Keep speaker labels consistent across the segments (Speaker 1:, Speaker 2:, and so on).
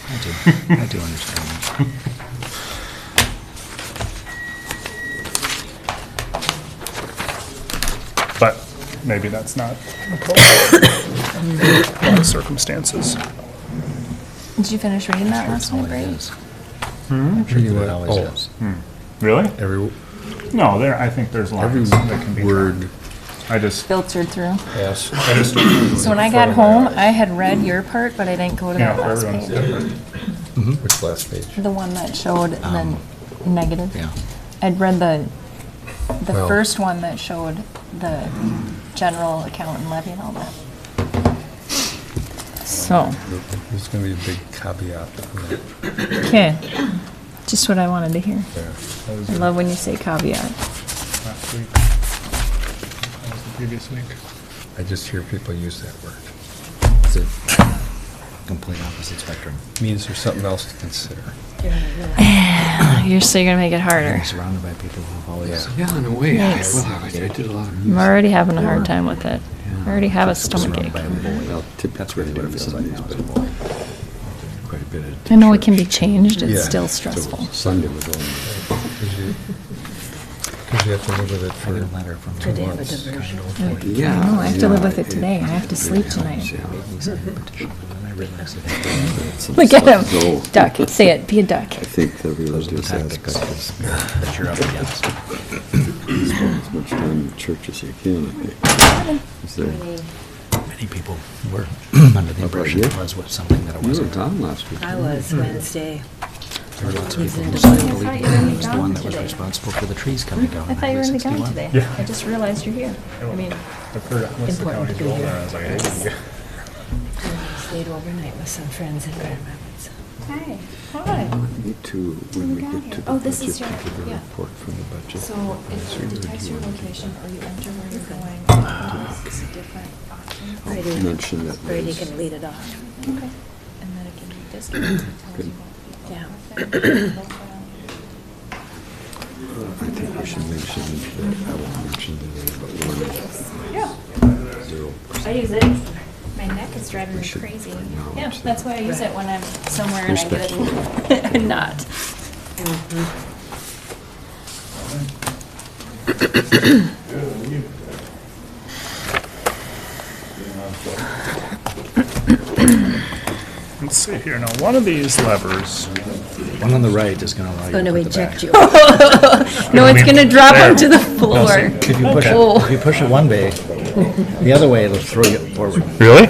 Speaker 1: I do understand that.
Speaker 2: But maybe that's not appropriate in a lot of circumstances.
Speaker 3: Did you finish reading that last
Speaker 1: That's all
Speaker 3: one,
Speaker 1: it
Speaker 3: Brady?
Speaker 1: is. I'm sure it always is.
Speaker 2: Really?
Speaker 4: Every
Speaker 2: No, I think there's lines that can be
Speaker 4: word
Speaker 2: drawn. I just,
Speaker 3: Filtered through.
Speaker 4: yes.
Speaker 3: So when I got home, I had read your part, but I didn't go to
Speaker 2: yeah,
Speaker 3: that
Speaker 2: for
Speaker 3: last
Speaker 2: everyone's
Speaker 3: page.
Speaker 2: different.
Speaker 4: Which last page?
Speaker 3: The one that showed the negative.
Speaker 1: Yeah.
Speaker 3: I'd read the
Speaker 4: Well-
Speaker 3: first one that showed the general account and levy and all that. So,
Speaker 4: There's going to be a big caveat on that.
Speaker 3: okay, just what I wanted to hear.
Speaker 4: There.
Speaker 2: That was
Speaker 3: I love when you say caveat.
Speaker 2: last week. That was the previous week.
Speaker 4: I just hear people use that word.
Speaker 1: It's a complete opposite spectrum.
Speaker 4: Means there's something else to consider.
Speaker 3: You're still gonna make it harder.
Speaker 1: You're surrounded by people who've always.
Speaker 5: Yeah, in a way,
Speaker 3: Thanks.
Speaker 5: I did a lot of
Speaker 3: I'm already having a hard time with it. I already have a stomach
Speaker 1: Surrounded
Speaker 3: ache.
Speaker 1: by a void.
Speaker 5: Well,
Speaker 1: That's really what it feels like now, is a void.
Speaker 5: quite a bit of.
Speaker 3: I know it can be changed, it's
Speaker 4: Yeah.
Speaker 3: still
Speaker 5: So
Speaker 3: stressful.
Speaker 5: Sunday was only.
Speaker 4: Because you have to live with it
Speaker 1: I got a
Speaker 4: for
Speaker 1: letter from.
Speaker 6: Did they have a
Speaker 1: Lois,
Speaker 6: diversion?
Speaker 1: kind of old lady.
Speaker 5: Yeah.
Speaker 3: I know, I have to live with it
Speaker 5: yeah,
Speaker 3: today. I have to sleep tonight.
Speaker 5: helps, yeah.
Speaker 1: He signed a petition, and then I realized that
Speaker 5: Some
Speaker 3: Look at
Speaker 5: stuff,
Speaker 3: him.
Speaker 5: though,
Speaker 3: Duck, say it, be a duck.
Speaker 5: I think the
Speaker 1: those are the
Speaker 5: religious
Speaker 1: tactics
Speaker 5: aspect
Speaker 1: that you're up against.
Speaker 5: is spend as much time in church as you can, I think. Is there,
Speaker 1: Many people were under the impression
Speaker 5: you?
Speaker 1: it was something that it
Speaker 5: you were
Speaker 1: wasn't.
Speaker 5: gone last week.
Speaker 6: I was Wednesday.
Speaker 1: There were lots of
Speaker 6: He's
Speaker 1: people who
Speaker 6: into
Speaker 1: still
Speaker 6: it.
Speaker 1: believed
Speaker 3: I thought
Speaker 1: that
Speaker 3: you were in
Speaker 1: he
Speaker 3: the
Speaker 1: was the
Speaker 3: ground
Speaker 1: one that was
Speaker 3: today.
Speaker 1: responsible for the trees coming down.
Speaker 3: I thought you were in the ground
Speaker 1: 61.
Speaker 3: today.
Speaker 2: Yeah.
Speaker 3: I just realized you're here. I mean,
Speaker 2: I forgot, what's the
Speaker 6: Important
Speaker 2: county
Speaker 6: to be
Speaker 2: roll
Speaker 6: here.
Speaker 2: there? I was like, hey.
Speaker 6: Stayed overnight with some friends in Grand Rapids.
Speaker 3: hi, hi.
Speaker 5: Need to, when we get to the
Speaker 3: Oh, this is
Speaker 5: budget,
Speaker 3: your-
Speaker 5: to give a
Speaker 3: yeah.
Speaker 5: report from the budget.
Speaker 3: So if you text your location or you enter where you're going, this is a different option.
Speaker 5: I'll mention that
Speaker 6: Brady
Speaker 5: Liz-
Speaker 6: can lead it off.
Speaker 3: Okay. And then it can be discounted. It tells you what
Speaker 6: Yeah.
Speaker 3: people.
Speaker 5: I think we should mention that, I won't mention the name, but
Speaker 3: Yeah.
Speaker 5: 1.0%.
Speaker 3: I use it. My neck is driving me
Speaker 5: should
Speaker 3: crazy.
Speaker 5: acknowledge
Speaker 3: Yeah,
Speaker 5: that.
Speaker 3: that's why I use it when I'm somewhere and I'm
Speaker 5: Respectful.
Speaker 3: good and not.
Speaker 2: Let's see here, now, one of these levers,
Speaker 1: One on the right is going to allow you
Speaker 6: Going
Speaker 1: to
Speaker 6: to
Speaker 1: put the back.
Speaker 6: eject you.
Speaker 3: No, it's gonna drop
Speaker 2: There.
Speaker 3: onto the floor.
Speaker 1: If you push
Speaker 3: Oh.
Speaker 1: it, if you push it one way, the other way it'll throw you forward.
Speaker 2: really?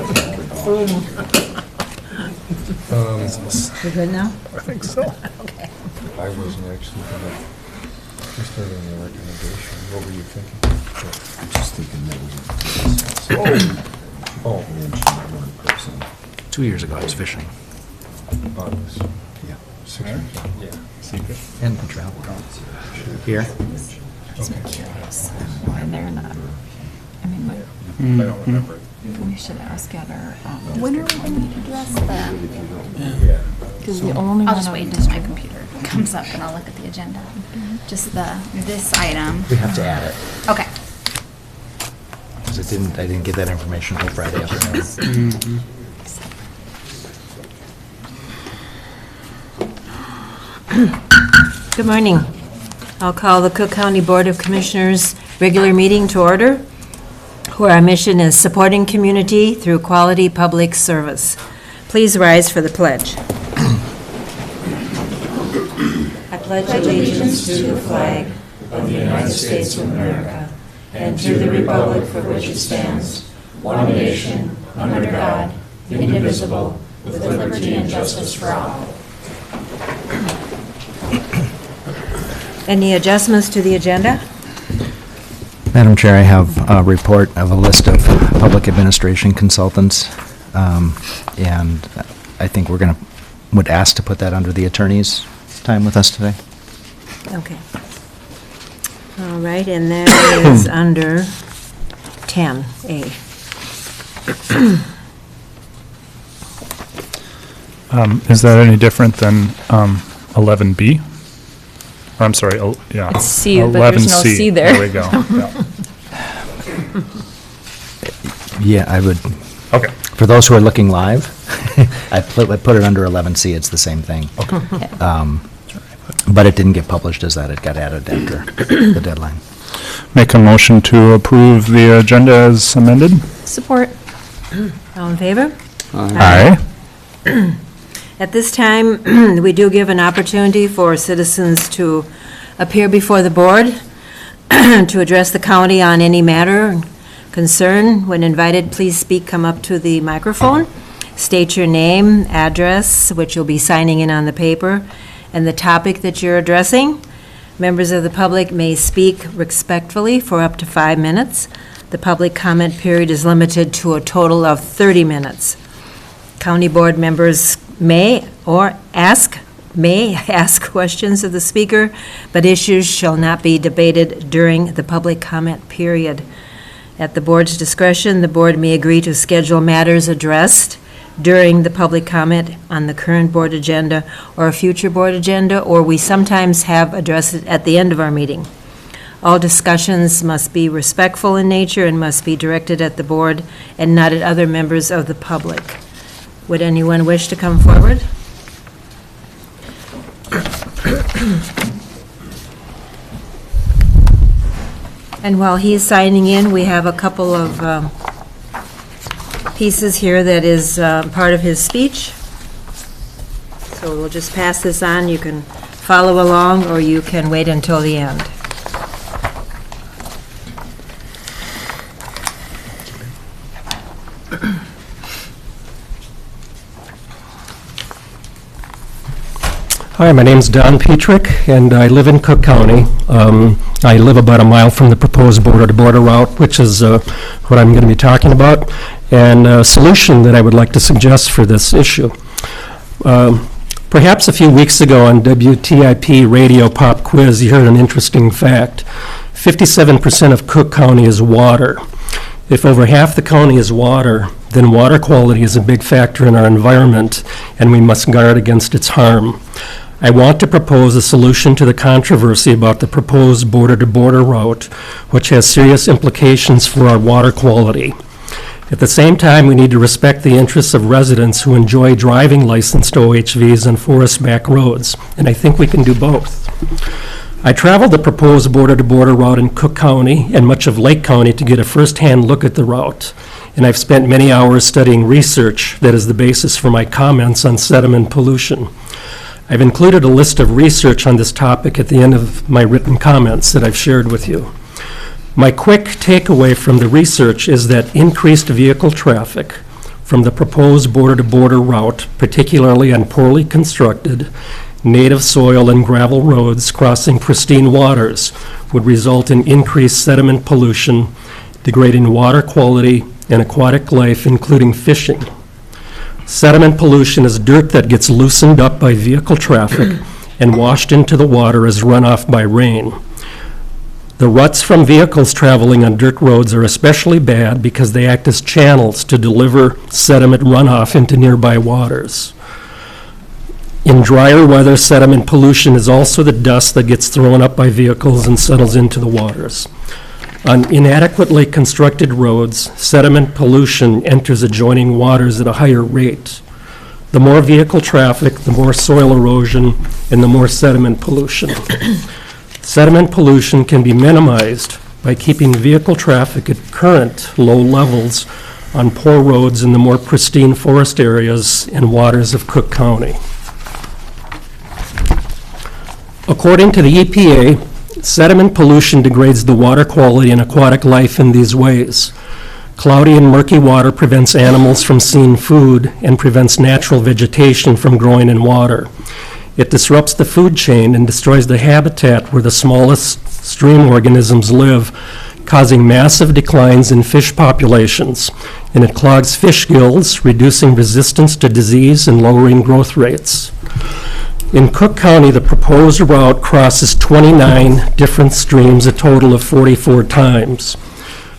Speaker 6: You good now?
Speaker 2: I think so.
Speaker 4: I wasn't actually going to, just heard on the recommendation. What were you thinking?
Speaker 5: I'm just thinking that was
Speaker 4: Oh,
Speaker 5: mentioned one person.
Speaker 1: 2 years ago, I was fishing
Speaker 4: August.
Speaker 5: Yeah.
Speaker 4: 6 years ago. Yeah.
Speaker 2: Secret.
Speaker 1: and travel. Here,
Speaker 3: Why they're not. I mean, like,
Speaker 4: I don't remember.
Speaker 3: we should ask at our, when are we gonna address that?
Speaker 4: Yeah.
Speaker 3: Because the only
Speaker 7: I'll
Speaker 3: one
Speaker 7: just
Speaker 3: on
Speaker 7: wait
Speaker 3: the
Speaker 7: until my computer comes up and I'll look at the agenda. Just this item.
Speaker 1: we have to add it,
Speaker 7: Okay.
Speaker 1: because I didn't get that information until Friday afternoon.
Speaker 6: Good morning. I'll call the Cook County Board of Commissioners regular meeting to order, where our mission is supporting community through quality public service. Please rise for the pledge. I pledge allegiance to the flag of the United States of America and to the republic for which it stands, one nation, under God, indivisible, with liberty and justice for all. Any adjustments to the agenda?
Speaker 1: Madam Chair, I have a report of a list of public administration consultants, and I think would ask to put that under the attorney's time with us today.
Speaker 6: Okay. All right, and that is under 10A.
Speaker 2: Is that any different than 11B? Or, I'm sorry, yeah.
Speaker 3: It's C, but there's no
Speaker 2: 11C.
Speaker 3: C there.
Speaker 2: There we go. Yeah.
Speaker 1: Yeah, I would,
Speaker 2: Okay.
Speaker 1: For those who are looking live, I put it under 11C, it's the same thing. But it didn't get published as that, it got added after the deadline.
Speaker 2: Make a motion to approve the agenda as amended.
Speaker 6: Support. All in favor?
Speaker 2: Aye.
Speaker 6: At this time, we do give an opportunity for citizens to appear before the board to address the county on any matter, concern. When invited, please come up to the microphone, state your name, address, which you'll be signing in on the paper, and the topic that you're addressing. Members of the public may speak respectfully for up to 5 minutes. The public comment period is limited to a total of 30 minutes. County board members may ask questions of the speaker, but issues shall not be debated during the public comment period. At the board's discretion, the board may agree to schedule matters addressed during the public comment on the current board agenda or a future board agenda, or we sometimes have addressed it at the end of our meeting. All discussions must be respectful in nature and must be directed at the board and not at other members of the public. Would anyone wish to come forward? And while he's signing in, we have a couple of pieces here that is part of his speech. So we'll just pass this on. You can follow along, or you can wait until the end.
Speaker 8: Hi, my name's Don Petrick, and I live in Cook County. I live about a mile from the proposed border-to-border route, which is what I'm going to be talking about, and a solution that I would like to suggest for this issue. Perhaps a few weeks ago on WTIP Radio Pop Quiz, you heard an interesting fact. 57% of Cook County is water. If over half the county is water, then water quality is a big factor in our environment, and we must guard against its harm. I want to propose a solution to the controversy about the proposed border-to-border route, which has serious implications for our water quality. At the same time, we need to respect the interests of residents who enjoy driving licensed OHVs on forest back roads, and I think we can do both. I traveled the proposed border-to-border route in Cook County and much of Lake County to get a first-hand look at the route, and I've spent many hours studying research that is the basis for my comments on sediment pollution. I've included a list of research on this topic at the end of my written comments that I've shared with you. My quick takeaway from the research is that increased vehicle traffic from the proposed border-to-border route, particularly on poorly constructed, native soil and gravel roads crossing pristine waters, would result in increased sediment pollution, degrading water quality and aquatic life, including fishing. Sediment pollution is dirt that gets loosened up by vehicle traffic and washed into the water as runoff by rain. The ruts from vehicles traveling on dirt roads are especially bad because they act as channels to deliver sediment runoff into nearby waters. In drier weather, sediment pollution is also the dust that gets thrown up by vehicles and settles into the waters. On inadequately constructed roads, sediment pollution enters adjoining waters at a higher rate. The more vehicle traffic, the more soil erosion, and the more sediment pollution. Sediment pollution can be minimized by keeping vehicle traffic at current low levels on poor roads in the more pristine forest areas and waters of Cook County. According to the EPA, sediment pollution degrades the water quality and aquatic life in these ways. Cloudy and murky water prevents animals from seeing food and prevents natural vegetation from growing in water. It disrupts the food chain and destroys the habitat where the smallest stream organisms live, causing massive declines in fish populations. And it clogs fish gills, reducing resistance to disease and lowering growth rates. In Cook County, the proposed route crosses 29 different streams, a total of 44 times.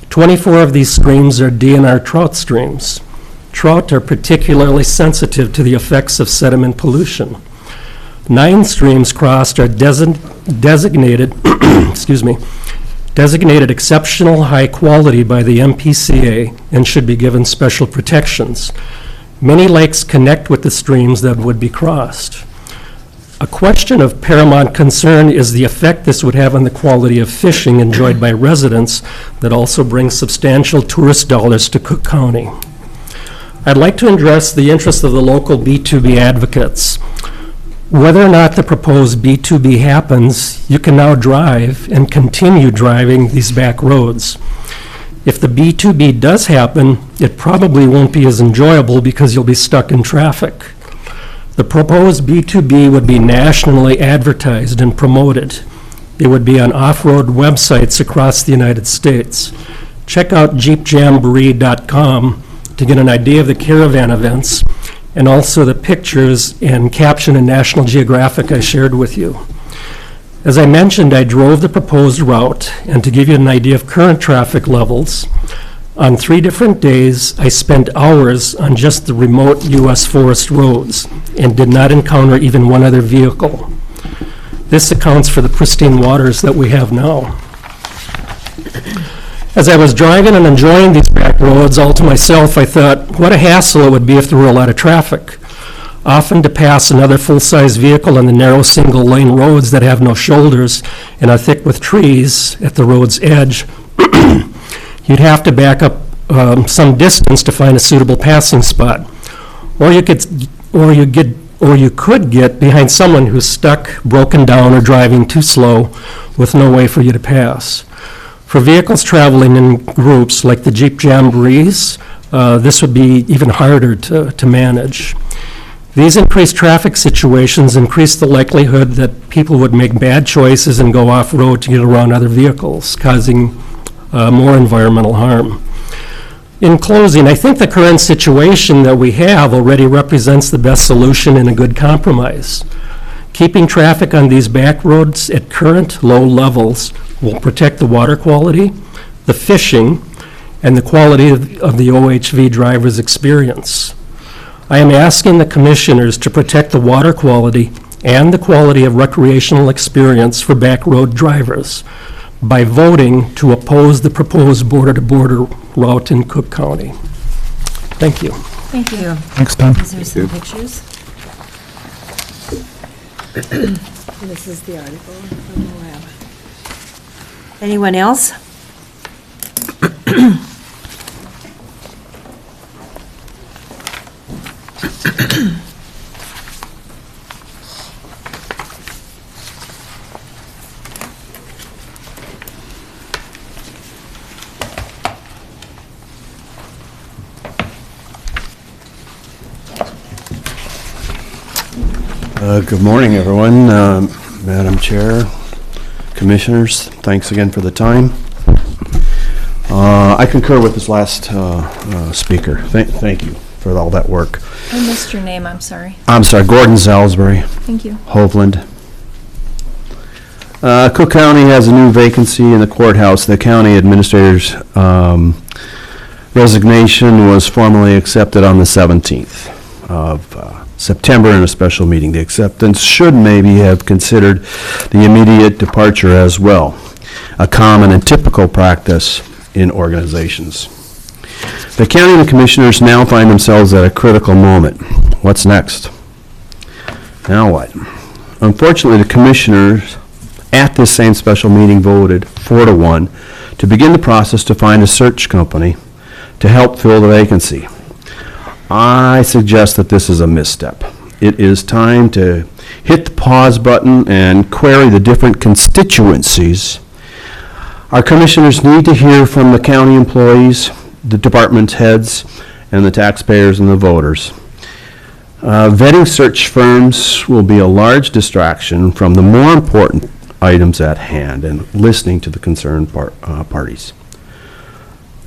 Speaker 8: 24 of these streams are DNR trout streams. Trout are particularly sensitive to the effects of sediment pollution. 9 streams crossed are designated designated exceptional high quality by the MPCA and should be given special protections. Many lakes connect with the streams that would be crossed. A question of paramount concern is the effect this would have on the quality of fishing enjoyed by residents that also brings substantial tourist dollars to Cook County. I'd like to address the interests of the local B2B advocates. Whether or not the proposed B2B happens, you can now drive and continue driving these back roads. If the B2B does happen, it probably won't be as enjoyable because you'll be stuck in traffic. The proposed B2B would be nationally advertised and promoted. It would be on off-road websites across the United States. Check out jeepjamboree.com to get an idea of the caravan events and also the pictures and caption in National Geographic I shared with you. As I mentioned, I drove the proposed route, and to give you an idea of current traffic levels, on 3 different days, I spent hours on just the remote U.S. forest roads and did not encounter even one other vehicle. This accounts for the pristine waters that we have now. As I was driving and enjoying these back roads all to myself, I thought, what a hassle it would be if there were a lot of traffic. Often to pass another full-size vehicle on the narrow single-lane roads that have no shoulders and are thick with trees at the road's edge, you'd have to back up some distance to find a suitable passing spot. Or you could get behind someone who's stuck, broken down, or driving too slow with no way for you to pass. For vehicles traveling in groups like the Jeep Jamborees, this would be even harder to manage. These increased traffic situations increase the likelihood that people would make bad choices and go off-road to get around other vehicles, causing more environmental harm. In closing, I think the current situation that we have already represents the best solution and a good compromise. Keeping traffic on these back roads at current low levels will protect the water quality, the fishing, and the quality of the OHV driver's experience. I am asking the commissioners to protect the water quality and the quality of recreational experience for back road drivers by voting to oppose the proposed border-to-border route in Cook County. Thank you.
Speaker 7: Thank you.
Speaker 2: Thanks, Tom.
Speaker 6: Is there some pictures? This is the article from the lab. Anyone else?
Speaker 5: Good morning, everyone. Madam Chair, Commissioners, thanks again for the time. I concur with this last speaker. Thank you for all that work.
Speaker 7: I missed your name, I'm sorry.
Speaker 5: I'm sorry, Gordon Salisbury,
Speaker 7: Thank you.
Speaker 5: Hovland. Cook County has a new vacancy in the courthouse. The county administrator's resignation was formally accepted on the 17th of September in a special meeting. The acceptance should maybe have considered the immediate departure as well, a common and typical practice in organizations. The county and the commissioners now find themselves at a critical moment. What's next? Now what? Unfortunately, the commissioners at this same special meeting voted 4-1 to begin the process to find a search company to help fill the vacancy. I suggest that this is a misstep. It is time to hit the pause button and query the different constituencies. Our commissioners need to hear from the county employees, the department heads, and the taxpayers and the voters. Vetting search firms will be a large distraction from the more important items at hand and listening to the concerned parties.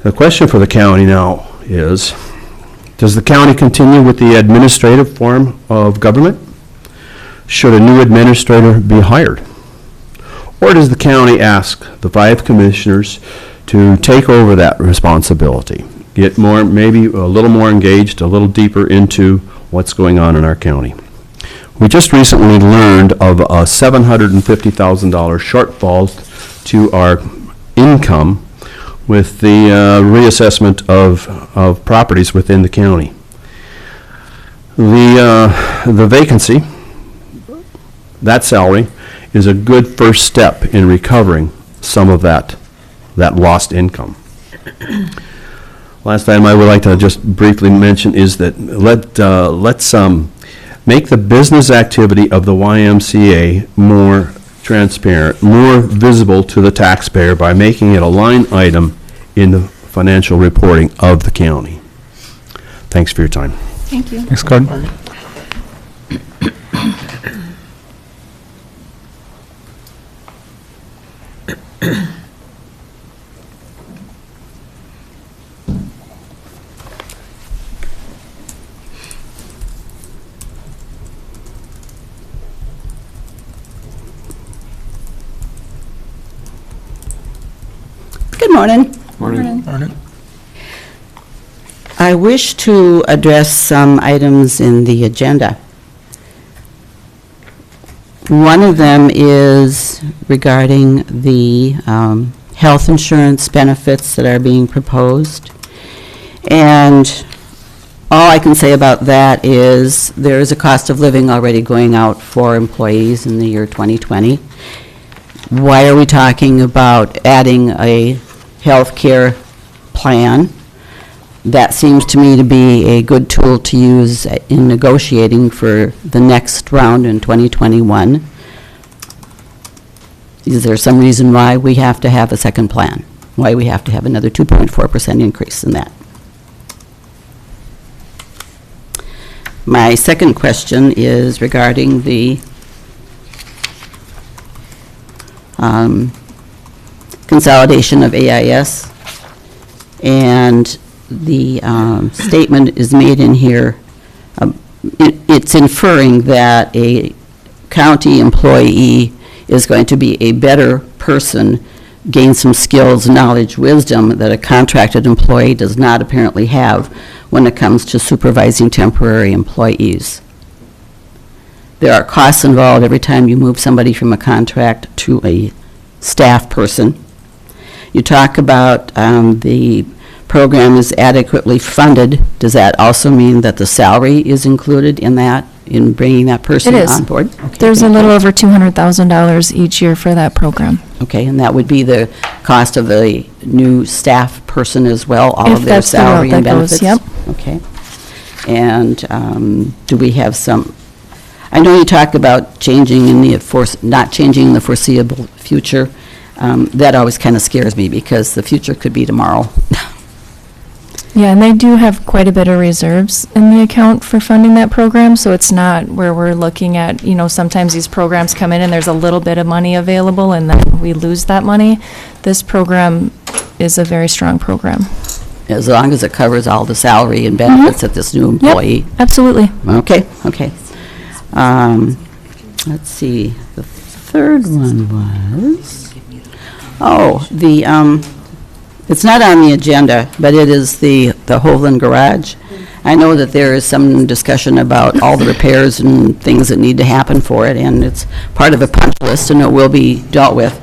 Speaker 5: The question for the county now is, does the county continue with the administrative form of government? Should a new administrator be hired? Or does the county ask the 5 commissioners to take over that responsibility, get more, maybe a little more engaged, a little deeper into what's going on in our county? We just recently learned of a $750,000 shortfall to our income with the reassessment of properties within the county. The vacancy, that salary, is a good first step in recovering some of that lost income. Last item I would like to just briefly mention is that let's make the business activity of the YMCA more transparent, more visible to the taxpayer by making it a line item in the financial reporting of the county. Thanks for your time.
Speaker 7: Thank you.
Speaker 2: Next card.
Speaker 9: Good morning.
Speaker 7: Morning.
Speaker 9: I wish to address some items in the agenda. One of them is regarding the health insurance benefits that are being proposed. And all I can say about that is there is a cost of living already going out for employees in the year 2020. Why are we talking about adding a health care plan? That seems to me to be a good tool to use in negotiating for the next round in 2021. Is there some reason why we have to have a second plan? Why we have to have another 2.4% increase in that? My second question is regarding the consolidation of AIS, and the statement is made in here. It's inferring that a county employee is going to be a better person, gain some skills, knowledge, wisdom that a contracted employee does not apparently have when it comes to supervising temporary employees. There are costs involved every time you move somebody from a contract to a staff person. You talk about the program is adequately funded. Does that also mean that the salary is included in that, in bringing that person
Speaker 3: It is.
Speaker 9: on board? Okay,
Speaker 3: There's a
Speaker 9: thank
Speaker 3: little
Speaker 9: you.
Speaker 3: over $200,000 each year for that program.
Speaker 9: Okay, and that would be the cost of the new staff person as well, all
Speaker 3: If
Speaker 9: of their
Speaker 3: that's the route
Speaker 9: salary and
Speaker 3: that goes,
Speaker 9: benefits?
Speaker 3: yep.
Speaker 9: Okay. And do we have some, I know you talk about changing in the, not changing in the foreseeable future. That always kind of scares me because the future could be tomorrow.
Speaker 3: Yeah, and they do have quite a bit of reserves in the account for funding that program, so it's not where we're looking at, sometimes these programs come in and there's a little bit of money available and then we lose that money. This program is a very strong program.
Speaker 9: As long as it covers all the salary and benefits of this new employee.
Speaker 3: Absolutely.
Speaker 9: Okay, okay. Let's see, the third one was, it's not on the agenda, but it is the Hovland Garage. I know that there is some discussion about all the repairs and things that need to happen for it, and it's part of a punch list, and it will be dealt with.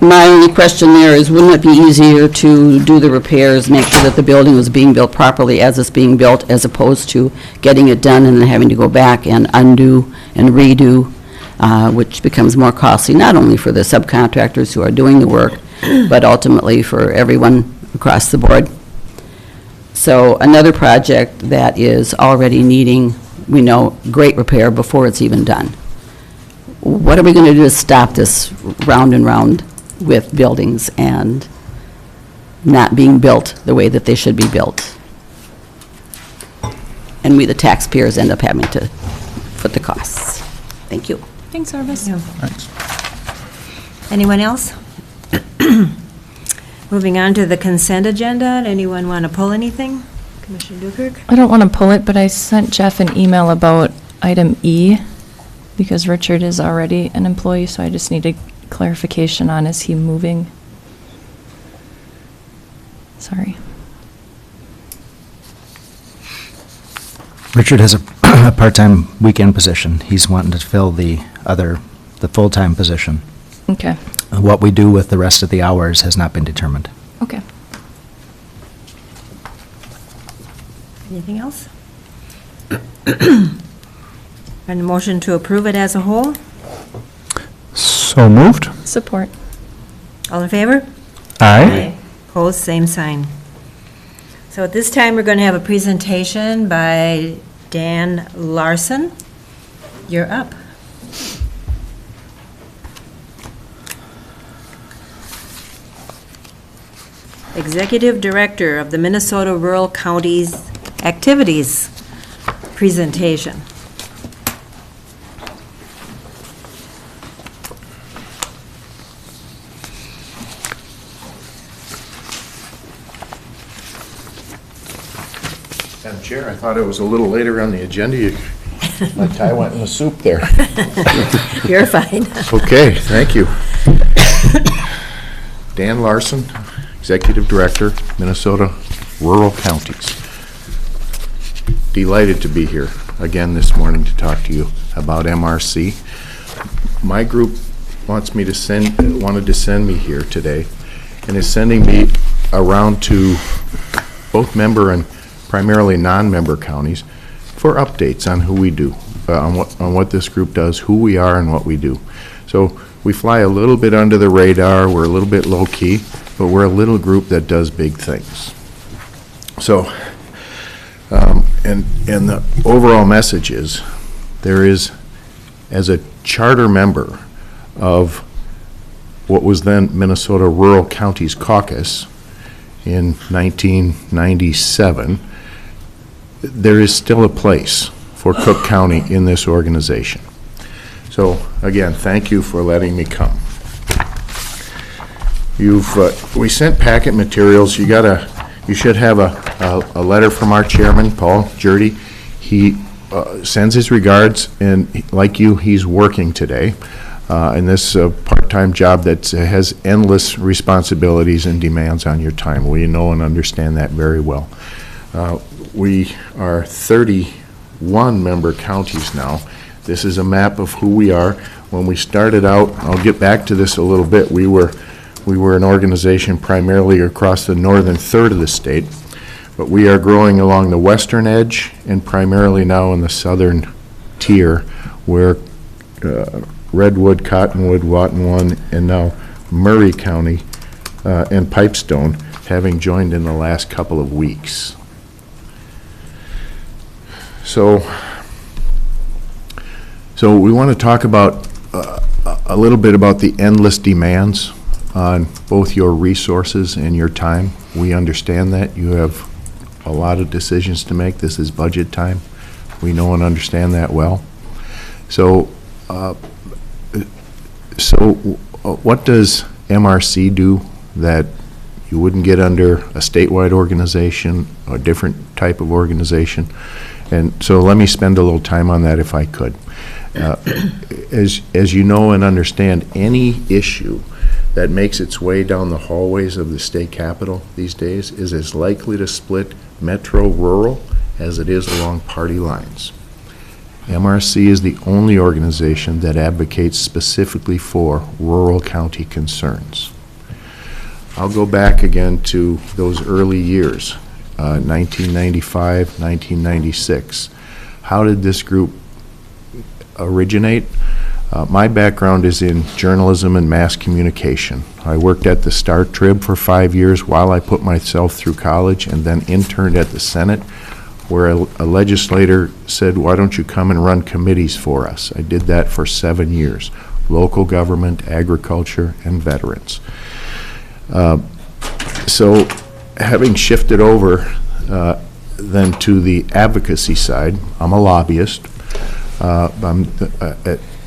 Speaker 9: My only question there is, wouldn't it be easier to do the repairs, make sure that the building was being built properly as it's being built, as opposed to getting it done and then having to go back and undo and redo, which becomes more costly, not only for the subcontractors who are doing the work, but ultimately for everyone across the board. So another project that is already needing, we know, great repair before it's even done. What are we going to do to stop this round and round with buildings and not being built the way that they should be built? And we, the taxpayers, end up having to foot the costs. Thank you.
Speaker 3: Thanks, Arvis.
Speaker 6: Anyone else? Moving on to the consent agenda. Anyone want to pull anything? Commissioner Dukert?
Speaker 3: I don't want to pull it, but I sent Jeff an email about item E, because Richard is already an employee, so I just need a clarification on, is he moving? Sorry.
Speaker 1: Richard has a part-time weekend position. He's wanting to fill the full-time position.
Speaker 3: Okay,
Speaker 1: What we do with the rest of the hours has not been determined.
Speaker 3: okay.
Speaker 6: Anything else? And a motion to approve it as a whole?
Speaker 2: So moved?
Speaker 3: Support.
Speaker 6: All in favor?
Speaker 2: Aye.
Speaker 6: Opposed, same sign. So at this time, we're going to have a presentation by Dan Larson. You're up. Executive Director of the Minnesota Rural Counties Activities presentation.
Speaker 4: Madam Chair, I thought it was a little later on the agenda. My tie went in the soup there.
Speaker 6: You're fine.
Speaker 4: Okay, thank you. Dan Larson, Executive Director, Minnesota Rural Counties. Delighted to be here again this morning to talk to you about MRC. My group wanted to send me here today and is sending me around to both member and primarily non-member counties for updates on who we do, on what this group does, who we are, and what we do. So we fly a little bit under the radar, we're a little bit low-key, but we're a little group that does big things. So, and the overall message is, there is, as a charter member of what was then Minnesota Rural Counties Caucus in 1997, there is still a place for Cook County in this organization. So again, thank you for letting me come. We sent packet materials. You should have a letter from our chairman, Paul Jurdy. He sends his regards, and like you, he's working today in this part-time job that has endless responsibilities and demands on your time. We know and understand that very well. We are 31 member counties now. This is a map of who we are. When we started out, I'll get back to this a little bit, we were an organization primarily across the northern third of the state, but we are growing along the western edge and primarily now in the southern tier, where Redwood, Cottonwood, Watonwan, and now Murray County and Pipestone having joined in the last couple of weeks. So we want to talk about a little bit about the endless demands on both your resources and your time. We understand that you have a lot of decisions to make. This is budget time. We know and understand that well. So what does MRC do that you wouldn't get under a statewide organization, a different type of organization? And so let me spend a little time on that if I could. As you know and understand, any issue that makes its way down the hallways of the state capitol these days is as likely to split metro-rural as it is along party lines. MRC is the only organization that advocates specifically for rural county concerns. I'll go back again to those early years, 1995, 1996. How did this group originate? My background is in journalism and mass communication. I worked at the Star Trib for 5 years while I put myself through college, and then interned at the Senate, where a legislator said, why don't you come and run committees for us? I did that for 7 years, local government, agriculture, and veterans. So having shifted over then to the advocacy side, I'm a lobbyist.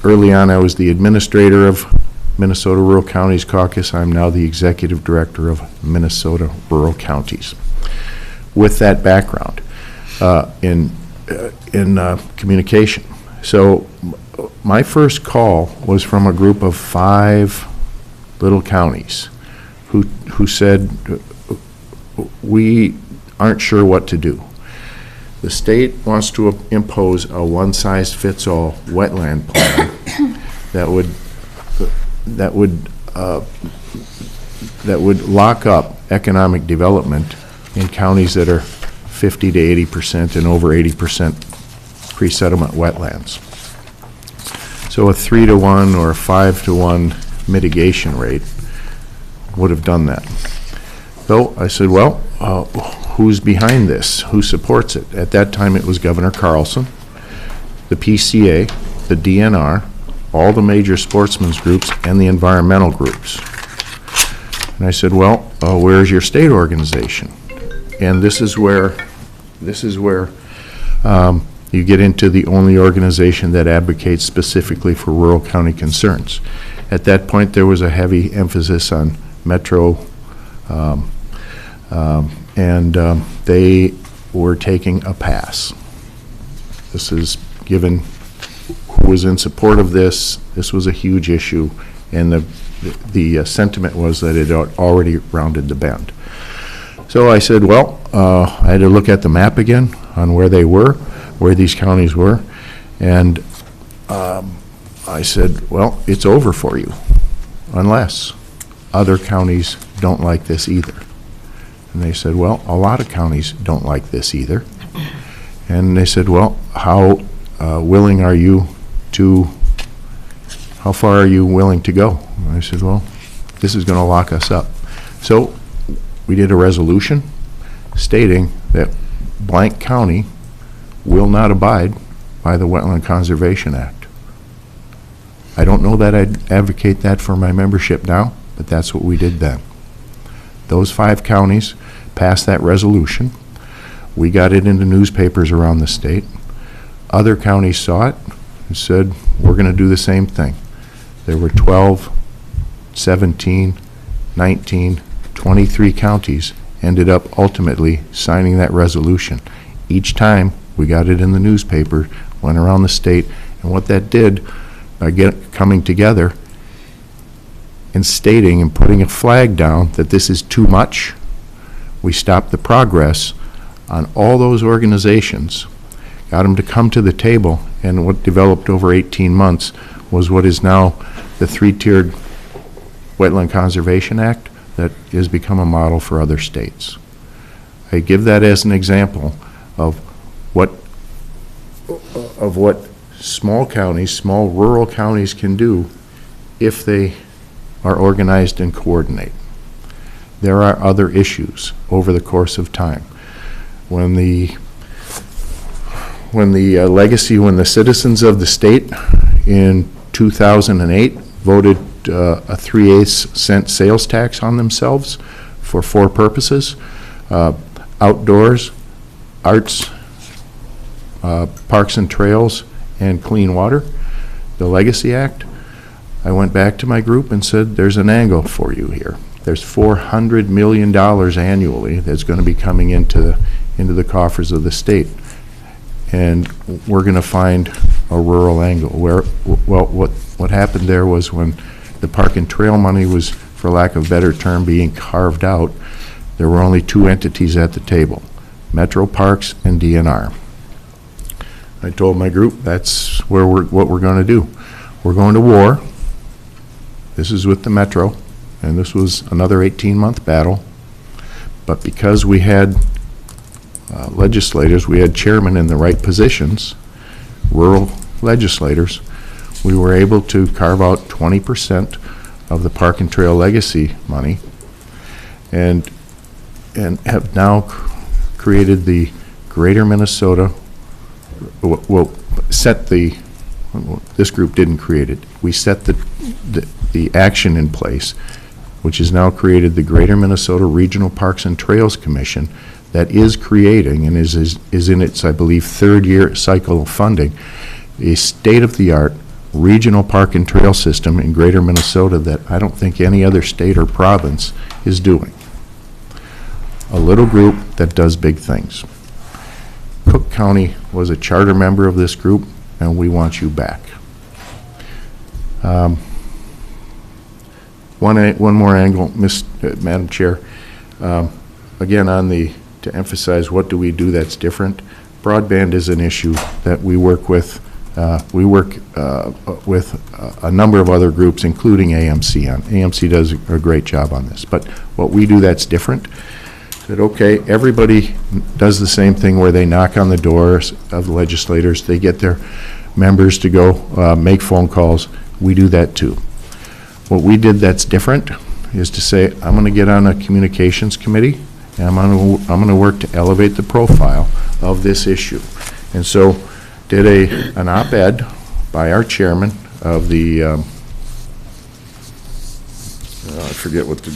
Speaker 4: Early on, I was the administrator of Minnesota Rural Counties Caucus. I'm now the executive director of Minnesota Rural Counties. With that background in communication. So my first call was from a group of 5 little counties who said, we aren't sure what to do. The state wants to impose a one-size-fits-all wetland plan that would that would lock up economic development in counties that are 50 to 80% and over 80% pre-settlement wetlands. So a 3-to-1 or a 5-to-1 mitigation rate would have done that. So I said, well, who's behind this? Who supports it? At that time, it was Governor Carlson, the PCA, the DNR, all the major sportsmen's groups, and the environmental groups. And I said, well, where's your state organization? And this is where you get into the only organization that advocates specifically for rural county concerns. At that point, there was a heavy emphasis on Metro, and they were taking a pass. This is given who was in support of this. This was a huge issue, and the sentiment was that it had already rounded the bend. So I said, well, I had to look at the map again on where they were, where these counties were, and I said, well, it's over for you, unless other counties don't like this either. And they said, well, a lot of counties don't like this either. And they said, well, how willing are you to, how far are you willing to go? And I said, well, this is going to lock us up. So we did a resolution stating that blank county will not abide by the Wetland Conservation Act. I don't know that I'd advocate that for my membership now, but that's what we did then. Those 5 counties passed that resolution. We got it in the newspapers around the state. Other counties saw it and said, we're going to do the same thing. There were 12, 17, 19, 23 counties ended up ultimately signing that resolution. Each time we got it in the newspaper, went around the state, and what that did by coming together and stating and putting a flag down that this is too much, we stopped the progress on all those organizations, got them to come to the table, and what developed over 18 months was what is now the 3-tiered Wetland Conservation Act that has become a model for other states. I give that as an example of what small counties, small rural counties can do if they are organized and coordinate. There are other issues over the course of time. When the citizens of the state in 2008 voted a 3/8 cent sales tax on themselves for 4 purposes: outdoors, arts, parks and trails, and clean water, the Legacy Act, I went back to my group and said, there's an angle for you here. There's $400 million annually that's going to be coming into the coffers of the state. And we're going to find a rural angle. Well, what happened there was when the park and trail money was, for lack of a better term, being carved out, there were only 2 entities at the table, Metro Parks and DNR. I told my group that's what we're going to do. We're going to war. This is with the Metro, and this was another 18-month battle. But because we had legislators, we had chairmen in the right positions, rural legislators, we were able to carve out 20% of the Park and Trail Legacy money, and have now created the Greater Minnesota, well, this group didn't create it. We set the action in place, which has now created the Greater Minnesota Regional Parks and Trails Commission that is creating and is in its, I believe, 3rd year cycle of funding, a state-of-the-art regional park and trail system in Greater Minnesota that I don't think any other state or province is doing. A little group that does big things. Cook County was a charter member of this group, and we want you back. One more angle, Madam Chair. Again, to emphasize what do we do that's different, broadband is an issue that we work with We work with a number of other groups, including AMC. AMC does a great job on this. But what we do that's different, that, okay, everybody does the same thing where they knock on the doors of the legislators, they get their members to go make phone calls. We do that too. What we did that's different is to say, I'm going to get on a communications committee, and I'm going to work to elevate the profile of this issue. And so did an op-ed by our chairman of the, I forget what the,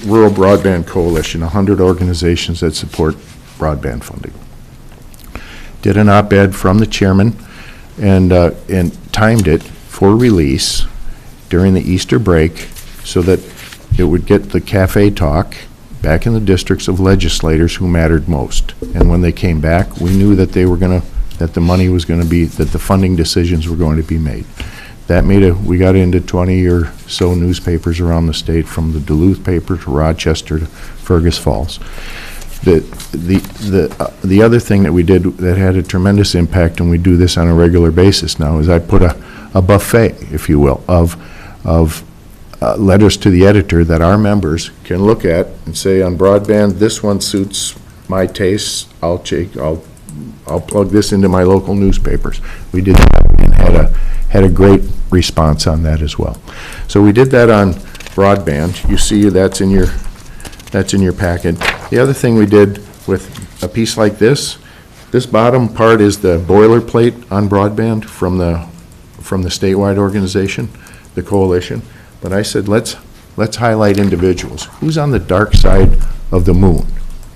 Speaker 4: Rural Broadband Coalition, 100 organizations that support broadband funding. Did an op-ed from the chairman and timed it for release during the Easter break so that it would get the cafe talk back in the districts of legislators who mattered most. And when they came back, we knew that they were going to, that the money was going to be, that the funding decisions were going to be made. That made we got into 20 or so newspapers around the state, from the Duluth paper to Rochester to Fergus Falls. The other thing that we did that had a tremendous impact, and we do this on a regular basis now, is I put a buffet, if you will, of letters to the editor that our members can look at and say, on broadband, this one suits my tastes. I'll plug this into my local newspapers. We did that and had a great response on that as well. So we did that on broadband. You see that's in your packet. The other thing we did with a piece like this bottom part is the boilerplate on broadband from the statewide organization, the coalition. But I said, let's highlight individuals. Who's on the dark side of the moon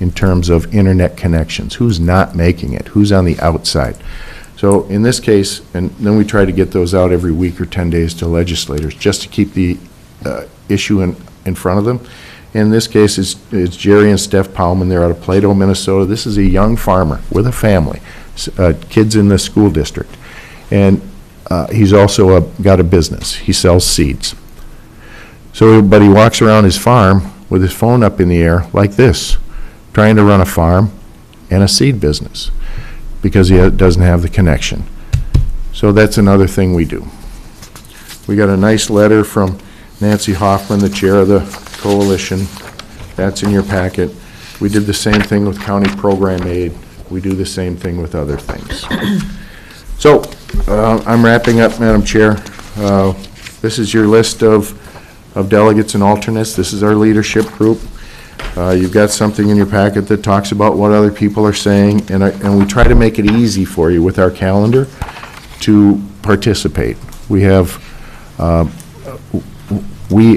Speaker 4: in terms of internet connections? Who's not making it? Who's on the outside? So in this case, and then we try to get those out every week or 10 days to legislators just to keep the issue in front of them. In this case, it's Jerry and Steph Palman. They're out of Plato, Minnesota. This is a young farmer with a family, kids in the school district. And he's also got a business. He sells seeds. But he walks around his farm with his phone up in the air like this, trying to run a farm and a seed business because he doesn't have the connection. So that's another thing we do. We got a nice letter from Nancy Hoffman, the chair of the coalition. That's in your packet. We did the same thing with county program aid. We do the same thing with other things. So I'm wrapping up, Madam Chair. This is your list of delegates and alternates. This is our leadership group. You've got something in your packet that talks about what other people are saying, and we try to make it easy for you with our calendar to participate. We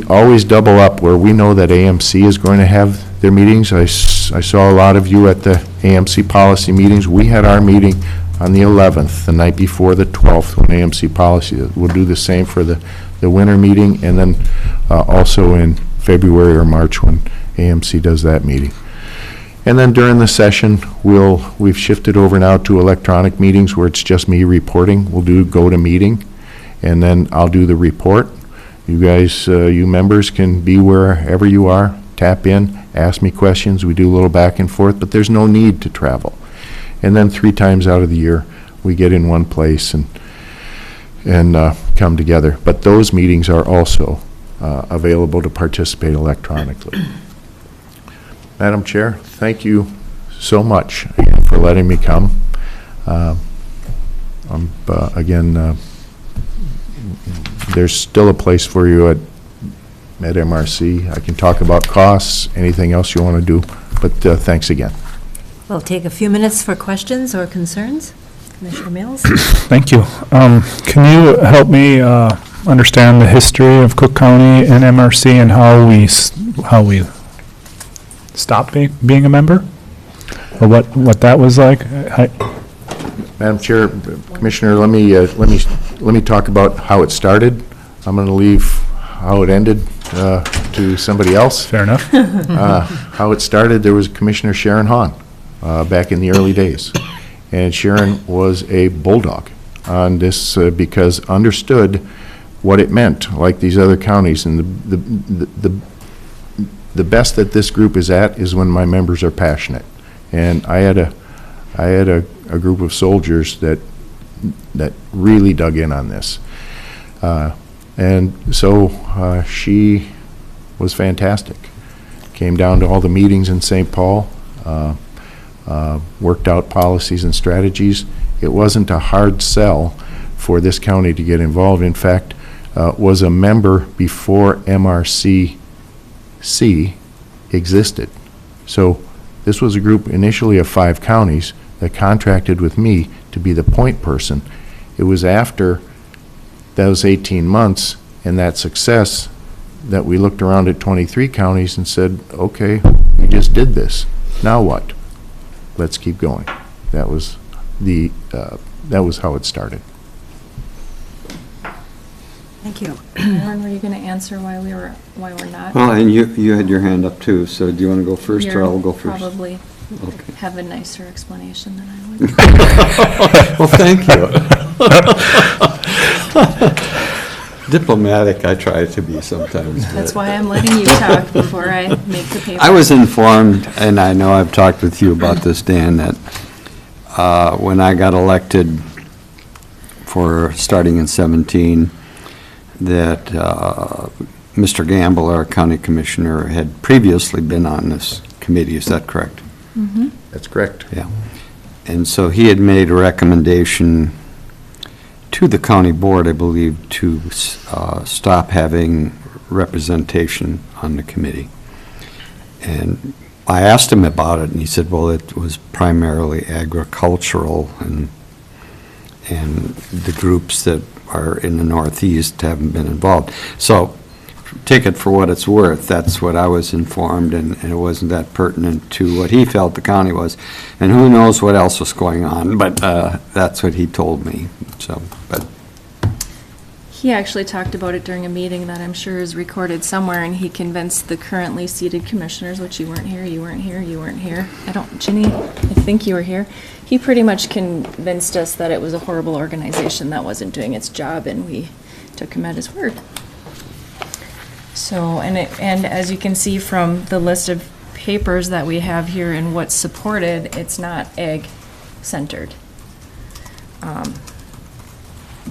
Speaker 4: always double up where we know that AMC is going to have their meetings. I saw a lot of you at the AMC policy meetings. We had our meeting on the 11th, the night before the 12th, when AMC policy. We'll do the same for the winter meeting, and then also in February or March when AMC does that meeting. And then during the session, we've shifted over now to electronic meetings where it's just me reporting. We'll do GoToMeeting, and then I'll do the report. You guys, you members can be wherever you are, tap in, ask me questions. We do a little back and forth, but there's no need to travel. And then 3 times out of the year, we get in one place and come together. But those meetings are also available to participate electronically. Madam Chair, thank you so much again for letting me come. There's still a place for you at MRC. I can talk about costs, anything else you want to do, but thanks again.
Speaker 6: We'll take a few minutes for questions or concerns. Commissioner Mills?
Speaker 2: Thank you. Can you help me understand the history of Cook County and MRC and how we stopped being a member? Or what that was like?
Speaker 4: Madam Chair, Commissioner, let me talk about how it started. I'm going to leave how it ended to somebody else.
Speaker 2: Fair enough.
Speaker 4: How it started, there was Commissioner Sharon Hahn back in the early days. And Sharon was a bulldog on this because understood what it meant, like these other counties. And the best that this group is at is when my members are passionate. And I had a group of soldiers that that really dug in on this. And so she was fantastic. Came down to all the meetings in St. Paul, worked out policies and strategies. It wasn't a hard sell for this county to get involved. In fact, was a member before MRCC existed. So this was a group initially of 5 counties that contracted with me to be the point person. It was after those 18 months and that success that we looked around at 23 counties and said, okay, we just did this. Now what? Let's keep going. That was how it started.
Speaker 6: Thank you.
Speaker 3: Lauren, were you going to answer why we're not?
Speaker 10: Well, and you had your hand up too, so do you want to go first or I'll go first?
Speaker 3: Probably
Speaker 10: Okay.
Speaker 3: have a nicer explanation than I would.
Speaker 10: Well, thank you. Diplomatic, I try to be sometimes.
Speaker 3: That's
Speaker 10: but-
Speaker 3: why I'm letting you talk before I make the paper.
Speaker 10: I was informed, and I know I've talked with you about this, Dan, that when I got elected for starting in 17, that Mr. Gamble, our county commissioner, had previously been on this committee. Is that correct?
Speaker 3: Mhm.
Speaker 4: That's correct.
Speaker 10: Yeah. And so he had made a recommendation to the county board, I believe, to stop having representation on the committee. And I asked him about it, and he said, well, it was primarily agricultural, and the groups that are in the Northeast haven't been involved. So take it for what it's worth. That's what I was informed, and it wasn't that pertinent to what he felt the county was. And who knows what else was going on, but that's what he told me. So, but
Speaker 3: He actually talked about it during a meeting that I'm sure is recorded somewhere, and he convinced the currently seated commissioners, which you weren't here, you weren't here, you weren't here. Ginny, I think you were here. He pretty much convinced us that it was a horrible organization that wasn't doing its job, and we took him at his word. So, and as you can see from the list of papers that we have here and what's supported, it's not ag-centered.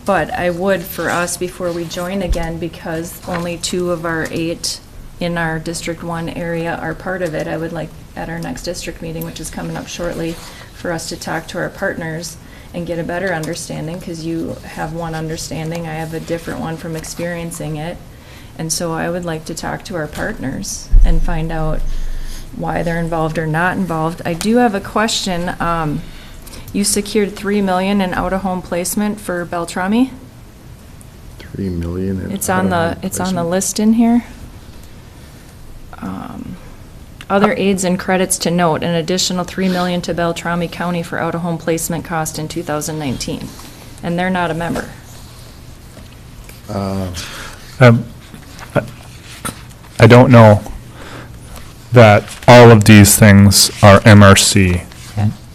Speaker 3: But I would, for us, before we join again, because only 2 of our 8 in our District 1 area are part of it, I would like, at our next district meeting, which is coming up shortly, for us to talk to our partners and get a better understanding, because you have one understanding, I have a different one from experiencing it. And so I would like to talk to our partners and find out why they're involved or not involved. I do have a question. You secured $3 million in out-of-home placement for Beltrami?
Speaker 4: $3 million. in
Speaker 3: It's on the
Speaker 4: out-of-home
Speaker 3: list in here. Other aids and credits to note, an additional $3 million to Beltrami County for out-of-home placement cost in 2019. And they're not a member.
Speaker 2: I don't know that all of these things are MRC.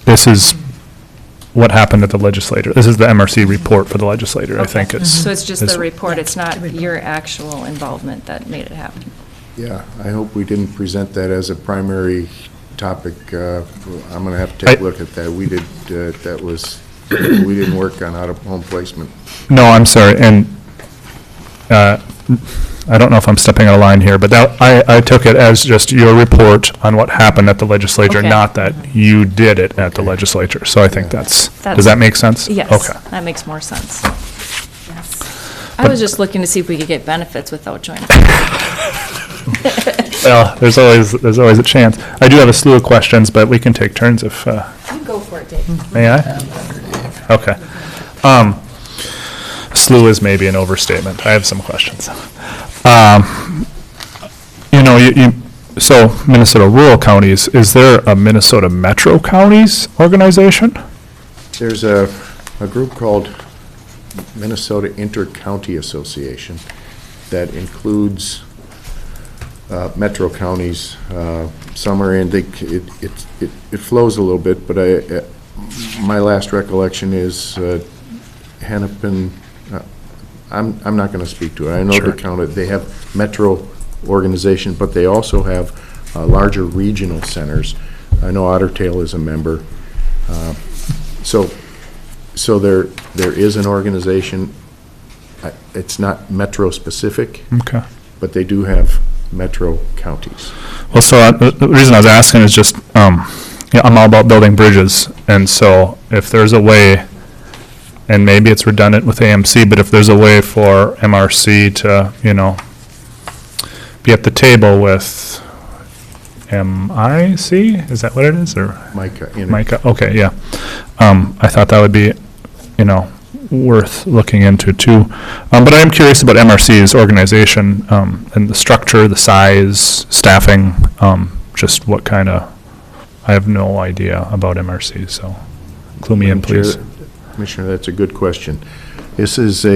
Speaker 2: This is what happened at the legislature. This is the MRC report for the legislature, I think it's.
Speaker 3: So it's just
Speaker 2: it's-
Speaker 3: the report, it's not your actual involvement that made it happen.
Speaker 4: Yeah, I hope we didn't present that as a primary topic. I'm going to have to take a look at that. We did, we didn't work on out-of-home placement.
Speaker 2: No, I'm sorry, and I don't know if I'm stepping out of line here, but that, I took it as just your report on what happened at the legislature,
Speaker 3: Okay.
Speaker 2: not that you did it at the legislature. So I think does
Speaker 3: That's-
Speaker 2: that make sense?
Speaker 3: Yes,
Speaker 2: Okay.
Speaker 3: that makes more sense.
Speaker 6: Yes.
Speaker 3: I was just looking to see if we could get benefits without joining.
Speaker 2: Well, there's always a chance. I do have a slew of questions, but we can take turns if,
Speaker 3: You go for it, Dave.
Speaker 2: may I? Okay. Slew is maybe an overstatement. I have some questions. So Minnesota Rural Counties, is there a Minnesota Metro Counties organization?
Speaker 4: There's a group called Minnesota Inter-County Association that includes metro counties. Some are in, it flows a little bit, but my last recollection is Hennepin, I'm not going to speak to it. I know
Speaker 2: Sure.
Speaker 4: they have metro organization, but they also have larger regional centers. I know Otter Tail is a member. So So there is an organization, it's not metro-specific,
Speaker 2: Okay.
Speaker 4: but they do have metro counties.
Speaker 2: Well, so the reason I was asking is just, yeah, I'm all about building bridges, and so if there's a way, and maybe it's redundant with AMC, but if there's a way for MRC to, be at the table with MIC, is that what it is, or?
Speaker 4: Micah,
Speaker 2: Micah, okay, yeah. I thought that would be, worth looking into too. But I am curious about MRC's organization, and the structure, the size, staffing, just what kind of, I have no idea about MRC, so clue me in,
Speaker 4: Madam Chair,
Speaker 2: please.
Speaker 4: Commissioner, that's a good question. This is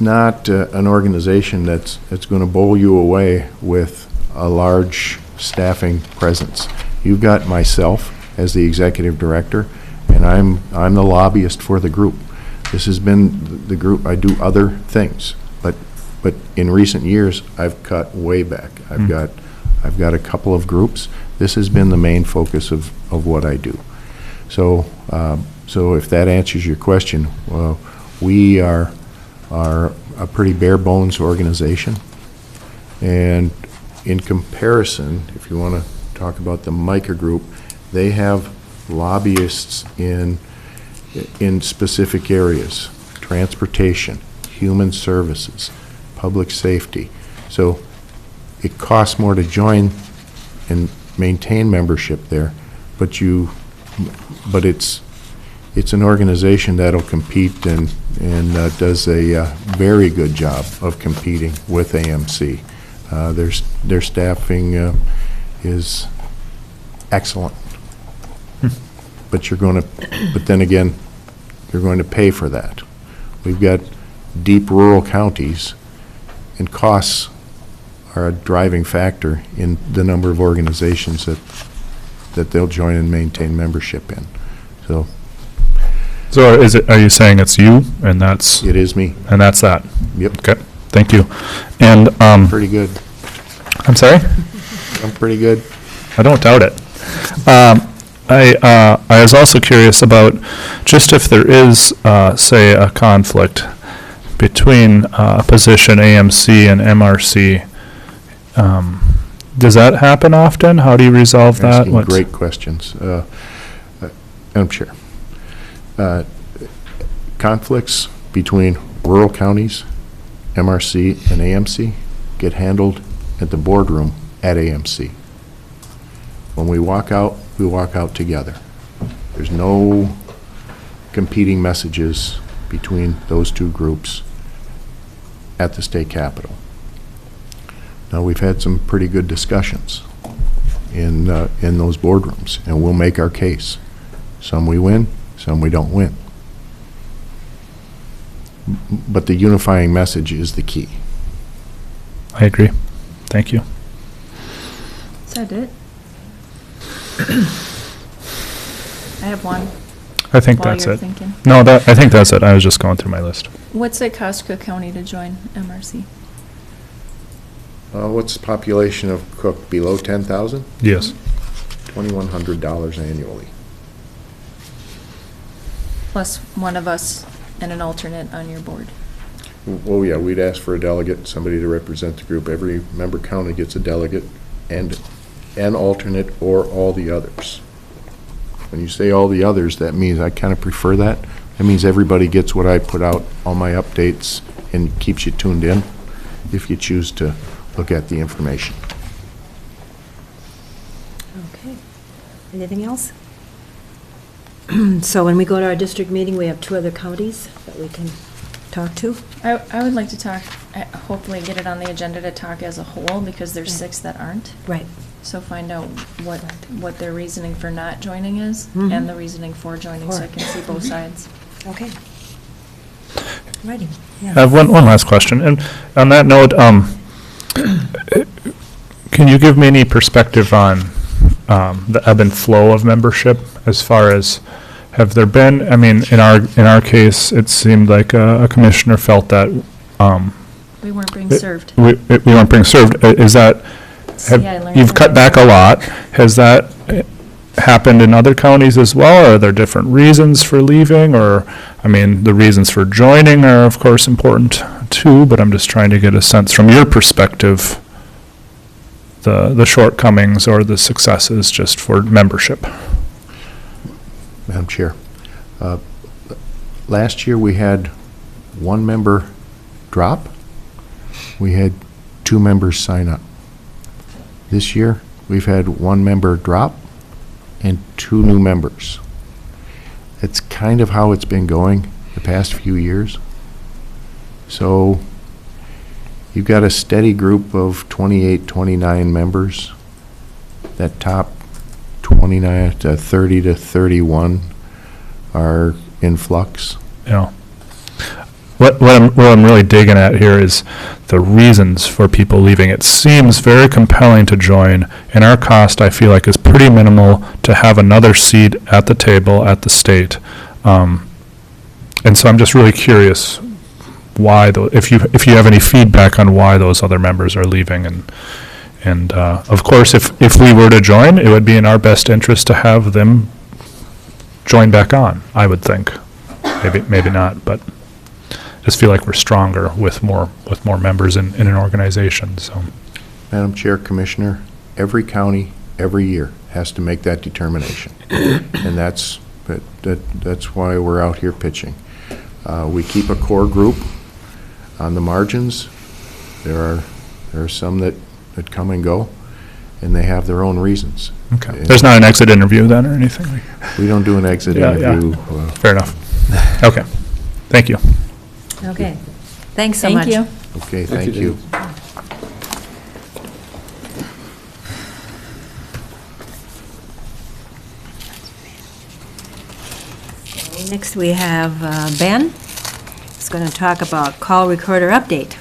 Speaker 4: not an organization that's going to bowl you away with a large staffing presence. You've got myself as the executive director, and I'm the lobbyist for the group. This has been the group. I do other things, but in recent years I've cut way back. I've got a couple of groups. This has been the main focus of what I do. So if that answers your question, we are a pretty bare bones organization, and in comparison, if you want to talk about the Micah Group, they have lobbyists in specific areas: transportation, human services, public safety. So it costs more to join and maintain membership there, but it's an organization that'll compete and does a very good job of competing with AMC. Their staffing is excellent. But then again, you're going to pay for that. We've got deep rural counties, and costs are a driving factor in the number of organizations that they'll join and maintain membership in. So
Speaker 2: Are you saying it's you, and that's,
Speaker 4: it is me.
Speaker 2: and that's that?
Speaker 4: Yep.
Speaker 2: Okay, thank you. And,
Speaker 4: Pretty good.
Speaker 2: I'm sorry?
Speaker 4: I'm pretty good.
Speaker 2: I don't doubt it. I was also curious about just if there is, say, a conflict between a position AMC and MRC. Does that happen often? How do you resolve that?
Speaker 4: Asking great questions. Madam Chair. Conflicts between rural counties, MRC, and AMC get handled at the boardroom at AMC. When we walk out together. There's no competing messages between those two groups at the state capitol. Now, we've had some pretty good discussions in those boardrooms, and we'll make our case. Some we win, some we don't win. But the unifying message is the key.
Speaker 2: I agree. Thank you.
Speaker 3: Is that it? I have one.
Speaker 2: I think
Speaker 3: While
Speaker 2: that's
Speaker 3: you're
Speaker 2: it.
Speaker 3: thinking.
Speaker 2: No, I think that's it. I was just going through my list.
Speaker 3: What's it cost Cook County to join MRC?
Speaker 4: What's the population of Cook? Below 10,000?
Speaker 2: Yes.
Speaker 4: $2,100 annually.
Speaker 3: Plus one of us and an alternate on your board.
Speaker 4: Well, yeah, we'd ask for a delegate, somebody to represent the group. Every member county gets a delegate and an alternate or all the others. When you say all the others, that means, I kind of prefer that. That means everybody gets what I put out, all my updates, and keeps you tuned in if you choose to look at the information.
Speaker 6: Okay. Anything else? So when we go to our district meeting, we have 2 other counties that we can talk to.
Speaker 3: I would like to talk, hopefully get it on the agenda to talk as a whole, because there's 6 that aren't.
Speaker 6: Right.
Speaker 3: So find out what their reasoning for not joining is,
Speaker 6: Mhm.
Speaker 3: and the reasoning for joining, so I can see both sides.
Speaker 6: Okay. Righty.
Speaker 2: I have one last question. And on that note, can you give me any perspective on the ebb and flow of membership, as far as, have there been, I mean, in our case, it seemed like a commissioner felt that
Speaker 3: We weren't being served.
Speaker 2: we weren't being served. Is that,
Speaker 3: See, I learned
Speaker 2: you've
Speaker 3: that.
Speaker 2: cut back a lot. Has that happened in other counties as well? Or are there different reasons for leaving? Or, I mean, the reasons for joining are, of course, important too, but I'm just trying to get a sense from your perspective, the shortcomings or the successes just for membership.
Speaker 4: Madam Chair, last year we had one member drop. We had 2 members sign up. This year, we've had 1 member drop and 2 new members. It's kind of how it's been going the past few years. So you've got a steady group of 28, 29 members. That top 29 to 30 to 31 are in flux.
Speaker 2: Yeah. What I'm really digging at here is the reasons for people leaving. It seems very compelling to join, and our cost, I feel like, is pretty minimal to have another seat at the table at the state. And so I'm just really curious why, if you have any feedback on why those other members are leaving. And of course, if we were to join, it would be in our best interest to have them join back on, I would think. Maybe not, but just feel like we're stronger with more members in an organization. So,
Speaker 4: Madam Chair, Commissioner, every county, every year has to make that determination. And that's why we're out here pitching. We keep a core group on the margins. There are some that come and go, and they have their own reasons.
Speaker 2: okay. There's not an exit interview then or anything?
Speaker 4: We don't do an exit
Speaker 2: Yeah,
Speaker 4: interview.
Speaker 2: Fair enough. Okay. Thank you.
Speaker 6: Okay. Thanks so much.
Speaker 3: Thank you.
Speaker 4: Okay, thank you.
Speaker 6: Next, we have Ben. He's going to talk about call recorder update.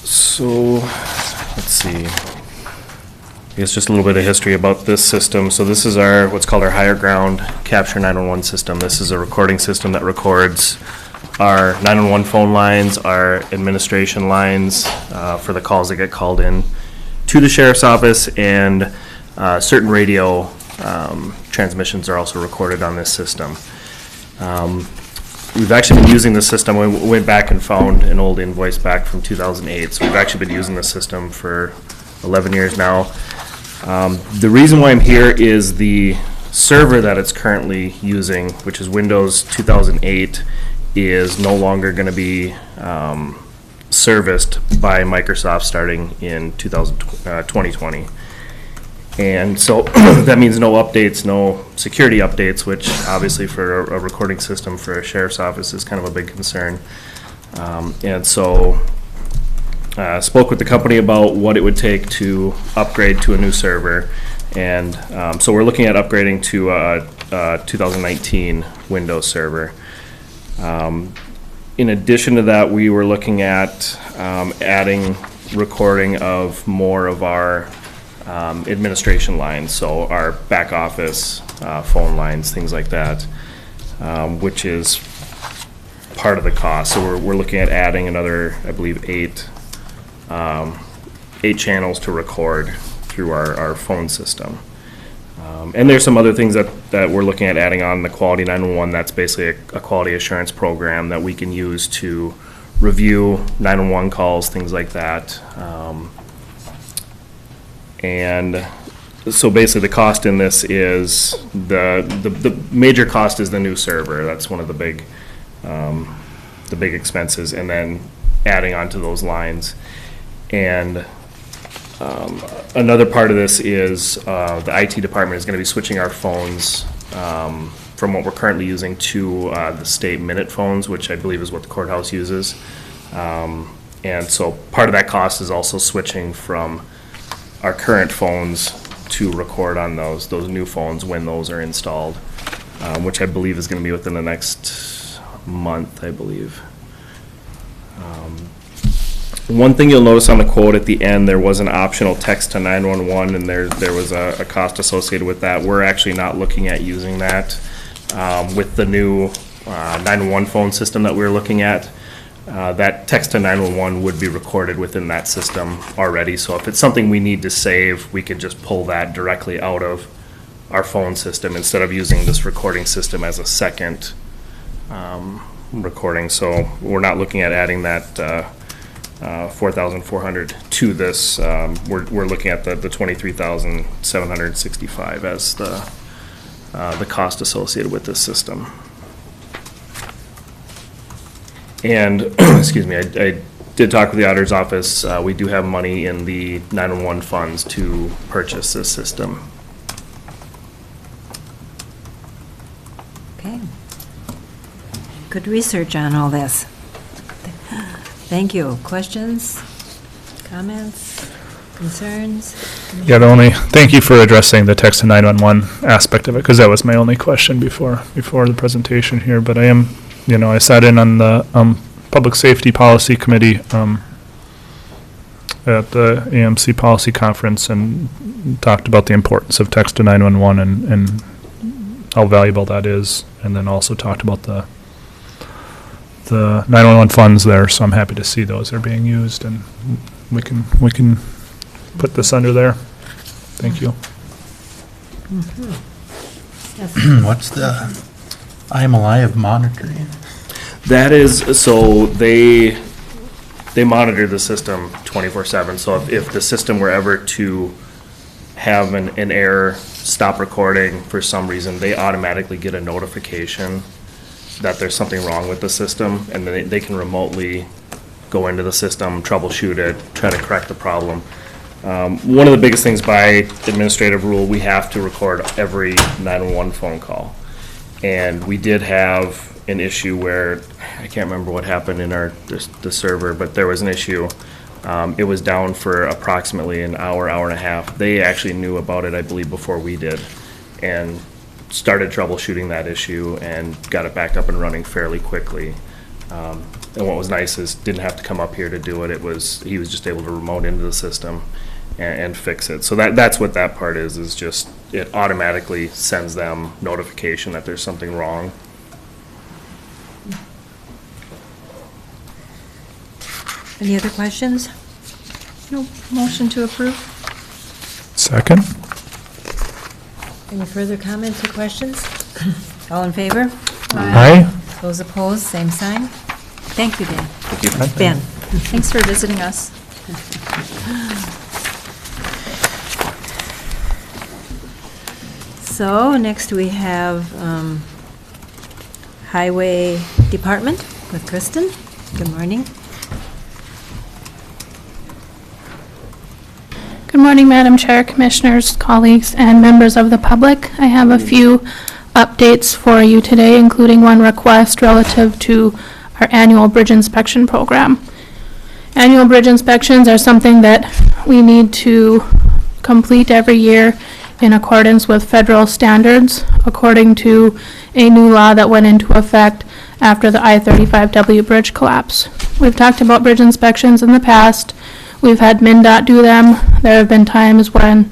Speaker 11: So, let's see. I guess just a little bit of history about this system. So this is our, what's called our Higher Ground Capture 911 system. This is a recording system that records our 911 phone lines, our administration lines for the calls that get called in to the sheriff's office, and certain radio transmissions are also recorded on this system. We've actually been using this system. We went back and found an old invoice back from 2008, so we've actually been using this system for 11 years now. The reason why I'm here is the server that it's currently using, which is Windows 2008, is no longer going to be serviced by Microsoft starting in 2020. And so that means no updates, no security updates, which obviously for a recording system for a sheriff's office is kind of a big concern. And so spoke with the company about what it would take to upgrade to a new server. And so we're looking at upgrading to a 2019 Windows server. In addition to that, we were looking at adding recording of more of our administration lines, so our back office phone lines, things like that, which is part of the cost. So we're looking at adding another, I believe, eight channels to record through our phone system. And there's some other things that we're looking at adding on the Quality 911. That's basically a quality assurance program that we can use to review 911 calls, things like that. And so basically the cost in this is the major cost is the new server. That's one of the big expenses, and then adding onto those lines. And another part of this is the IT department is going to be switching our phones from what we're currently using to the state minute phones, which I believe is what the courthouse uses. And so part of that cost is also switching from our current phones to record on those new phones when those are installed, which I believe is going to be within the next month, I believe. One thing you'll notice on the quote at the end, there was an optional text to 911, and there was a cost associated with that. We're actually not looking at using that with the new 911 phone system that we were looking at. That text to 911 would be recorded within that system already. So if it's something we need to save, we could just pull that directly out of our phone system instead of using this recording system as a second recording. So we're not looking at adding that 4,400 to this. We're looking at the 23,765 as the cost associated with this system. And, excuse me, I did talk with the auditor's office. We do have money in the 911 funds to purchase this system.
Speaker 6: Okay. Good research on all this. Thank you. Questions, comments, concerns?
Speaker 2: Yeah, thank you for addressing the text to 911 aspect of it, because that was my only question before the presentation here. But I am, I sat in on the Public Safety Policy Committee at the AMC Policy Conference and talked about the importance of text to 911 and how valuable that is, and then also talked about the 911 funds there, so I'm happy to see those are being used, and we can put this under there. Thank you.
Speaker 12: What's the I'm Alive monitoring?
Speaker 11: That is, so they monitor the system 24/7. So if the system were ever to have an error, stop recording for some reason, they automatically get a notification that there's something wrong with the system, and then they can remotely go into the system, troubleshoot it, try to correct the problem. One of the biggest things by administrative rule, we have to record every 911 phone call. And we did have an issue where, I can't remember what happened in the server, but there was an issue. It was down for approximately an hour, hour and a half. They actually knew about it, I believe, before we did, and started troubleshooting that issue and got it back up and running fairly quickly. And what was nice is didn't have to come up here to do it. He was just able to remote into the system and fix it. So that's what that part is just it automatically sends them notification that there's something wrong.
Speaker 6: Any other questions?
Speaker 3: No. Motion to approve?
Speaker 2: Second?
Speaker 6: Any further comments or questions? All in favor?
Speaker 2: Aye.
Speaker 6: Those opposed, same sign. Thank you, Dan.
Speaker 11: Thank you.
Speaker 6: Ben?
Speaker 3: Thanks for visiting us.
Speaker 6: So next we have Highway Department with Kristen. Good morning.
Speaker 13: Good morning, Madam Chair, Commissioners, colleagues, and members of the public. I have a few updates for you today, including one request relative to our annual bridge inspection program. Annual bridge inspections are something that we need to complete every year in accordance with federal standards, according to a new law that went into effect after the I-35W bridge collapse. We've talked about bridge inspections in the past. We've had MnDOT do them. There have been times when,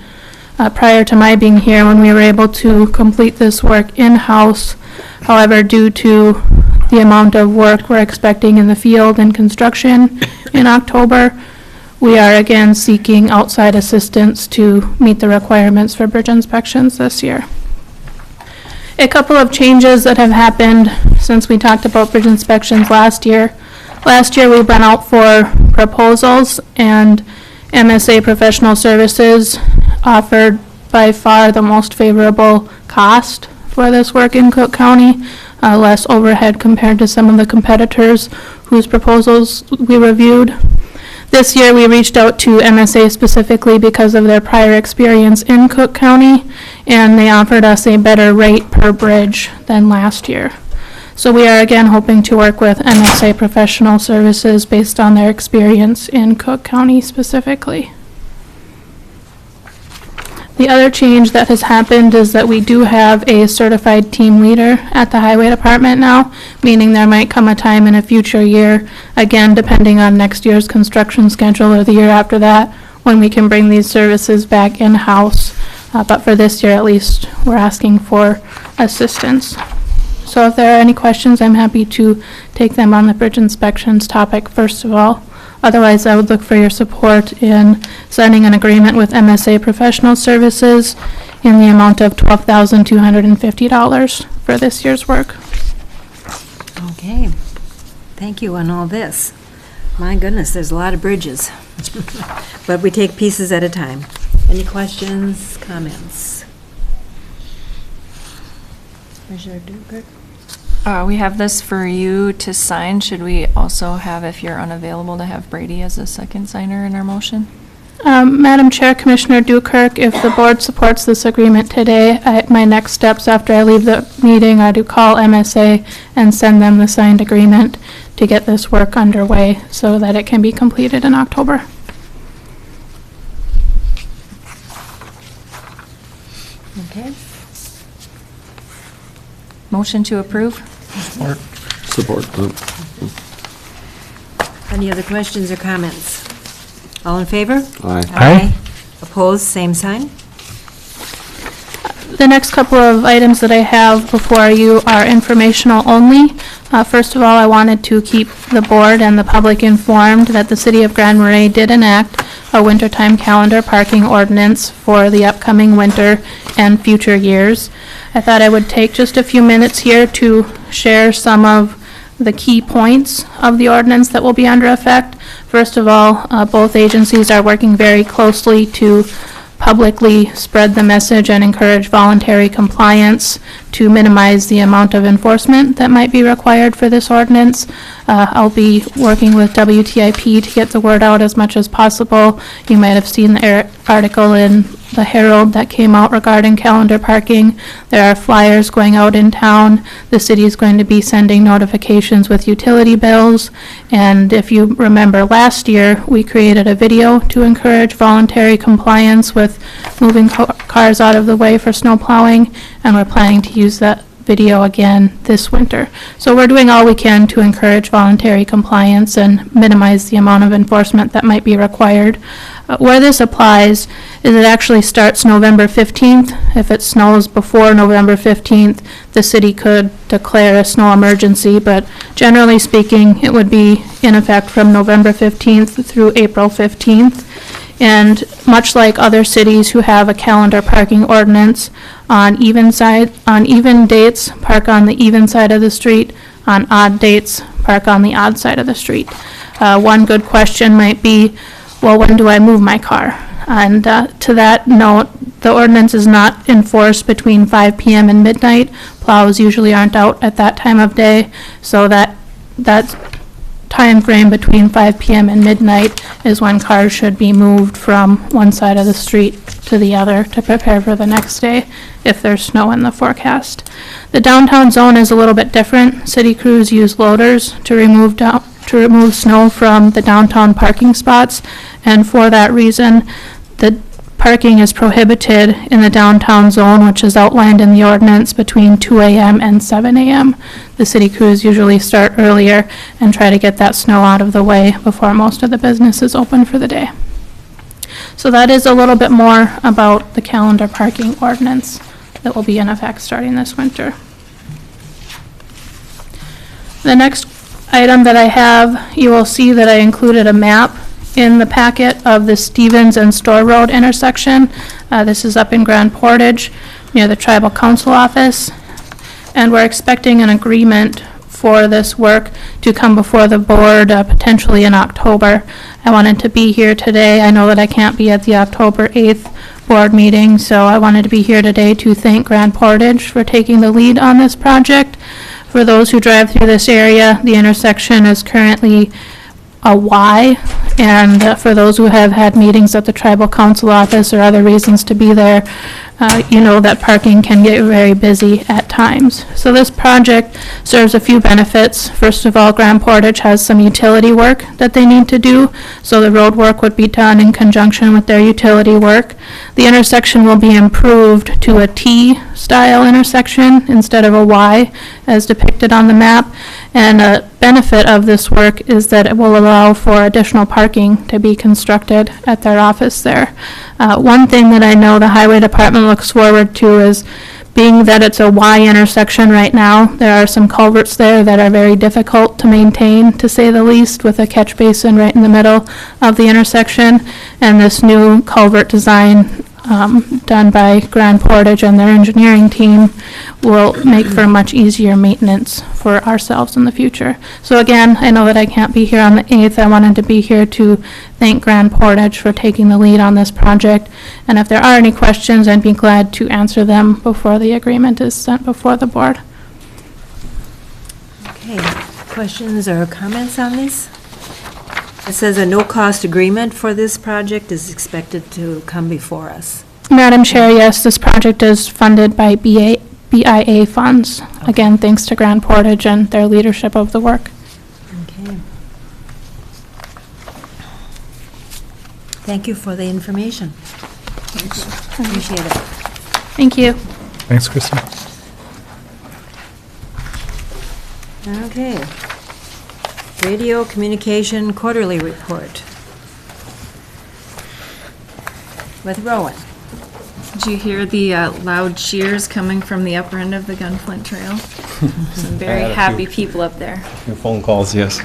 Speaker 13: prior to my being here, when we were able to complete this work in-house. However, due to the amount of work we're expecting in the field and construction in October, we are again seeking outside assistance to meet the requirements for bridge inspections this year. A couple of changes that have happened since we talked about bridge inspections last year. Last year, we went out for proposals, and MSA Professional Services offered by far the most favorable cost for this work in Cook County, less overhead compared to some of the competitors whose proposals we reviewed. This year, we reached out to MSA specifically because of their prior experience in Cook County, and they offered us a better rate per bridge than last year. So we are again hoping to work with MSA Professional Services based on their experience in Cook County specifically. The other change that has happened is that we do have a certified team leader at the Highway Department now, meaning there might come a time in a future year, again depending on next year's construction schedule or the year after that, when we can bring these services back in-house. But for this year at least, we're asking for assistance. So if there are any questions, I'm happy to take them on the bridge inspections topic first of all. Otherwise, I would look for your support in signing an agreement with MSA Professional Services in the amount of $12,250 for this year's work.
Speaker 6: Okay. Thank you on all this. My goodness, there's a lot of bridges. But we take pieces at a time. Any questions, comments? Commissioner Duker?
Speaker 3: We have this for you to sign. Should we also have, if you're unavailable, to have Brady as a second signer in our motion?
Speaker 13: Madam Chair, Commissioner Dukirk, if the board supports this agreement today, my next steps after I leave the meeting are to call MSA and send them the signed agreement to get this work underway so that it can be completed in October.
Speaker 6: Okay.
Speaker 3: Motion to approve?
Speaker 10: Support.
Speaker 6: Any other questions or comments? All in favor?
Speaker 10: Aye.
Speaker 2: Aye.
Speaker 6: Opposed, same sign?
Speaker 13: The next couple of items that I have before you are informational only. First of all, I wanted to keep the board and the public informed that the City of Grand Marais did enact a wintertime calendar parking ordinance for the upcoming winter and future years. I thought I would take just a few minutes here to share some of the key points of the ordinance that will be under effect. First of all, both agencies are working very closely to publicly spread the message and encourage voluntary compliance to minimize the amount of enforcement that might be required for this ordinance. I'll be working with WTIP to get the word out as much as possible. You might have seen the article in the Herald that came out regarding calendar parking. There are flyers going out in town. The city is going to be sending notifications with utility bills. And if you remember last year, we created a video to encourage voluntary compliance with moving cars out of the way for snow plowing, and we're planning to use that video again this winter. So we're doing all we can to encourage voluntary compliance and minimize the amount of enforcement that might be required. Where this applies is it actually starts November 15th. If it snows before November 15th, the city could declare a snow emergency, but generally speaking, it would be in effect from November 15th through April 15th. And much like other cities who have a calendar parking ordinance, on even dates, park on the even side of the street. On odd dates, park on the odd side of the street. One good question might be, well, when do I move my car? And to that note, the ordinance is not enforced between 5 p.m. and midnight. Plows usually aren't out at that time of day, so that time frame between 5 p.m. and midnight is when cars should be moved from one side of the street to the other to prepare for the next day if there's snow in the forecast. The downtown zone is a little bit different. City crews use loaders to remove snow from the downtown parking spots, and for that reason, the parking is prohibited in the downtown zone, which is outlined in the ordinance, between 2 a.m. and 7 a.m. The city crews usually start earlier and try to get that snow out of the way before most of the businesses open for the day. So that is a little bit more about the calendar parking ordinance that will be in effect starting this winter. The next item that I have, you will see that I included a map in the packet of the Stevens and Store Road intersection. This is up in Grand Portage near the Tribal Council office, and we're expecting an agreement for this work to come before the board potentially in October. I wanted to be here today. I know that I can't be at the October 8th board meeting, so I wanted to be here today to thank Grand Portage for taking the lead on this project. For those who drive through this area, the intersection is currently a Y, and for those who have had meetings at the Tribal Council office or other reasons to be there, you know that parking can get very busy at times. So this project serves a few benefits. First of all, Grand Portage has some utility work that they need to do, so the road work would be done in conjunction with their utility work. The intersection will be improved to a T-style intersection instead of a Y, as depicted on the map. And a benefit of this work is that it will allow for additional parking to be constructed at their office there. One thing that I know the Highway Department looks forward to is being that it's a Y intersection right now, there are some culverts there that are very difficult to maintain, to say the least, with a catch basin right in the middle of the intersection. And this new culvert design done by Grand Portage and their engineering team will make for much easier maintenance for ourselves in the future. So again, I know that I can't be here on the 8th. I wanted to be here to thank Grand Portage for taking the lead on this project. And if there are any questions, I'd be glad to answer them before the agreement is sent before the board.
Speaker 6: Okay, questions or comments on this? It says a no-cost agreement for this project is expected to come before us.
Speaker 13: Madam Chair, yes, this project is funded by BIA funds. Again, thanks to Grand Portage and their leadership of the work.
Speaker 6: Okay. Thank you for the information. Thanks. Appreciate it.
Speaker 13: Thank you.
Speaker 2: Thanks, Kristen.
Speaker 6: Okay. Radio Communication Quarterly Report with Rowan.
Speaker 3: Did you hear the loud cheers coming from the upper end of the Gunflint Trail? Some very happy people up there.
Speaker 14: Phone calls, yes.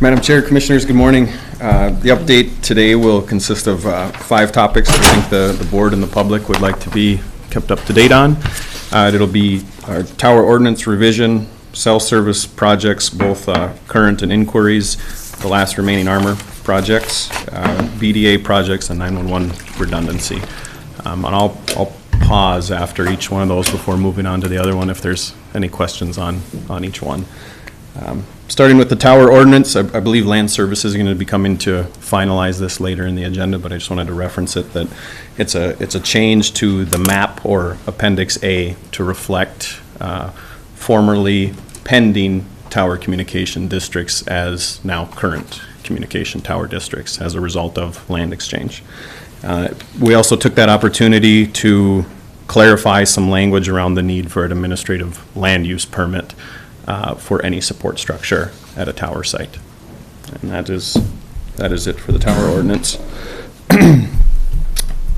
Speaker 14: Madam Chair, Commissioners, good morning. The update today will consist of 5 topics I think the board and the public would like to be kept up to date on. It'll be our tower ordinance revision, cell service projects, both current and inquiries, the last remaining armor projects, BDA projects, and 911 redundancy. And I'll pause after each one of those before moving on to the other one if there's any questions on each one. Starting with the tower ordinance, I believe Land Services is going to be coming to finalize this later in the agenda, but I just wanted to reference it that it's a change to the map or Appendix A to reflect formerly pending tower communication districts as now current communication tower districts as a result of land exchange. We also took that opportunity to clarify some language around the need for an administrative land use permit for any support structure at a tower site. And that is it for the tower ordinance.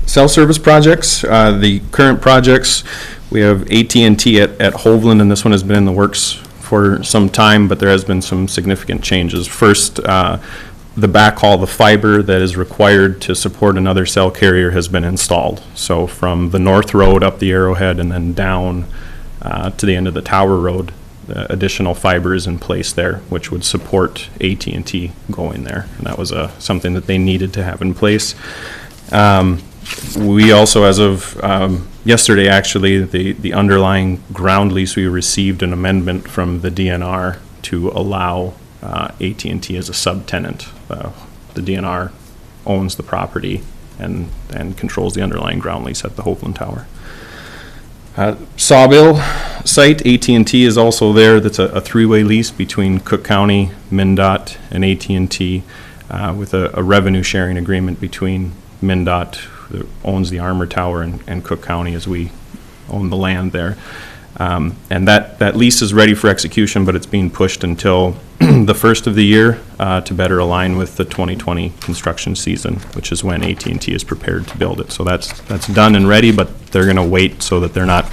Speaker 14: Cell service projects, the current projects, we have AT&T at Hovland, and this one has been in the works for some time, but there has been some significant changes. First, the backhaul, the fiber that is required to support another cell carrier has been installed. So from the North Road up the Arrowhead and then down to the end of the Tower Road, additional fiber is in place there, which would support AT&T going there. And that was something that they needed to have in place. We also, as of yesterday, actually, the underlying ground lease, we received an amendment from the DNR to allow AT&T as a subtenant. The DNR owns the property and controls the underlying ground lease at the Hovland Tower. Sawbill site, AT&T is also there. That's a 3-way lease between Cook County, MnDOT, and AT&T with a revenue sharing agreement between MnDOT, that owns the Armor Tower, and Cook County, as we own the land there. And that lease is ready for execution, but it's being pushed until the first of the year to better align with the 2020 construction season, which is when AT&T is prepared to build it. So that's done and ready, but they're going to wait so that they're not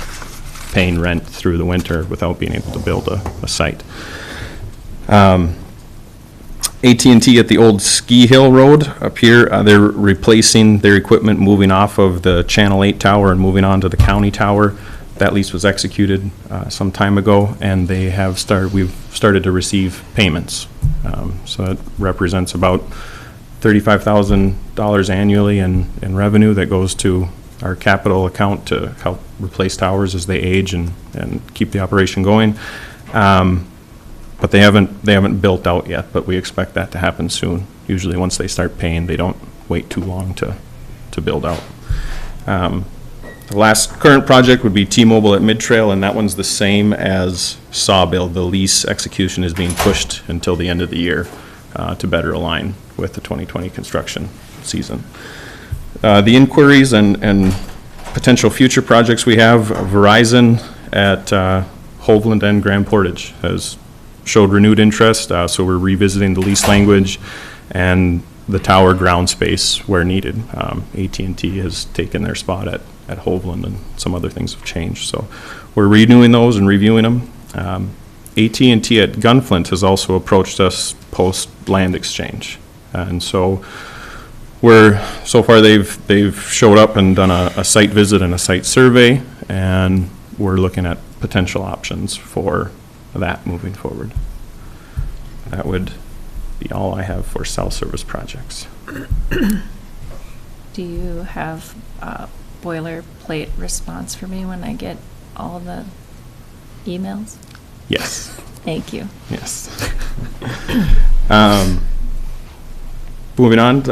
Speaker 14: paying rent through the winter without being able to build a site. AT&T at the old Ski Hill Road up here, they're replacing their equipment, moving off of the Channel 8 tower and moving on to the county tower. That lease was executed some time ago, and we've started to receive payments. So it represents about $35,000 annually in revenue that goes to our capital account to help replace towers as they age and keep the operation going. But they haven't built out yet, but we expect that to happen soon. Usually once they start paying, they don't wait too long to build out. The last current project would be T-Mobile at Mid-Trail, and that one's the same as Sawbill. The lease execution is being pushed until the end of the year to better align with the 2020 construction season. The inquiries and potential future projects we have, Verizon at Hovland and Grand Portage has showed renewed interest, so we're revisiting the lease language, and the tower ground space where needed. AT&T has taken their spot at Hovland, and some other things have changed. So we're renewing those and reviewing them. AT&T at Gunflint has also approached us post land exchange. And so so far they've showed up and done a site visit and a site survey, and we're looking at potential options for that moving forward. That would be all I have for cell service projects.
Speaker 3: Do you have a boilerplate response for me when I get all the emails?
Speaker 14: Yes.
Speaker 3: Thank you.
Speaker 14: Yes. Moving on,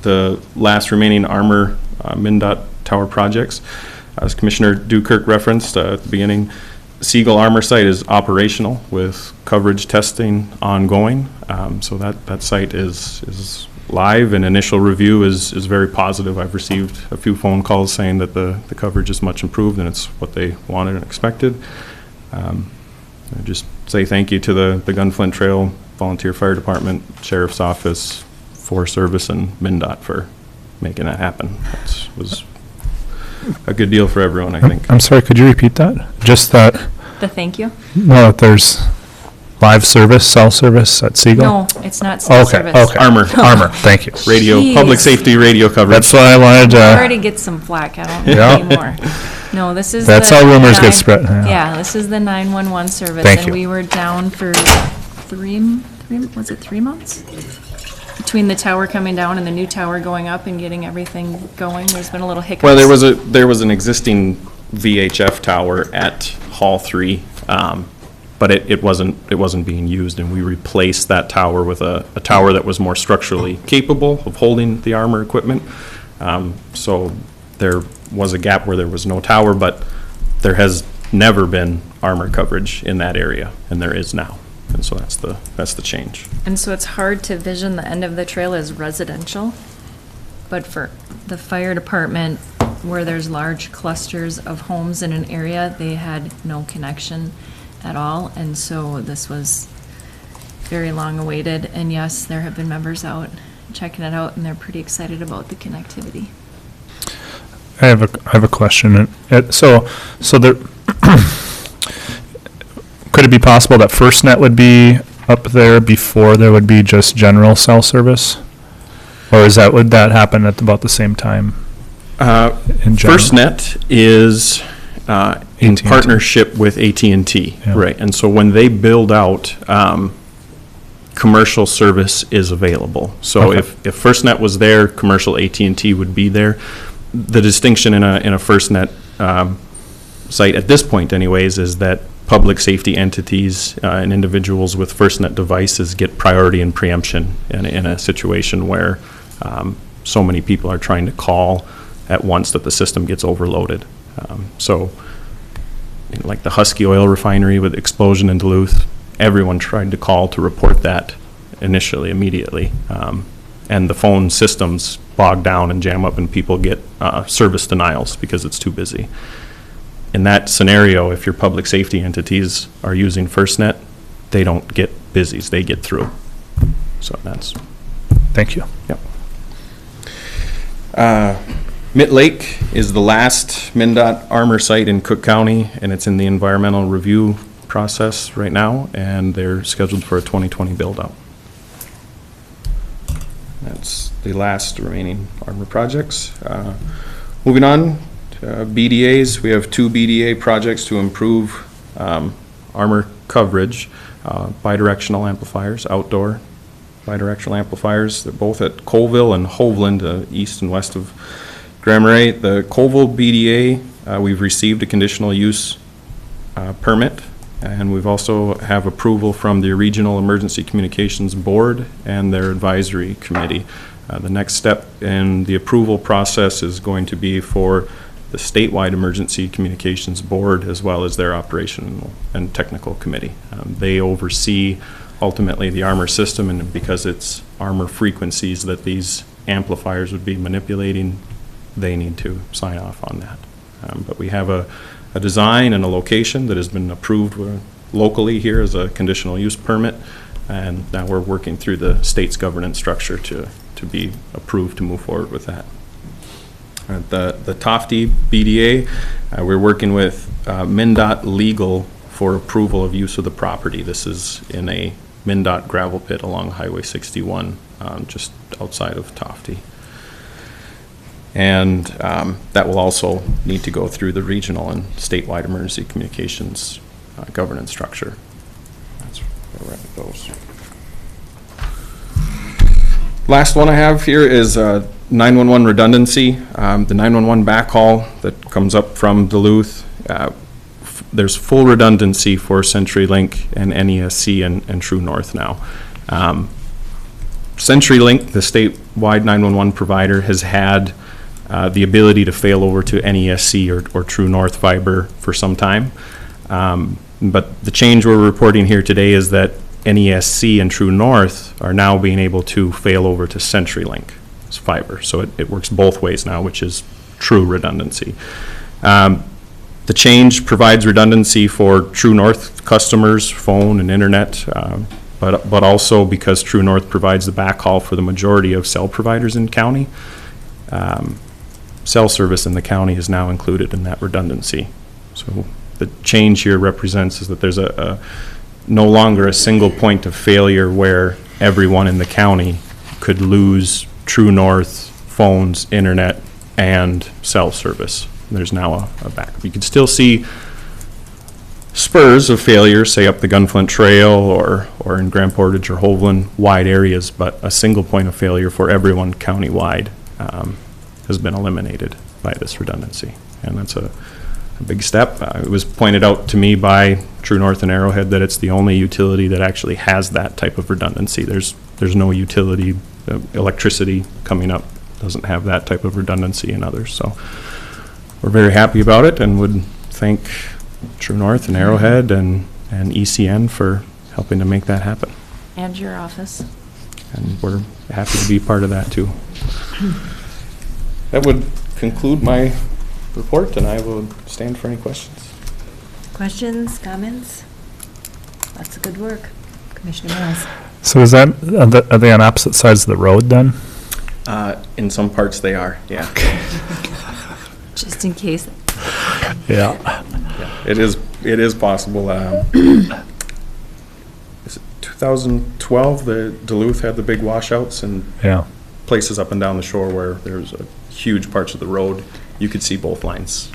Speaker 14: the last remaining Armor MnDOT tower projects. As Commissioner Dukirk referenced at the beginning, Siegel Armor site is operational with coverage testing ongoing. So that site is live, and initial review is very positive. I've received a few phone calls saying that the coverage is much improved and it's what they wanted and expected. I just say thank you to the Gunflint Trail Volunteer Fire Department, Sheriff's Office, Forest Service, and MnDOT for making that happen. That was a good deal for everyone, I think.
Speaker 2: I'm sorry, could you repeat that? Just that,
Speaker 3: The thank you?
Speaker 2: no, that there's live service, cell service at Siegel?
Speaker 3: No, it's not cell service.
Speaker 2: Okay.
Speaker 14: Armor.
Speaker 2: Armor, thank you.
Speaker 14: Radio, public
Speaker 3: Jeez.
Speaker 14: safety radio coverage.
Speaker 2: That's what I wanted
Speaker 3: I
Speaker 2: to,
Speaker 3: already get some flack, I don't need
Speaker 2: Yeah.
Speaker 3: any more. No, this is.
Speaker 2: That's
Speaker 3: the
Speaker 2: how rumors get
Speaker 3: nine-
Speaker 2: spread, yeah.
Speaker 3: Yeah, this is the 911 service.
Speaker 2: Thank
Speaker 3: And
Speaker 2: you.
Speaker 3: we were down for was it 3 months? Between the tower coming down and the new tower going up and getting everything going, there's been a little hiccup.
Speaker 14: Well, there was an existing VHF tower at Hall 3, but it wasn't being used, and we replaced that tower with a tower that was more structurally capable of holding the armor equipment. So there was a gap where there was no tower, but there has never been armor coverage in that area, and there is now. And so that's the change.
Speaker 3: And so it's hard to vision the end of the trail as residential, but for the fire department, where there's large clusters of homes in an area, they had no connection at all, and so this was very long awaited, and yes, there have been members out checking it out, and they're pretty excited about the connectivity.
Speaker 2: I have a question. So there, could it be possible that FirstNet would be up there before there would be just general cell service? Or would that happen at about the same time? In general?
Speaker 14: FirstNet is in
Speaker 2: AT&T.
Speaker 14: partnership with AT&T,
Speaker 2: Yeah.
Speaker 14: right? And so when they build out, commercial service is available. So
Speaker 2: Okay.
Speaker 14: if FirstNet was there, commercial AT&T would be there. The distinction in a FirstNet site at this point anyways is that public safety entities and individuals with FirstNet devices get priority and preemption in a situation where so many people are trying to call at once that the system gets overloaded. So like the Husky oil refinery with explosion in Duluth, everyone tried to call to report that initially, immediately. And the phone systems bog down and jam up, and people get service denials because it's too busy. In that scenario, if your public safety entities are using FirstNet, they don't get busies, they get through. So that's.
Speaker 2: Thank you.
Speaker 14: Yep. Mitt Lake is the last MnDOT Armor site in Cook County, and it's in the environmental review process right now, and they're scheduled for a 2020 build-out. That's the last remaining Armor projects. Moving on, to BDAs, we have 2 BDA projects to improve Armor coverage, bidirectional amplifiers, outdoor bidirectional amplifiers. They're both at Colville and Hovland, east and west of Grand Marais. The Colville BDA, we've received a conditional use permit, and we've also have approval from the Regional Emergency Communications Board and their advisory committee. The next step in the approval process is going to be for the statewide Emergency Communications Board as well as their operational and technical committee. They oversee ultimately the Armor system, and because it's Armor frequencies that these amplifiers would be manipulating, they need to sign off on that. But we have a design and a location that has been approved locally here as a conditional use permit, and now we're working through the state's governance structure to to be approved to move forward with that. The Tofty BDA, we're working with MnDOT Legal for approval of use of the property. This is in a MnDOT gravel pit along Highway 61, just outside of Tofty. And that will also need to go through the regional and statewide emergency communications governance structure. That's where we're at with those. Last one I have here is 911 redundancy. The 911 backhaul that comes up from Duluth, there's full redundancy for CenturyLink and NESC and True North now. CenturyLink, the statewide 911 provider, has had the ability to fail over to NESC or True North fiber for some time. But the change we're reporting here today is that NESC and True North are now being able to fail over to CenturyLink fiber. So it works both ways now, which is true redundancy. The change provides redundancy for True North customers, phone and internet, but also because True North provides the backhaul for the majority of cell providers in county, cell service in the county is now included in that redundancy. So the change here represents is that there's no longer a single point of failure where everyone in the county could lose True North phones, internet, and cell service. There's now a backup. You can still see spurs of failure, say up the Gunflint Trail or in Grand Portage or Hovland, wide areas, but a single point of failure for everyone countywide has been eliminated by this redundancy. And that's a big step. It was pointed out to me by True North and Arrowhead that it's the only utility that actually has that type of redundancy. There's no utility, electricity coming up doesn't have that type of redundancy in others. So we're very happy about it and would thank True North and Arrowhead and ECN for helping to make that happen.
Speaker 3: And your office.
Speaker 14: And we're happy to be part of that too. That would conclude my report, and I will stand for any questions.
Speaker 6: Questions, comments? Lots of good work. Commissioner Mills.
Speaker 2: So is that, are they on opposite sides of the road then?
Speaker 14: In some parts they are, yeah.
Speaker 6: Just in case.
Speaker 2: Yeah.
Speaker 14: It is possible. Is it 2012, the Duluth had the big washouts and
Speaker 2: Yeah.
Speaker 14: places up and down the shore where there's a huge parts of the road. You could see both lines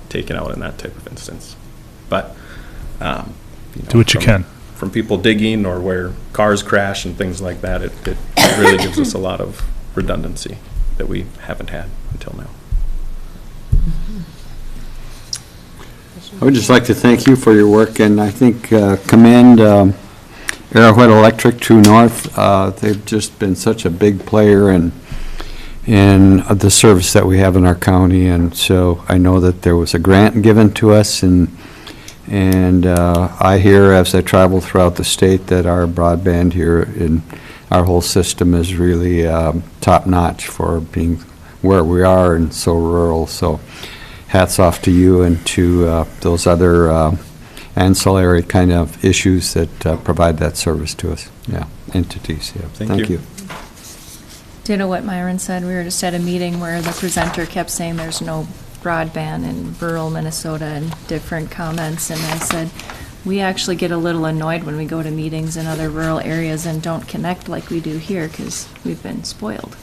Speaker 14: taken out in that type of instance. But,
Speaker 2: Do what you can.
Speaker 14: From people digging or where cars crash and things like that, it really gives us a lot of redundancy that we haven't had until now.
Speaker 10: I would just like to thank you for your work, and I think commend Arrowhead Electric, True North. They've just been such a big player in the service that we have in our county, and so I know that there was a grant given to us, and I hear as I travel throughout the state that our broadband here in our whole system is really top-notch for being where we are and so rural. So hats off to you and to those other ancillary kind of issues that provide that service to us. Yeah, entities. Yeah, thank you.
Speaker 3: Do you know what Myron said? We were just at a meeting where the presenter kept saying there's no broadband in rural Minnesota and different comments, and I said, we actually get a little annoyed when we go to meetings in other rural areas and don't connect like we do here because we've been spoiled.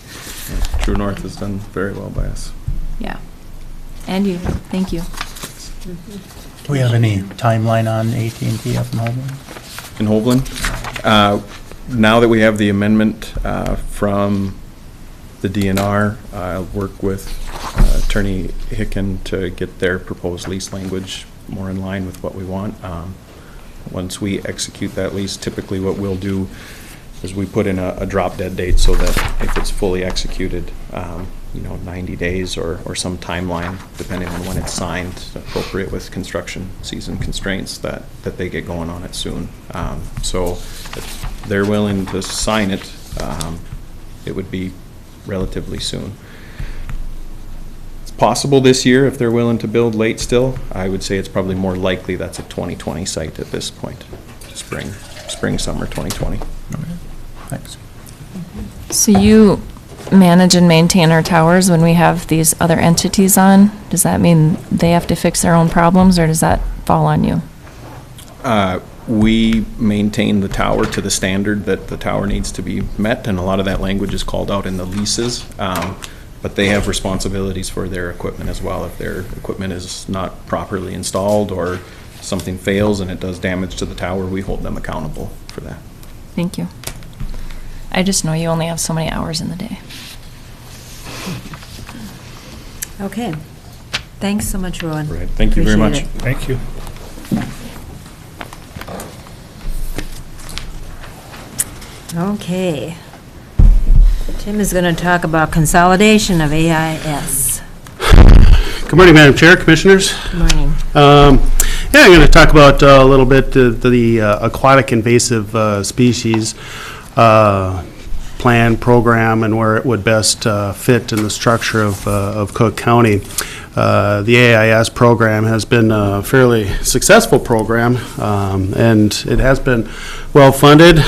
Speaker 14: True North has done very well by us.
Speaker 3: Yeah. And you. Thank you.
Speaker 12: Do we have any timeline on AT&T up in Hovland?
Speaker 14: In Hovland? Now that we have the amendment from the DNR, I'll work with Attorney Hicken to get their proposed lease language more in line with what we want. Once we execute that lease, typically what we'll do is we put in a drop dead date so that if it's fully executed, 90 days or some timeline, depending on when it's signed, appropriate with construction season constraints, that they get going on it soon. So if they're willing to sign it, it would be relatively soon. It's possible this year if they're willing to build late still. I would say it's probably more likely that's a 2020 site at this point, spring, summer 2020.
Speaker 12: Thanks.
Speaker 3: So you manage and maintain our towers when we have these other entities on? Does that mean they have to fix their own problems, or does that fall on you?
Speaker 14: We maintain the tower to the standard that the tower needs to be met, and a lot of that language is called out in the leases. But they have responsibilities for their equipment as well. If their equipment is not properly installed or something fails and it does damage to the tower, we hold them accountable for that.
Speaker 3: Thank you. I just know you only have so many hours in the day.
Speaker 6: Okay. Thanks so much, Rowan.
Speaker 14: Right. Thank you very much.
Speaker 6: Appreciate it.
Speaker 2: Thank you.
Speaker 6: Okay. Tim is going to talk about consolidation of AIS.
Speaker 15: Good morning, Madam Chair, Commissioners.
Speaker 6: Good morning.
Speaker 15: Yeah, I'm going to talk about a little bit the aquatic invasive species plan, program, and where it would best fit in the structure of Cook County. The AIS program has been a fairly successful program, and it has been well-funded.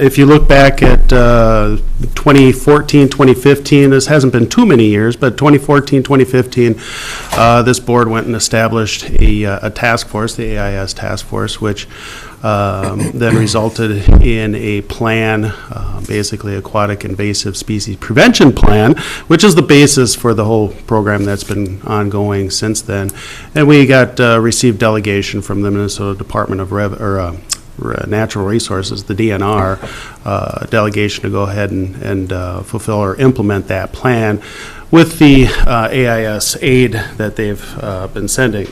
Speaker 15: If you look back at 2014, 2015, this hasn't been too many years, but 2014, 2015, this board went and established a task force, the AIS task force, which then resulted in a plan, basically aquatic invasive species prevention plan, which is the basis for the whole program that's been ongoing since then. And we got received delegation from the Minnesota Department of Natural Resources, the DNR, delegation to go ahead and fulfill or implement that plan with the AIS aid that they've been sending.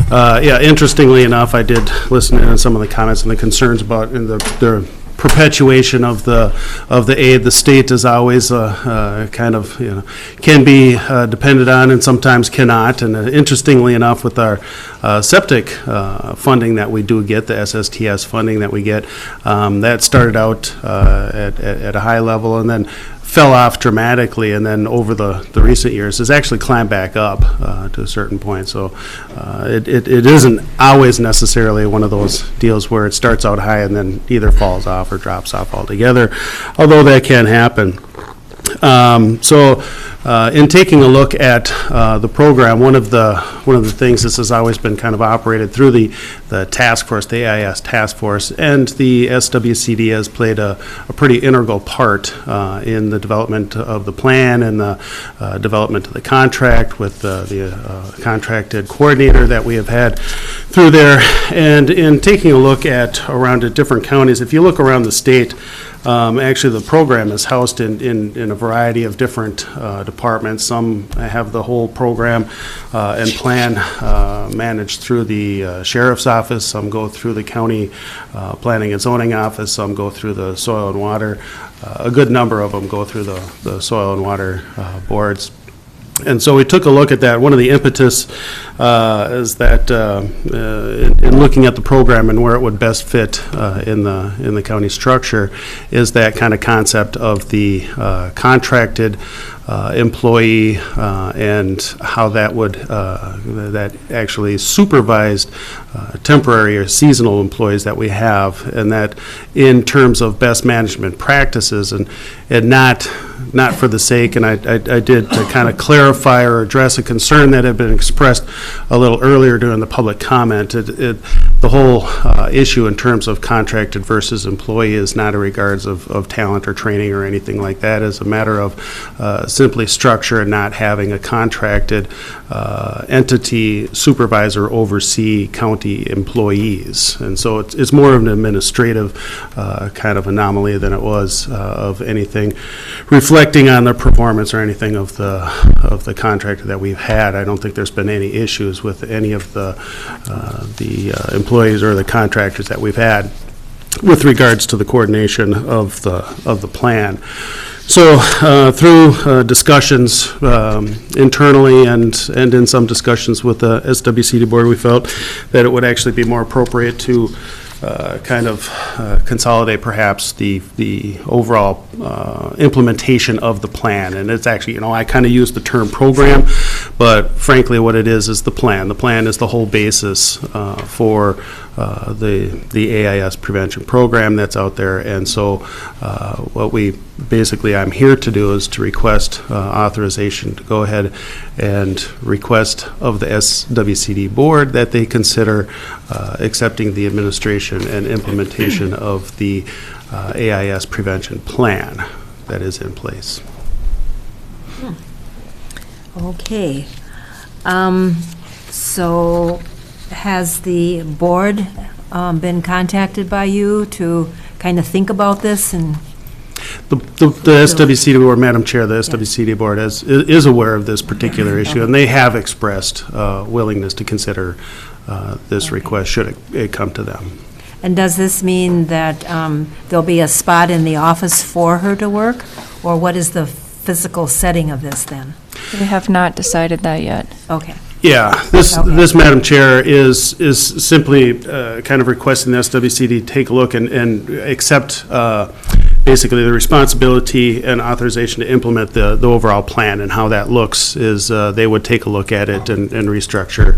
Speaker 15: Yeah, interestingly enough, I did listen to some of the comments and the concerns about the perpetuation of the aid. The state is always kind of, can be depended on and sometimes cannot. And interestingly enough, with our septic funding that we do get, the SSTS funding that we get, that started out at a high level and then fell off dramatically, and then over the recent years has actually climbed back up to a certain point. So it isn't always necessarily one of those deals where it starts out high and then either falls off or drops off altogether, although that can happen. In taking a look at the program, one of the things, this has always been kind of operated through the task force, the AIS task force, and the SWCD has played a pretty integral part in the development of the plan and the development of the contract with the contracted coordinator that we have had through there. And in taking a look at around at different counties, if you look around the state, actually, the program is housed in a variety of different departments. Some have the whole program and plan managed through the sheriff's office. Some go through the county planning and zoning office. Some go through the soil and water. A good number of them go through the soil and water boards. And so we took a look at that. One of the impetus is that in looking at the program and where it would best fit in the county structure is that kind of concept of the contracted employee and how that would that actually supervised temporary or seasonal employees that we have, and that in terms of best management practices and not for the sake, and I did to kind of clarify or address a concern that had been expressed a little earlier during the public comment. The whole issue in terms of contracted versus employee is not in regards of talent or training or anything like that. It's a matter of simply structure and not having a contracted entity supervisor oversee county employees. And so it's more of an administrative kind of anomaly than it was of anything reflecting on the performance or anything of the contractor that we've had. I don't think there's been any issues with any of the employees or the contractors that we've had with regards to the coordination of the plan. So through discussions internally and in some discussions with the SWCD board, we felt that it would actually be more appropriate to kind of consolidate perhaps the overall implementation of the plan. And it's actually, I kind of use the term program, but frankly what it is the plan. The plan is the whole basis for the AIS prevention program that's out there. And so what I'm here to do is to request authorization to go ahead and request of the SWCD board that they consider accepting the administration and implementation of the AIS prevention plan that is in place.
Speaker 6: Okay. So has the board been contacted by you to kind of think about this? And
Speaker 15: The SWCD board, Madam Chair, the SWCD board is aware of this particular issue, and they have expressed willingness to consider this request should it come to them.
Speaker 6: And does this mean that there'll be a spot in the office for her to work? Or what is the physical setting of this then?
Speaker 3: We have not decided that yet.
Speaker 6: Okay.
Speaker 15: Yeah, this, Madam Chair, is simply kind of requesting the SWCD take a look and accept basically the responsibility and authorization to implement the overall plan, and how that looks is they would take a look at it and restructure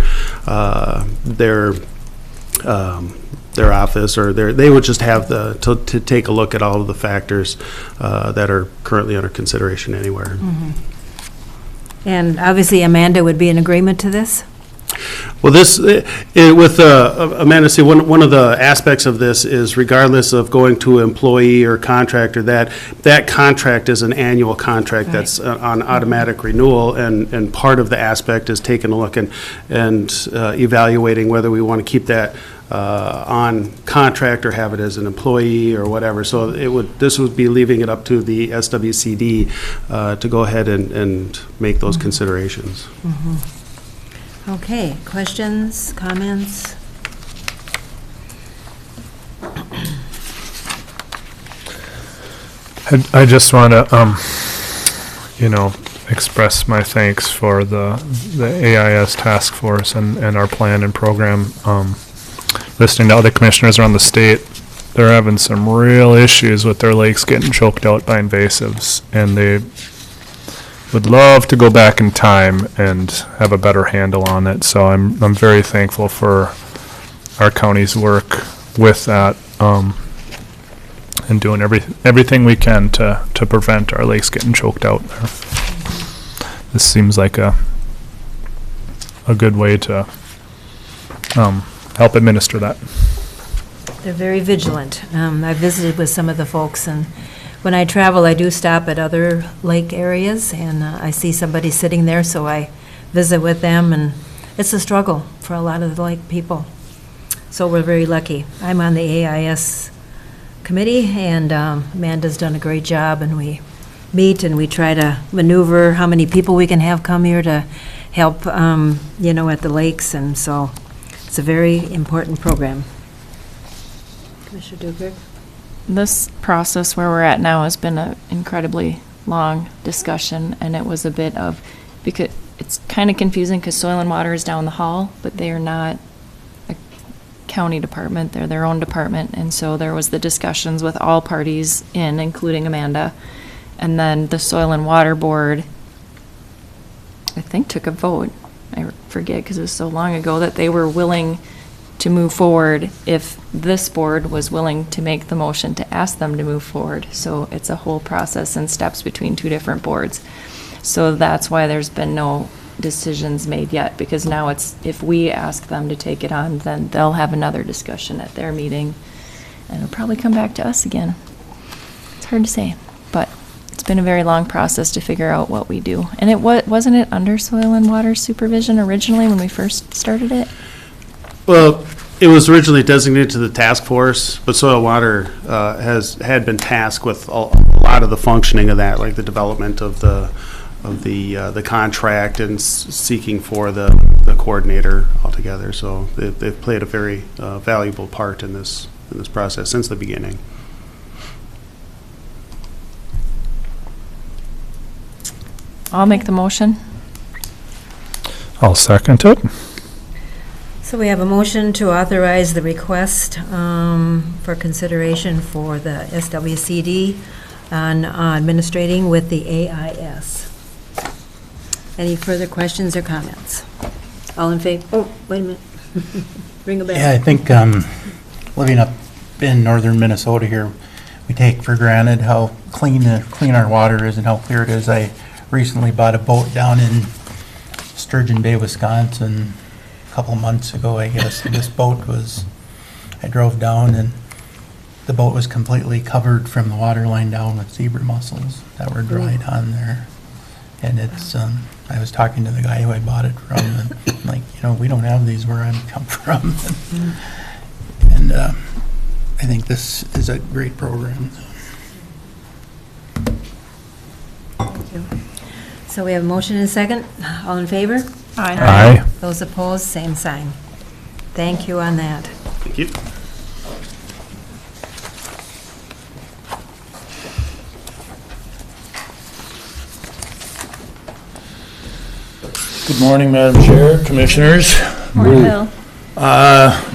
Speaker 15: their office, or they would just have to take a look at all of the factors that are currently under consideration anywhere.
Speaker 6: Mm-hmm. And obviously Amanda would be in agreement to this?
Speaker 15: Well, with Amanda, see, one of the aspects of this is regardless of going to employee or contractor, that contract is an annual contract that's on automatic renewal, and part of the aspect is taking a look and evaluating whether we want to keep that on contract or have it as an employee or whatever. So this would be leaving it up to the SWCD to go ahead and make those considerations.
Speaker 6: Mm-hmm. Okay, questions, comments?
Speaker 2: I just want to, express my thanks for the AIS task force and our plan and program. Listening to other commissioners around the state, they're having some real issues with their lakes getting choked out by invasives, and they would love to go back in time and have a better handle on it. So I'm very thankful for our county's work with that, and doing everything we can to prevent our lakes getting choked out there. This seems like a good way to help administer that.
Speaker 6: They're very vigilant. I visited with some of the folks, and when I travel, I do stop at other lake areas, and I see somebody sitting there, so I visit with them, and it's a struggle for a lot of the lake people. So we're very lucky. I'm on the AIS committee, and Amanda's done a great job, and we meet and we try to maneuver how many people we can have come here to help, at the lakes, and so it's a very important program. Commissioner Dukert?
Speaker 3: This process where we're at now has been an incredibly long discussion, and it was a bit of, because it's kind of confusing because Soil and Water is down the hall, but they are not a county department, they're their own department, and so there was the discussions with all parties in, including Amanda, and then the Soil and Water Board, I think, took a vote. I forget because it was so long ago, that they were willing to move forward if this board was willing to make the motion to ask them to move forward. So it's a whole process and steps between two different boards. So that's why there's been no decisions made yet, because now it's, if we ask them to take it on, then they'll have another discussion at their meeting, and it'll probably come back to us again. It's hard to say, but it's been a very long process to figure out what we do. And wasn't it under Soil and Water supervision originally when we first started it?
Speaker 15: Well, it was originally designated to the task force, but Soil and Water had been tasked with a lot of the functioning of that, like the development of the contract and seeking for the coordinator altogether. So they've played a very valuable part in this process since the beginning.
Speaker 3: I'll make the motion.
Speaker 2: I'll second it.
Speaker 6: So we have a motion to authorize the request for consideration for the SWCD on administrating with the AIS. Any further questions or comments? All in favor? Oh, wait a minute. Ring a bell.
Speaker 12: Yeah, I think living up in northern Minnesota here, we take for granted how clean our water is and how clear it is. I recently bought a boat down in Sturgeon Bay, Wisconsin, a couple months ago, I guess. This boat was, I drove down and the boat was completely covered from the water line down with zebra mussels that were dried on there. And it's, I was talking to the guy who I bought it from, and like, we don't have these where I come from. And I think this is a great program.
Speaker 6: Thank you. So we have a motion and a second. All in favor?
Speaker 2: Aye. Aye.
Speaker 6: Those opposed, same sign. Thank you on that.
Speaker 15: Thank you.
Speaker 16: Good morning, Madam Chair, Commissioners.
Speaker 3: Morning, Bill.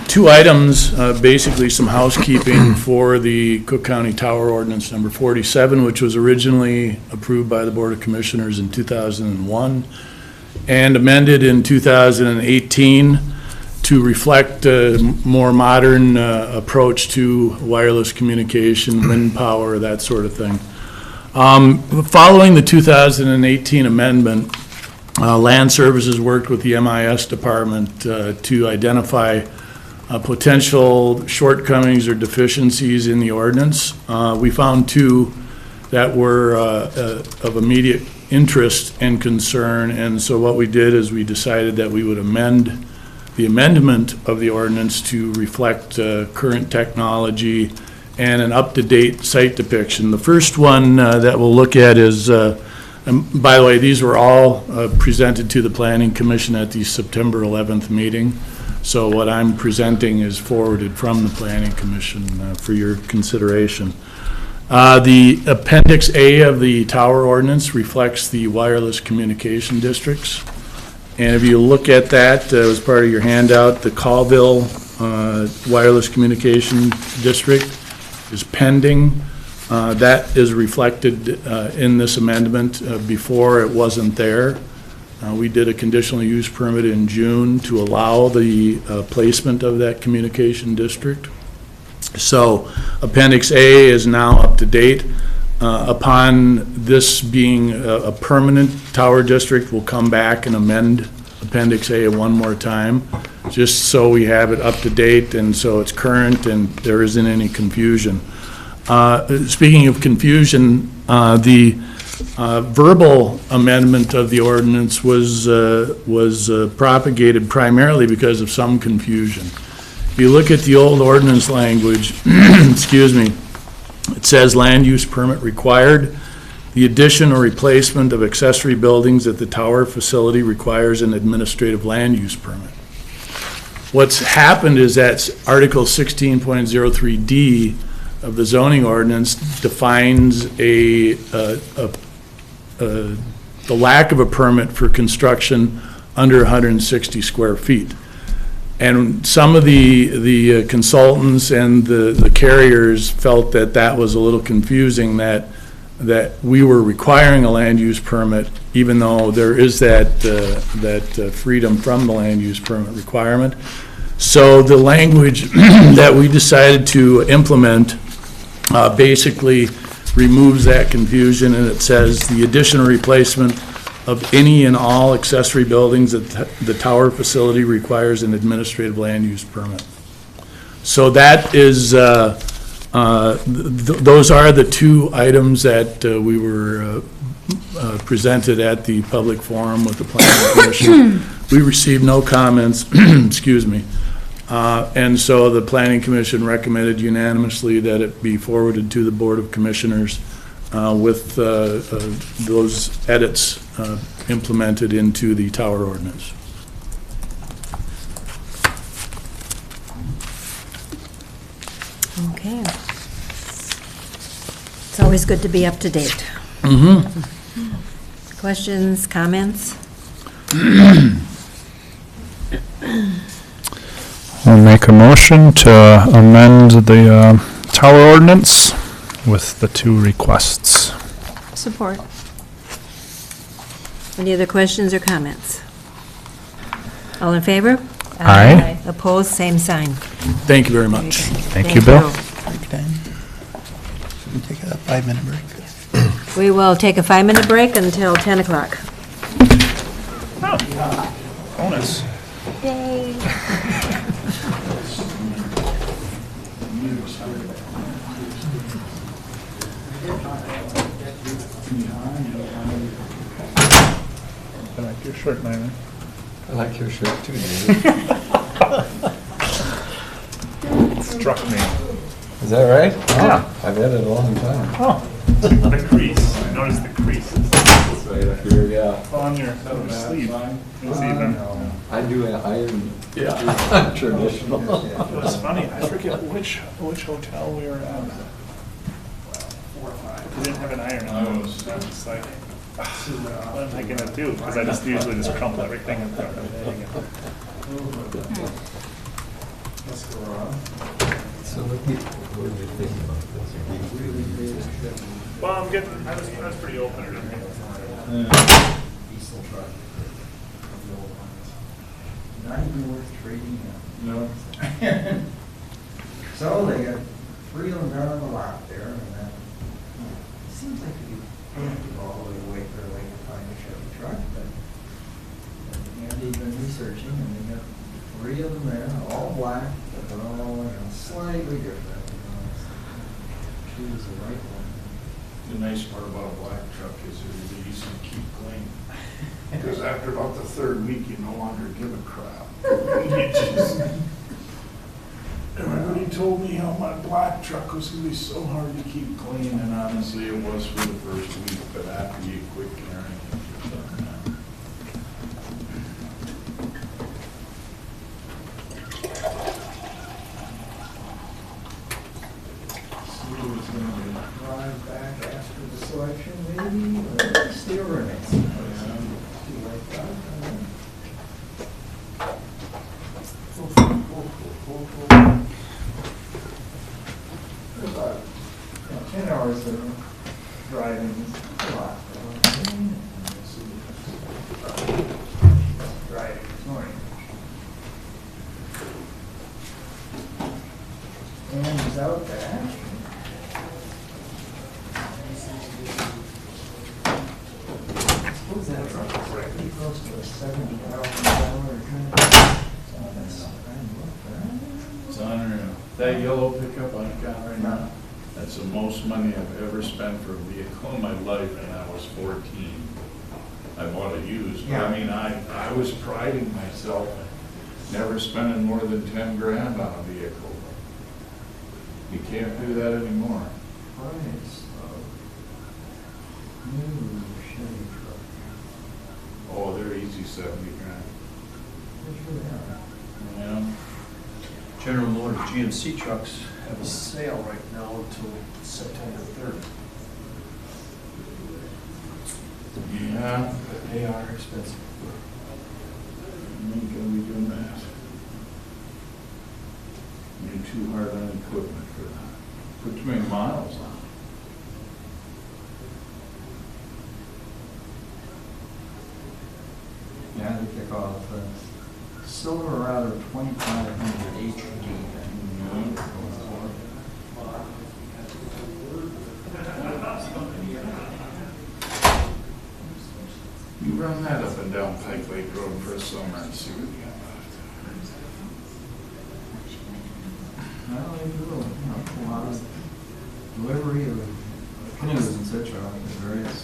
Speaker 16: Two items, basically some housekeeping for the Cook County Tower Ordinance number 47, which was originally approved by the Board of Commissioners in 2001 and amended in 2018 to reflect a more modern approach to wireless communication, wind power, that sort of thing. Following the 2018 amendment, Land Services worked with the MIS department to identify potential shortcomings or deficiencies in the ordinance. We found two that were of immediate interest and concern, and so what we did is we decided that we would amend the amendment of the ordinance to reflect current technology and an up-to-date site depiction. The first one that we'll look at is and by the way, these were all presented to the Planning Commission at the September 11th meeting. So what I'm presenting is forwarded from the Planning Commission for your consideration. The Appendix A of the Tower Ordinance reflects the wireless communication districts. And if you look at that as part of your handout, the Colville Wireless Communication District is pending. That is reflected in this amendment. Before, it wasn't there. We did a conditional use permit in June to allow the placement of that communication district. So Appendix A is now up to date. Upon this being a permanent tower district, we'll come back and amend Appendix A one more time, just so we have it up to date and so it's current and there isn't any confusion. Speaking of confusion, the verbal amendment of the ordinance was propagated primarily because of some confusion. If you look at the old ordinance language, excuse me, it says land use permit required. The addition or replacement of accessory buildings at the tower facility requires an administrative land use permit. What's happened is that Article 16.03D of the zoning ordinance defines the lack of a permit for construction under 160 square feet. And some of the consultants and the carriers felt that that was a little confusing, that we were requiring a land use permit, even though there is that freedom from the land use permit requirement. So the language that we decided to implement basically removes that confusion, and it says the addition or replacement of any and all accessory buildings at the tower facility requires an administrative land use permit. So that is, those are the two items that we were presented at the public forum with the Planning Commission. We received no comments, excuse me. And so the Planning Commission recommended unanimously that it be forwarded to the Board of Commissioners with those edits implemented into the Tower Ordinance.
Speaker 6: Okay. It's always good to be up to date. Questions, comments?
Speaker 2: I'll make a motion to amend the Tower Ordinance with the two requests.
Speaker 3: Support.
Speaker 6: Any other questions or comments? All in favor?
Speaker 2: Aye.
Speaker 6: Opposed, same sign.
Speaker 16: Thank you very much.
Speaker 2: Thank you, Bill.
Speaker 12: Break time. We take a 5-minute break.
Speaker 6: We will take a 5-minute break until 10 o'clock.
Speaker 2: Bonus.
Speaker 6: Yay.
Speaker 2: I like your shirt, Myron.
Speaker 10: I like your shirt too, David.
Speaker 2: It struck me.
Speaker 10: Is that right?
Speaker 2: Yeah.
Speaker 10: I've had it a long time.
Speaker 2: Oh, the crease. I noticed the creases
Speaker 10: Right up here, yeah.
Speaker 2: on your sleeve. It's even.
Speaker 10: I do iron.
Speaker 2: Yeah.
Speaker 10: Traditional.
Speaker 2: It was funny. I forget which hotel we were at. 4 or 5. We didn't have an iron. I was just like, what am I gonna do? Because I just usually just crumple everything and throw it away.
Speaker 10: So what do you think about this?
Speaker 2: Well, I'm getting. I was pretty open.
Speaker 17: Not even worth trading in.
Speaker 2: No.
Speaker 17: So they got 3 of them down on the lot there, and then, it seems like you have to go all the way to Waker Lake to find a Chevy truck, but Andy's been researching, and they got 3 of them there, all black, but they're all, slightly different. Choose the right one.
Speaker 16: The nice part about a black truck is it is easy to keep clean. Because after about the 3rd week, you no longer give a crap. You just- Everybody told me how my black truck was gonna be so hard to keep clean, and honestly, it was for the first week, but after you quit carrying it, you're done now.
Speaker 17: See who's gonna drive back after the selection, maybe, or stay overnight. See like that, about 10 hours of driving is a lot. Driving this morning. And without that, I suppose that truck is pretty close to a $70,000 kind of.
Speaker 16: It's unreal. That yellow pickup I've got right now, that's the most money I've ever spent for a vehicle in my life, and I was 14. I bought it used, but I mean, I was priding myself in never spending more than 10 grand on a vehicle. You can't do that anymore.
Speaker 17: Price of new Chevy truck.
Speaker 16: Oh, they're easy 70 grand.
Speaker 17: Which really are.
Speaker 16: Yeah.
Speaker 18: General Motors GMC trucks have a sale right now until September 3rd.
Speaker 16: Yeah.
Speaker 18: They are expensive.
Speaker 16: You ain't gonna be doing that. You're too hard on equipment for that. Put too many miles on it.
Speaker 17: Yeah, they kick off Silverado 2500 HD.
Speaker 16: You run that up and down Pike Lake Road for a summer and see what you got left.
Speaker 17: Well, they do a lot of delivery of canoes and such on the various.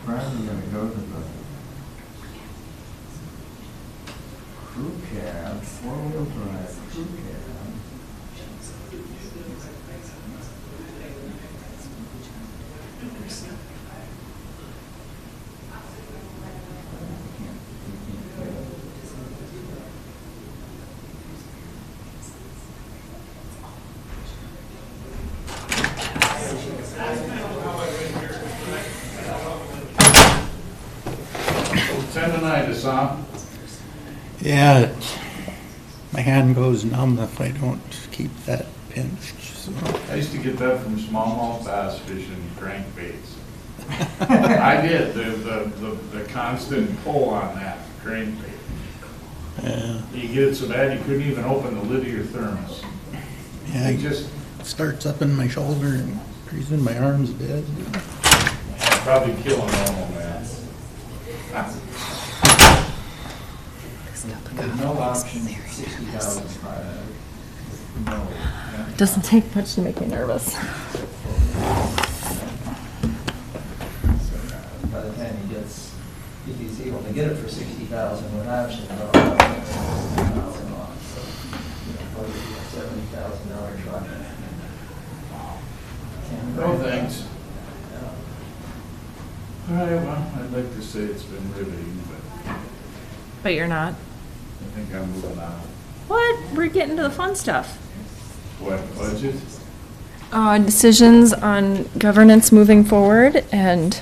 Speaker 17: Probably gonna go to the crew cab, 4-wheel drive crew cab.
Speaker 16: Tendonitis, huh?
Speaker 12: Yeah, my hand goes numb if I don't keep that pinched, so.
Speaker 16: I used to get that from smallmouth bass fishing crankbaits. I did, the constant pull on that crankbait. You get it so bad you couldn't even open the lid of your thermos.
Speaker 12: Yeah, it just starts up in my shoulder and freezing my arms dead.
Speaker 16: Probably kill a normal man.
Speaker 18: No option, 60,000. No.
Speaker 3: Doesn't take much to make me nervous.
Speaker 17: By the time he gets, if he's able to get it for 60,000 with option, about 1,000 off, so, probably a $70,000 truck.
Speaker 16: No thanks. All right, well, I'd like to say it's been riveting, but
Speaker 3: But you're not.
Speaker 16: I think I'm moving on.
Speaker 3: What? We're getting to the fun stuff.
Speaker 16: What, budget?
Speaker 3: Decisions on governance moving forward and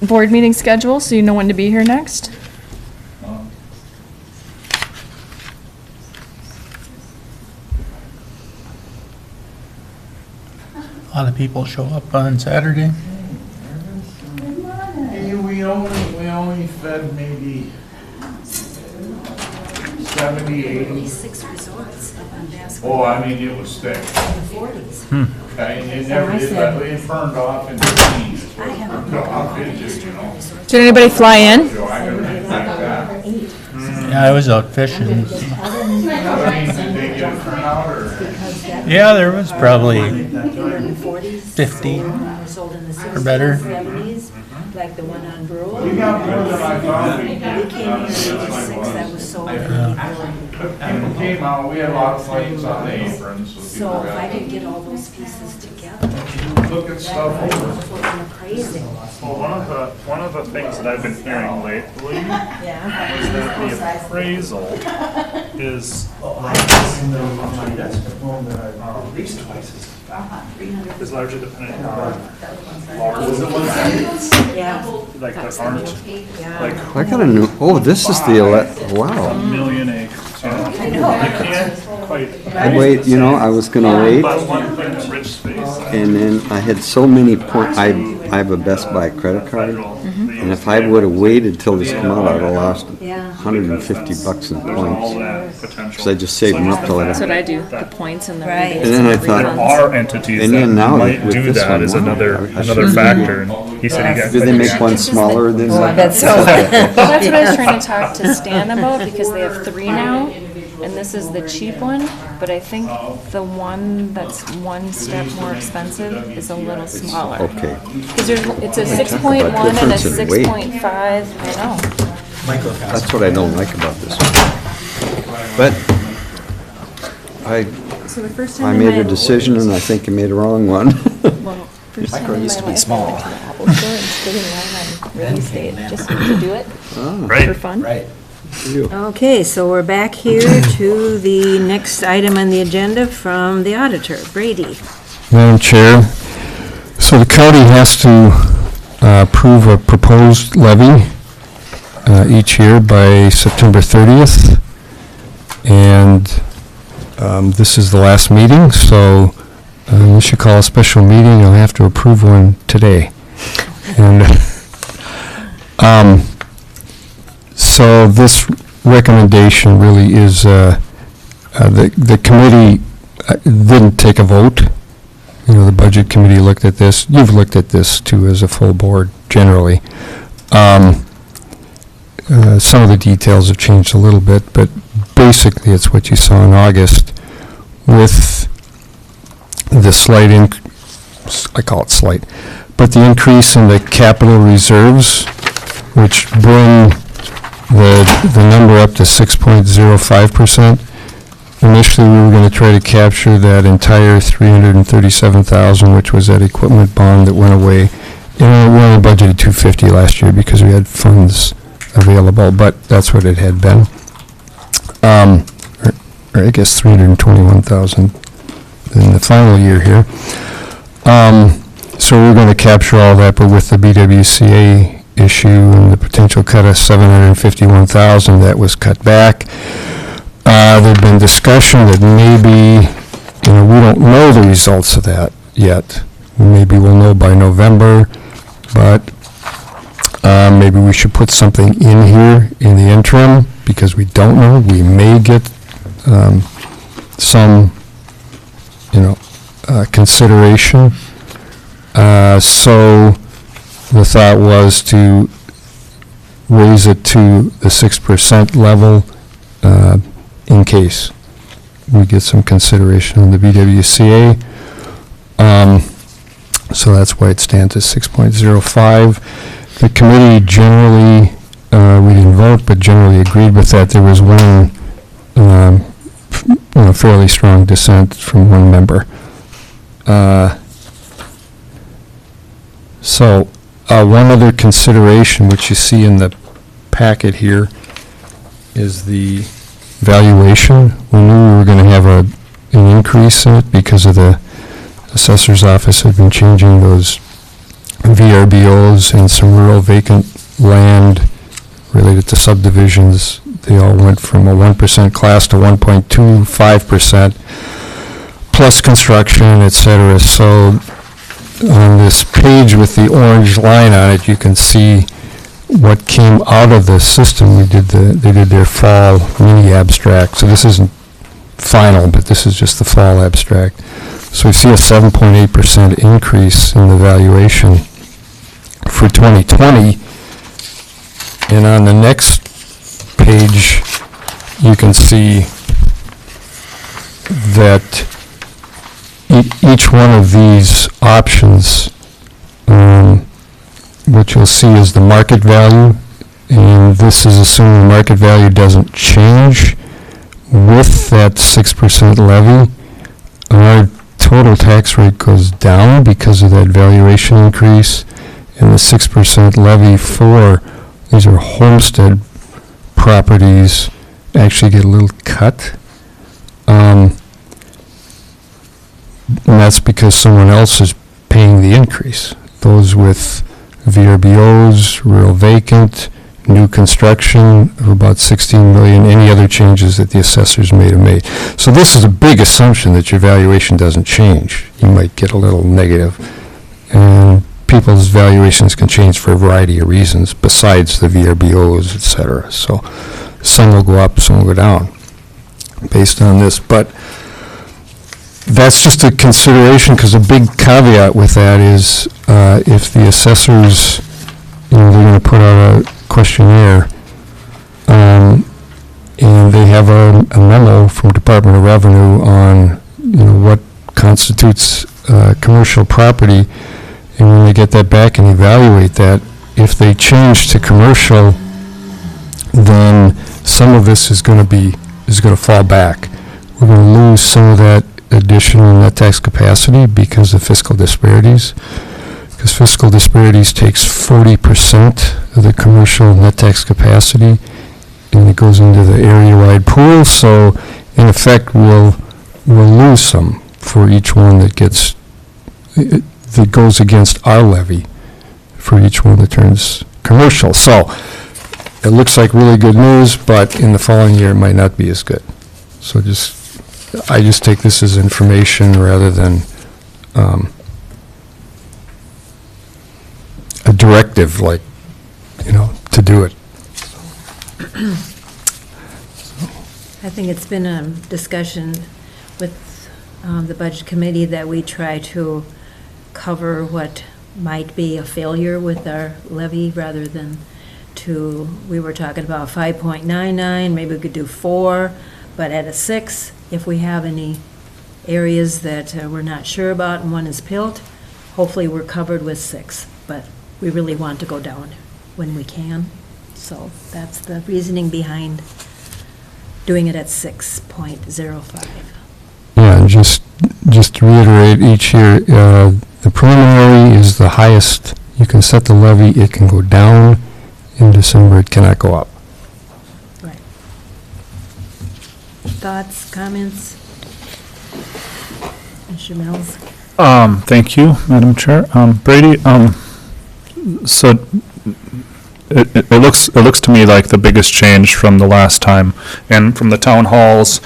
Speaker 3: board meeting schedule, so you know when to be here next.
Speaker 12: A lot of people show up on Saturday.
Speaker 16: We only fed maybe 70, 80.
Speaker 6: 6 resorts up on basketball.
Speaker 16: Oh, I mean, it was thick.
Speaker 6: In the 40s.
Speaker 16: Okay, and it never did, but it burned off in the teens.
Speaker 6: I have
Speaker 16: How could you, you know?
Speaker 3: Did anybody fly in?
Speaker 16: So I gotta think that.
Speaker 12: Yeah, I was out fishing.
Speaker 16: I mean, did they get a turnout or?
Speaker 12: Yeah, there was probably
Speaker 6: In the 40s.
Speaker 12: 50
Speaker 6: Sold in the 60s,
Speaker 12: or better.
Speaker 6: 70s, like the one on Brule.
Speaker 16: We got more than I thought we
Speaker 6: We
Speaker 16: did.
Speaker 6: came here in 86, that was sold in 84.
Speaker 16: People came out, we had a lot of flames on the aprons.
Speaker 6: So if I could get all those pieces together,
Speaker 16: Look at stuff
Speaker 6: that
Speaker 16: over.
Speaker 6: was looking crazy.
Speaker 11: Well, one of the things that I've been hearing lately
Speaker 6: Yeah.
Speaker 11: is that the appraisal is
Speaker 18: That's the one that I, at least twice as
Speaker 11: largely dependent on
Speaker 6: Yeah.
Speaker 11: like that aren't
Speaker 6: Yeah.
Speaker 10: I got a new, oh, this is the, wow.
Speaker 11: a million acres. You know? You can't quite.
Speaker 10: I wait, you know, I was gonna wait,
Speaker 11: But one thing that Rich Space
Speaker 10: and then I had so many points, I have a Best Buy credit card, and if I would've waited till this came out, I'd have lost
Speaker 6: Yeah.
Speaker 10: $150 in
Speaker 11: there's all
Speaker 10: points.
Speaker 11: that potential.
Speaker 10: Because I just saved them up till I
Speaker 3: That's what
Speaker 10: had.
Speaker 3: I do, the points and the
Speaker 6: Right.
Speaker 3: rebates.
Speaker 10: And then I
Speaker 3: the
Speaker 10: thought-
Speaker 11: There
Speaker 3: refunds.
Speaker 11: are entities
Speaker 10: And
Speaker 11: that
Speaker 10: then now
Speaker 11: might
Speaker 10: with
Speaker 11: do
Speaker 10: this
Speaker 11: that
Speaker 10: one,
Speaker 11: as
Speaker 10: wow,
Speaker 11: another
Speaker 10: I should-
Speaker 11: factor. And he said he got.
Speaker 10: Do they make one smaller than?
Speaker 6: Oh, I bet so.
Speaker 3: Well, that's what I was trying to talk to Stan about, because they have 3 now, and this is the cheap one, but I think the one that's one step more expensive is a little smaller.
Speaker 10: Okay.
Speaker 3: Because it's a 6.1 and a
Speaker 10: difference in weight.
Speaker 3: 6.5, I know.
Speaker 10: That's what I don't like about this one. But
Speaker 3: So the first
Speaker 10: I
Speaker 3: time
Speaker 10: made a decision, and I think I made a wrong one.
Speaker 3: Well, first time in my life, I went to the Apple store and stood in line on release date, just to do it, for fun.
Speaker 1: Right.
Speaker 6: Okay, so we're back here to the next item on the agenda from the auditor, Brady.
Speaker 19: Madam Chair, so the county has to approve a proposed levy each year by September 30th, and this is the last meeting, so we should call a special meeting. You'll have to approve one today. And so this recommendation really is, the committee didn't take a vote. You know, the budget committee looked at this. You've looked at this too as a full board generally. Some of the details have changed a little bit, but basically it's what you saw in August with the slight I call it slight, but the increase in the capital reserves, which bring the number up to 6.05%. Initially, we were going to try to capture that entire $337,000, which was that equipment bond that went away. And we only budgeted $250 last year because we had funds available, but that's what it had been. Or I guess $321,000 in the final year here. So we're going to capture all that, but with the BWCA issue and the potential cut of $751,000, that was cut back. There'd been discussion that maybe, you know, we don't know the results of that yet. Maybe we'll know by November, but maybe we should put something in here in the interim because we don't know. We may get some, consideration. So the thought was to raise it to the 6% level in case we get some consideration on the BWCA. So that's why it stands at 6.05. The committee generally, we didn't vote, but generally agreed with that. There was one fairly strong dissent from one member. So one other consideration, which you see in the packet here, is the valuation. We knew we were going to have an increase in it because of the assessor's office had been changing those VRBOs and some rural vacant land related to subdivisions. They all went from a 1% class to 1.25%, plus construction, et cetera. So on this page with the orange line on it, you can see what came out of the system. They did their fall mini abstract. So this isn't final, but this is just the fall abstract. So we see a 7.8% increase in the valuation for 2020. And on the next page, you can see that each one of these options, what you'll see is the market value, and this is assuming the market value doesn't change with that 6% levy. Our total tax rate goes down because of that valuation increase, and the 6% levy for, these are homestead properties, actually get a little cut. And that's because someone else is paying the increase. Those with VRBOs, rural vacant, new construction of about 16 million, any other changes that the assessors may have made. So this is a big assumption that your valuation doesn't change. You might get a little negative. And people's valuations can change for a variety of reasons besides the VRBOs, et cetera. So some will go up, some will go down based on this. But that's just a consideration, because a big caveat with that is if the assessors, they're going to put out a questionnaire, and they have a memo from Department of Revenue on, what constitutes commercial property, and when they get that back and evaluate that, if they change to commercial, then some of this is going to fall back. We're going to lose some of that additional net tax capacity because of fiscal disparities. Because fiscal disparities takes 40% of the commercial net tax capacity, and it goes into the area-wide pool. So, in effect, we'll lose some for each one that goes against our levy for each one that turns commercial. So, it looks like really good news, but in the following year, it might not be as good. So I just take this as information rather than a directive, like, to do it.
Speaker 6: I think it's been a discussion with the Budget Committee that we try to cover what might be a failure with our levy rather than we were talking about 5.99, maybe we could do 4, but at a 6, if we have any areas that we're not sure about and one is PILT, hopefully we're covered with 6, but we really want to go down when we can. So that's the reasoning behind doing it at 6.05.
Speaker 19: Yeah, and just to reiterate, each year, the preliminary is the highest. You can set the levy, it can go down. In December, it cannot go up.
Speaker 6: Right. Thoughts, comments? Mr. Mills?
Speaker 2: Thank you, Madam Chair. Brady, so it looks to me like the biggest change from the last time and from the town halls,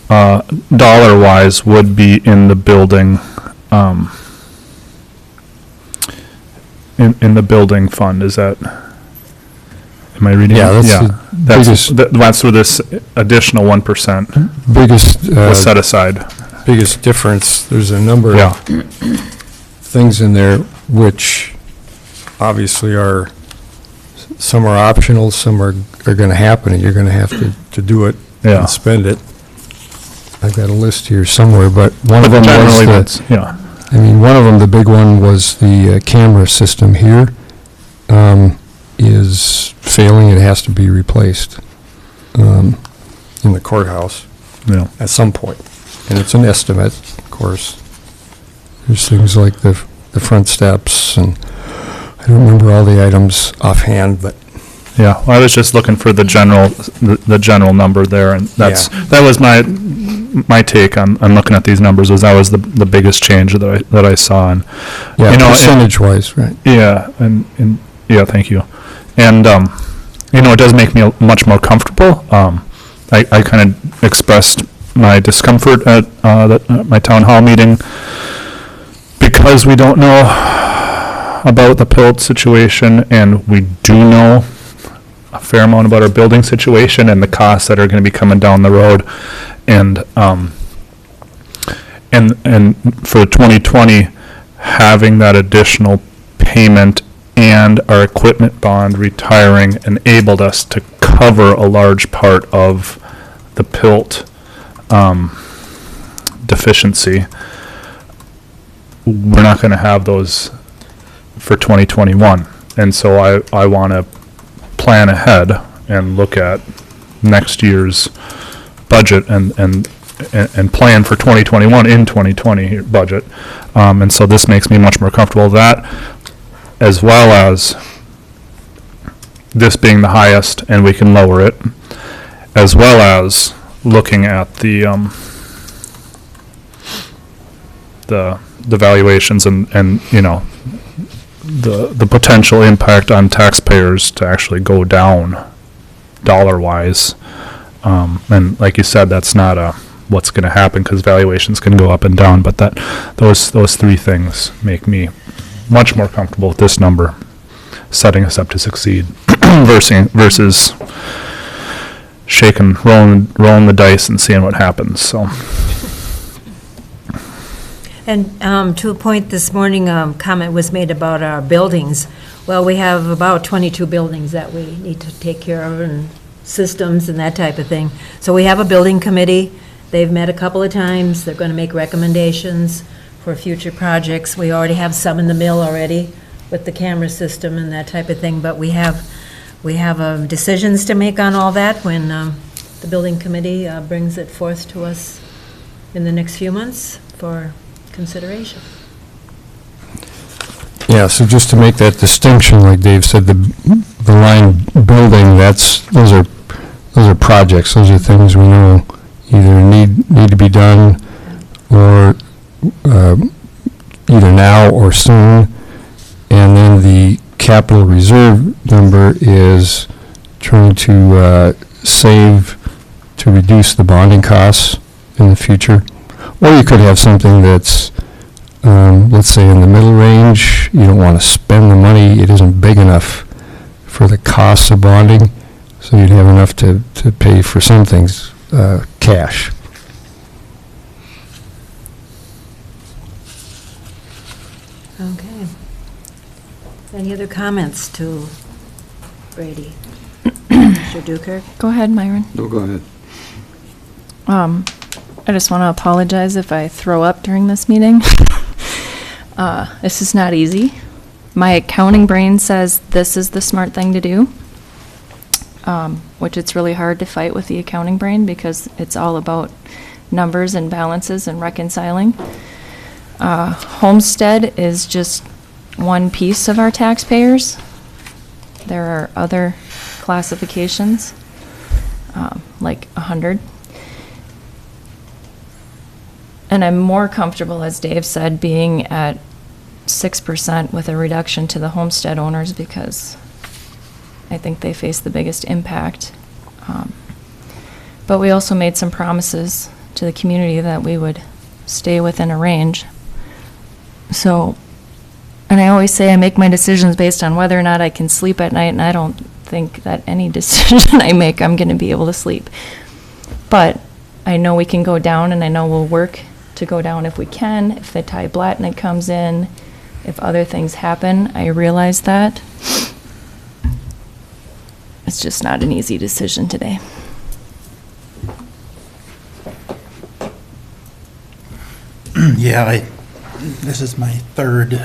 Speaker 2: dollar-wise, would be in the building, in the building fund. Is that? am I reading?
Speaker 19: Yeah,
Speaker 2: it?
Speaker 19: that's the biggest-
Speaker 2: That's where this additional 1%
Speaker 19: Biggest,
Speaker 2: was set aside.
Speaker 19: biggest difference, there's a number
Speaker 2: Yeah.
Speaker 19: of things in there which obviously are, some are optional, some are going to happen, and you're going to have to do it
Speaker 2: Yeah.
Speaker 19: and spend it. I've got a list here somewhere, but one of them
Speaker 2: Generally,
Speaker 19: was
Speaker 2: that's, yeah.
Speaker 19: I mean, one of them, the big one, was the camera system here is failing. It has to be replaced in the courthouse
Speaker 2: Yeah.
Speaker 19: at some point. And it's an estimate, of course. There's things like the front steps, and I don't remember all the items offhand, but
Speaker 2: Yeah, well, I was just looking for the general number there, and that was my take on looking at these numbers, was that was the biggest change that I saw. And,
Speaker 19: yeah,
Speaker 2: you know,
Speaker 19: percentage-wise, right.
Speaker 2: Yeah, and yeah, thank you. And, you know, it does make me much more comfortable. I kind of expressed my discomfort at my town hall meeting because we don't know about the PILT situation, and we do know a fair amount about our building situation and the costs that are going to be coming down the road. And for 2020, having that additional payment and our equipment bond retiring enabled us to cover a large part of the PILT deficiency. We're not going to have those for 2021. And so I want to plan ahead and look at next year's budget and plan for 2021 in 2020 budget. And so this makes me much more comfortable with that, as well as this being the highest and we can lower it, as well as looking at the valuations and you know, the potential impact on taxpayers to actually go down dollar-wise. And like you said, that's not what's going to happen, because valuations can go up and down, but those three things make me much more comfortable with this number, setting us up to succeed versus rolling the dice and seeing what happens. So.
Speaker 6: And to a point this morning, comment was made about our buildings. Well, we have about 22 buildings that we need to take care of, and systems and that type of thing. So we have a building committee. They've met a couple of times. They're going to make recommendations for future projects. We already have some in the mill already with the camera system and that type of thing, but we have decisions to make on all that when the building committee brings it forth to us in the next few months for consideration.
Speaker 19: Yeah, so just to make that distinction, like Dave said, the line building, those are projects. Those are things we know either need to be done, or either now or soon. And then the capital reserve number is trying to save to reduce the bonding costs in the future. Or you could have something that's, let's say, in the middle range. You don't want to spend the money. It isn't big enough for the costs of bonding, so you'd have enough to pay for some things cash.
Speaker 6: Okay. Any other comments to Brady? Mr. Dukert?
Speaker 3: Go ahead, Myron.
Speaker 10: No, go ahead.
Speaker 3: I just want to apologize if I throw up during this meeting. This is not easy. My accounting brain says this is the smart thing to do, which it's really hard to fight with the accounting brain because it's all about numbers and balances and reconciling. Homestead is just one piece of our taxpayers. There are other classifications, like 100. And I'm more comfortable, as Dave said, being at 6% with a reduction to the homestead owners because I think they face the biggest impact. But we also made some promises to the community that we would stay within a range. So, and I always say I make my decisions based on whether or not I can sleep at night, and I don't think that any decision I make, I'm gonna be able to sleep. But I know we can go down, and I know we'll work to go down if we can, if the Ty Blatnick comes in, if other things happen. I realize that. It's just not an easy decision today.
Speaker 12: Yeah, this is my third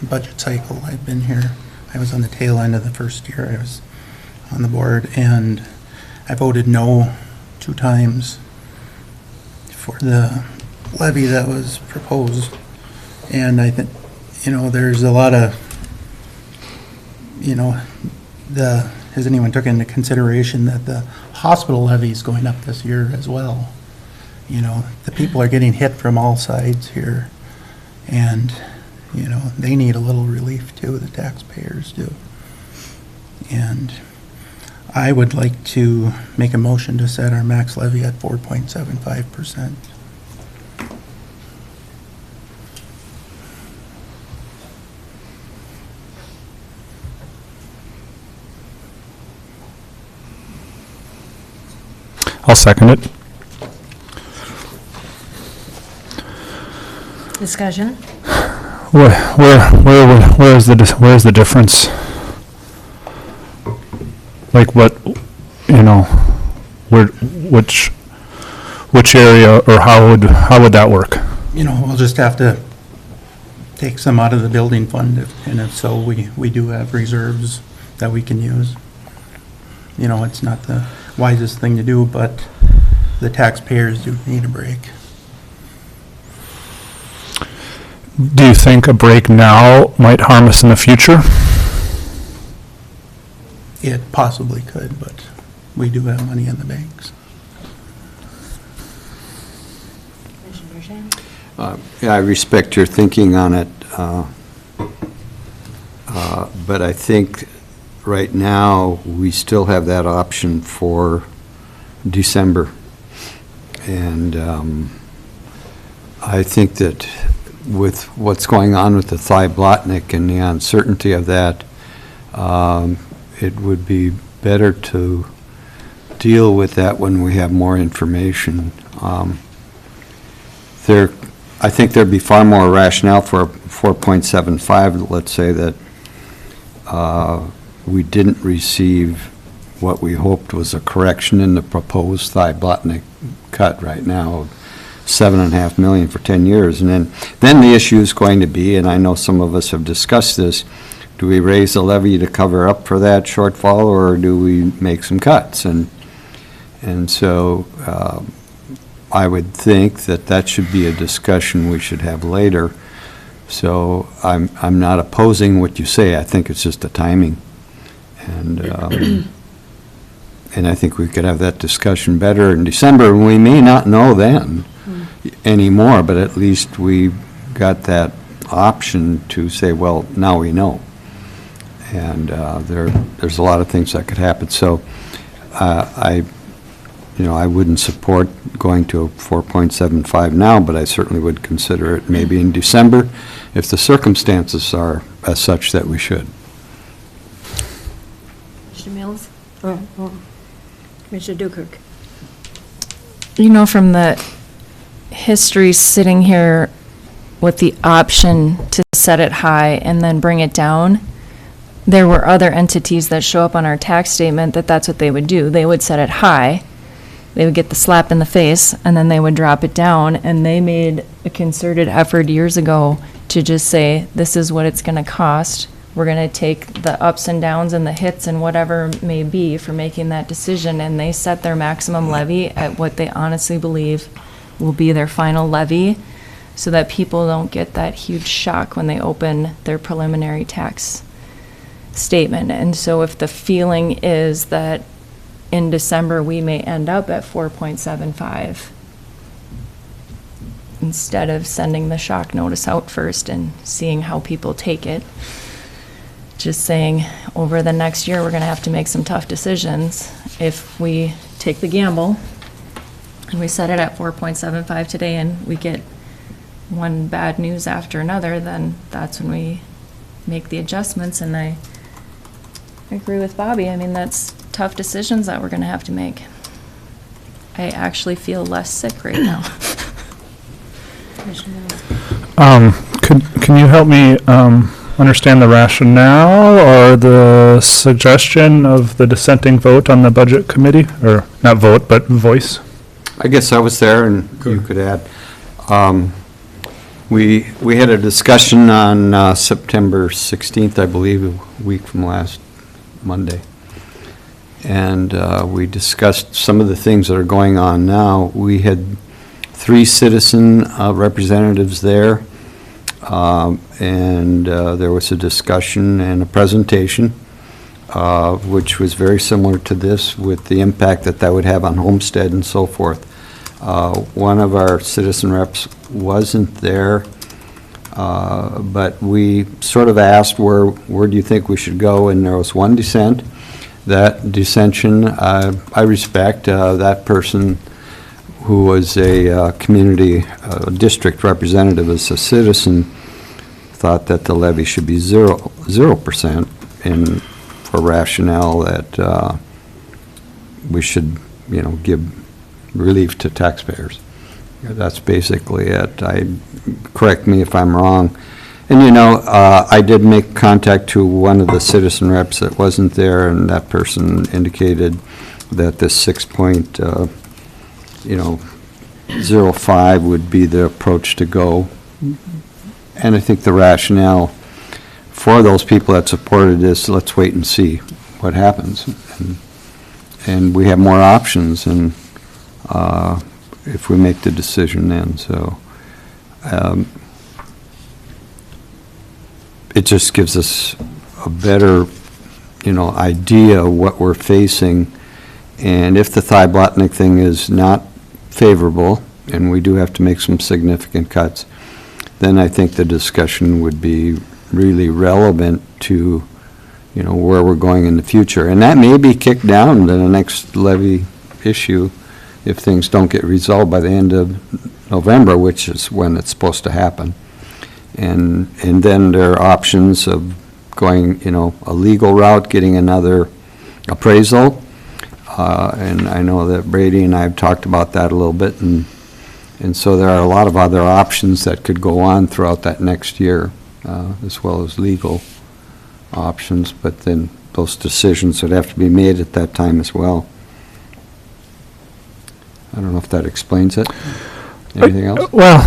Speaker 12: budget cycle I've been here. I was on the tail end of the first year I was on the board, and I voted no 2 times for the levy that was proposed. And I think, there's a lot of, has anyone took into consideration that the hospital levy is going up this year as well? The people are getting hit from all sides here, and, they need a little relief too, the taxpayers do. And I would like to make a motion to set our max levy at 4.75%.
Speaker 2: I'll second it.
Speaker 6: Discussion?
Speaker 2: Where's the difference? Like what, which area, or how would that work?
Speaker 12: We'll just have to take some out of the building fund, and if so, we do have reserves that we can use. It's not the wisest thing to do, but the taxpayers do need a break.
Speaker 2: Do you think a break now might harm us in the future?
Speaker 12: It possibly could, but we do have money in the banks.
Speaker 10: Yeah, I respect your thinking on it, but I think right now, we still have that option for December. And I think that with what's going on with the Ty Blatnick and the uncertainty of that, it would be better to deal with that when we have more information. I think there'd be far more rationale for 4.75, let's say that we didn't receive what we hoped was a correction in the proposed Ty Blatnick cut right now, $7.5 million for 10 years. And then the issue is going to be, and I know some of us have discussed this, do we raise the levy to cover up for that shortfall, or do we make some cuts? And so I would think that that should be a discussion we should have later. So I'm not opposing what you say. I think it's just the timing. And I think we could have that discussion better in December. We may not know then anymore, but at least we got that option to say, well, now we know. And there's a lot of things that could happen. So I wouldn't support going to 4.75 now, but I certainly would consider it maybe in December if the circumstances are as such that we should.
Speaker 6: Mr. Mills? Commissioner Dukirk?
Speaker 3: From the history sitting here with the option to set it high and then bring it down, there were other entities that show up on our tax statement that's what they would do. They would set it high, they would get the slap in the face, and then they would drop it down. And they made a concerted effort years ago to just say, this is what it's going to cost. We're going to take the ups and downs and the hits and whatever may be for making that decision. And they set their maximum levy at what they honestly believe will be their final levy, so that people don't get that huge shock when they open their preliminary tax statement. And so if the feeling is that in December we may end up at 4.75, instead of sending the shock notice out first and seeing how people take it, just saying over the next year we're going to have to make some tough decisions. If we take the gamble and we set it at 4.75 today and we get one bad news after another, then that's when we make the adjustments. And I agree with Bobby. I mean, that's tough decisions that we're gonna have to make. I actually feel less sick right now.
Speaker 2: Can you help me understand the rationale or the suggestion of the dissenting vote on the budget committee? Or not vote, but voice?
Speaker 10: I guess I was there, and you could add. We had a discussion on September 16th, I believe, a week from last Monday. And we discussed some of the things that are going on now. We had 3 citizen representatives there, and there was a discussion and a presentation, which was very similar to this, with the impact that that would have on Homestead and so forth. One of our citizen reps wasn't there, but we sort of asked, where do you think we should go? And there was one dissent. That dissension, I respect. That person, who was a community district representative as a citizen, thought that the levy should be 0%, and for rationale that we should, give relief to taxpayers. That's basically it. Correct me if I'm wrong. And, I did make contact to one of the citizen reps that wasn't there, and that person indicated that this 6.05 would be the approach to go. And I think the rationale for those people that supported this, let's wait and see what happens. And we have more options, and if we make the decision then. So it just gives us a better, idea of what we're facing. And if the Thai-Botnick thing is not favorable, and we do have to make some significant cuts, then I think the discussion would be really relevant to, where we're going in the future. And that may be kicked down to the next levy issue if things don't get resolved by the end of November, which is when it's supposed to happen. And then there are options of going, a legal route, getting another appraisal. And I know that Brady and I have talked about that a little bit, and so there are a lot of other options that could go on throughout that next year, as well as legal options, but then those decisions would have to be made at that time as well. I don't know if that explains it. Anything else?
Speaker 2: Well,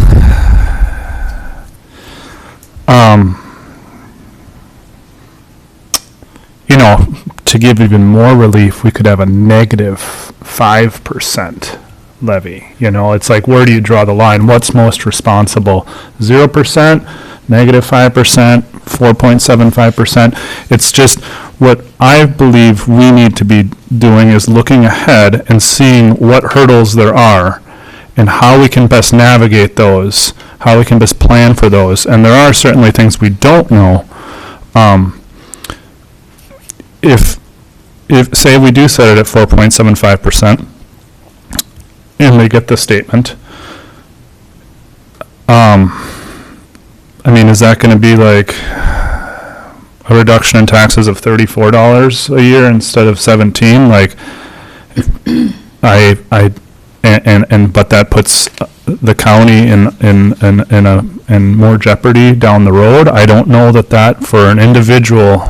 Speaker 2: to give even more relief, we could have a negative 5% levy. It's like, where do you draw the line? What's most responsible? 0%, negative 5%, 4.75%. It's just what I believe we need to be doing is looking ahead and seeing what hurdles there are and how we can best navigate those, how we can best plan for those. And there are certainly things we don't know. If say we do set it at 4.75%, and we get the statement, is that going to be like a reduction in taxes of $34 a year instead of 17? Like, but that puts the county in more jeopardy down the road. I don't know that for an individual,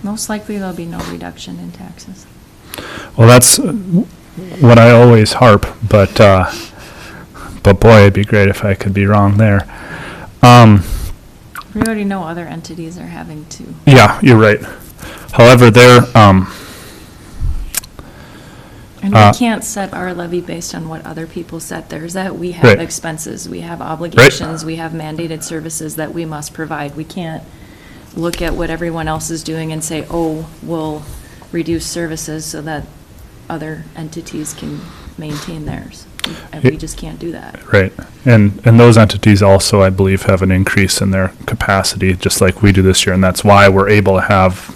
Speaker 3: Most likely there'll be no reduction in taxes.
Speaker 2: Well, that's what I always harp, but boy, it'd be great if I could be wrong there.
Speaker 3: We already know other entities are having to.
Speaker 2: Yeah, you're right. However,
Speaker 3: and we can't set our levy based on what other people set theirs at. We have expenses, we have obligations, we have mandated services that we must provide. We can't look at what everyone else is doing and say, oh, we'll reduce services so that other entities can maintain theirs. And we just can't do that.
Speaker 2: Right. And those entities also, I believe, have an increase in their capacity, just like we do this year, and that's why we're able to have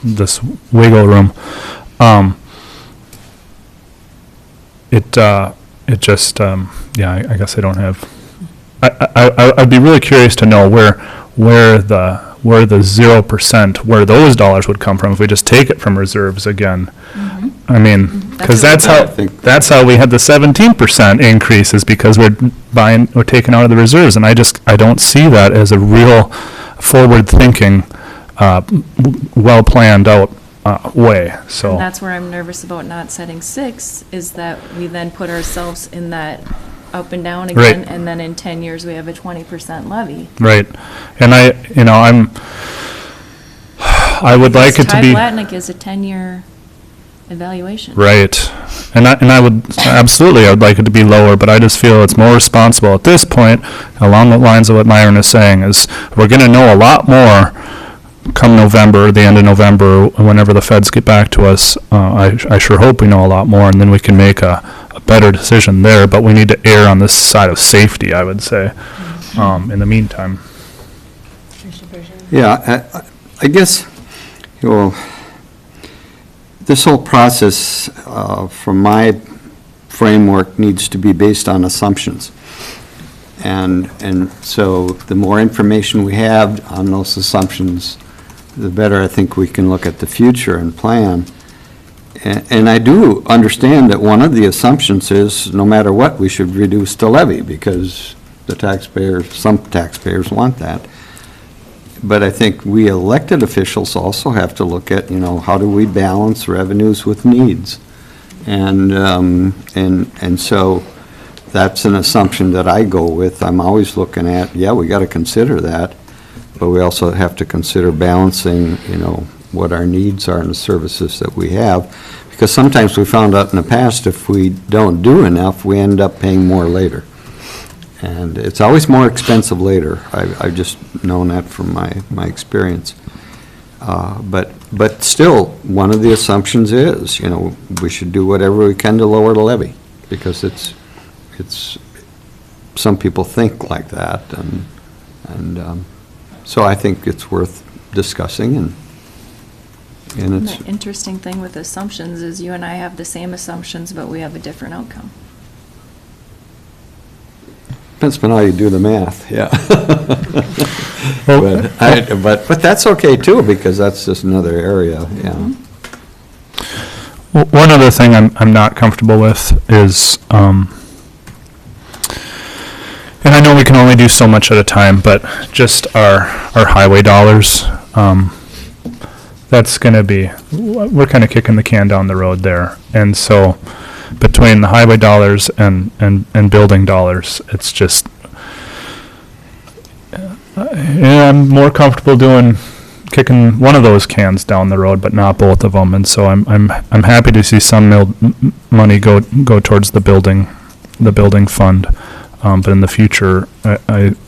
Speaker 2: this wiggle room. I guess I don't have, I'd be really curious to know where where the 0%, where those dollars would come from if we just take it from reserves again. I mean, because that's how we had the 17% increase, is because we're taking out of the reserves, and I don't see that as a real forward-thinking, well-planned out way, so.
Speaker 3: And that's where I'm nervous about not setting 6, is that we then put ourselves in that up and down again,
Speaker 2: Right.
Speaker 3: and then in 10 years, we have a 20% levy.
Speaker 2: Right, and I would like it to be.
Speaker 3: Ty Blatnick is a 10-year evaluation.
Speaker 2: Right, and I would, absolutely, I would like it to be lower, but I just feel it's more responsible at this point, along the lines of what Myron is saying, is we're gonna know a lot more come November, the end of November, whenever the feds get back to us. I sure hope we know a lot more, and then we can make a better decision there, but we need to err on this side of safety, I would say, in the meantime.
Speaker 10: Yeah, I guess, this whole process, from my framework, needs to be based on assumptions. And so the more information we have on those assumptions, the better I think we can look at the future and plan. And I do understand that one of the assumptions is, no matter what, we should reduce the levy, because some taxpayers want that. But I think we elected officials also have to look at, how do we balance revenues with needs? And so that's an assumption that I go with. I'm always looking at, we got to consider that, but we also have to consider balancing, what our needs are and the services that we have. Because sometimes we found out in the past, if we don't do enough, we end up paying more later. And it's always more expensive later. I've just known that from my experience. But still, one of the assumptions is, we should do whatever we can to lower the levy, because it's some people think like that, and so I think it's worth discussing, and it's.
Speaker 3: The interesting thing with assumptions is you and I have the same assumptions, but we have a different outcome.
Speaker 10: Depends on how you do the math, yeah. But that's okay too, because that's just another area, yeah.
Speaker 2: Well, one other thing I'm not comfortable with is, and I know we can only do so much at a time, but just our highway dollars, that's gonna be, we're kind of kicking the can down the road there. And so, between the highway dollars and building dollars, it's just, I'm more comfortable kicking one of those cans down the road, but not both of them. And so I'm happy to see some money go towards the building fund. But in the future,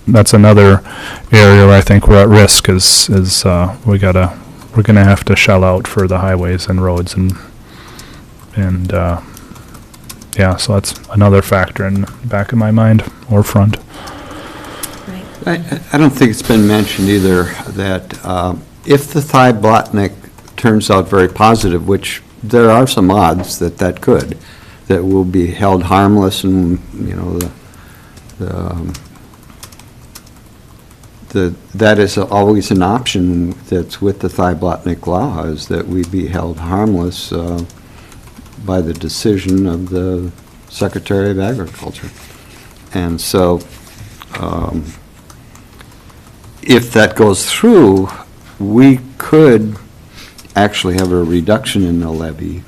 Speaker 2: that's another area where I think we're at risk, is we're gonna have to shell out for the highways and roads, and so that's another factor in the back of my mind, or front.
Speaker 10: I don't think it's been mentioned either that if the Ty Blatnick turns out very positive, which there are some odds that could, that will be held harmless, and that is always an option that's with the Ty Blatnick law, is that we be held harmless by the decision of the Secretary of Agriculture. And so if that goes through, we could actually have a reduction in the levy,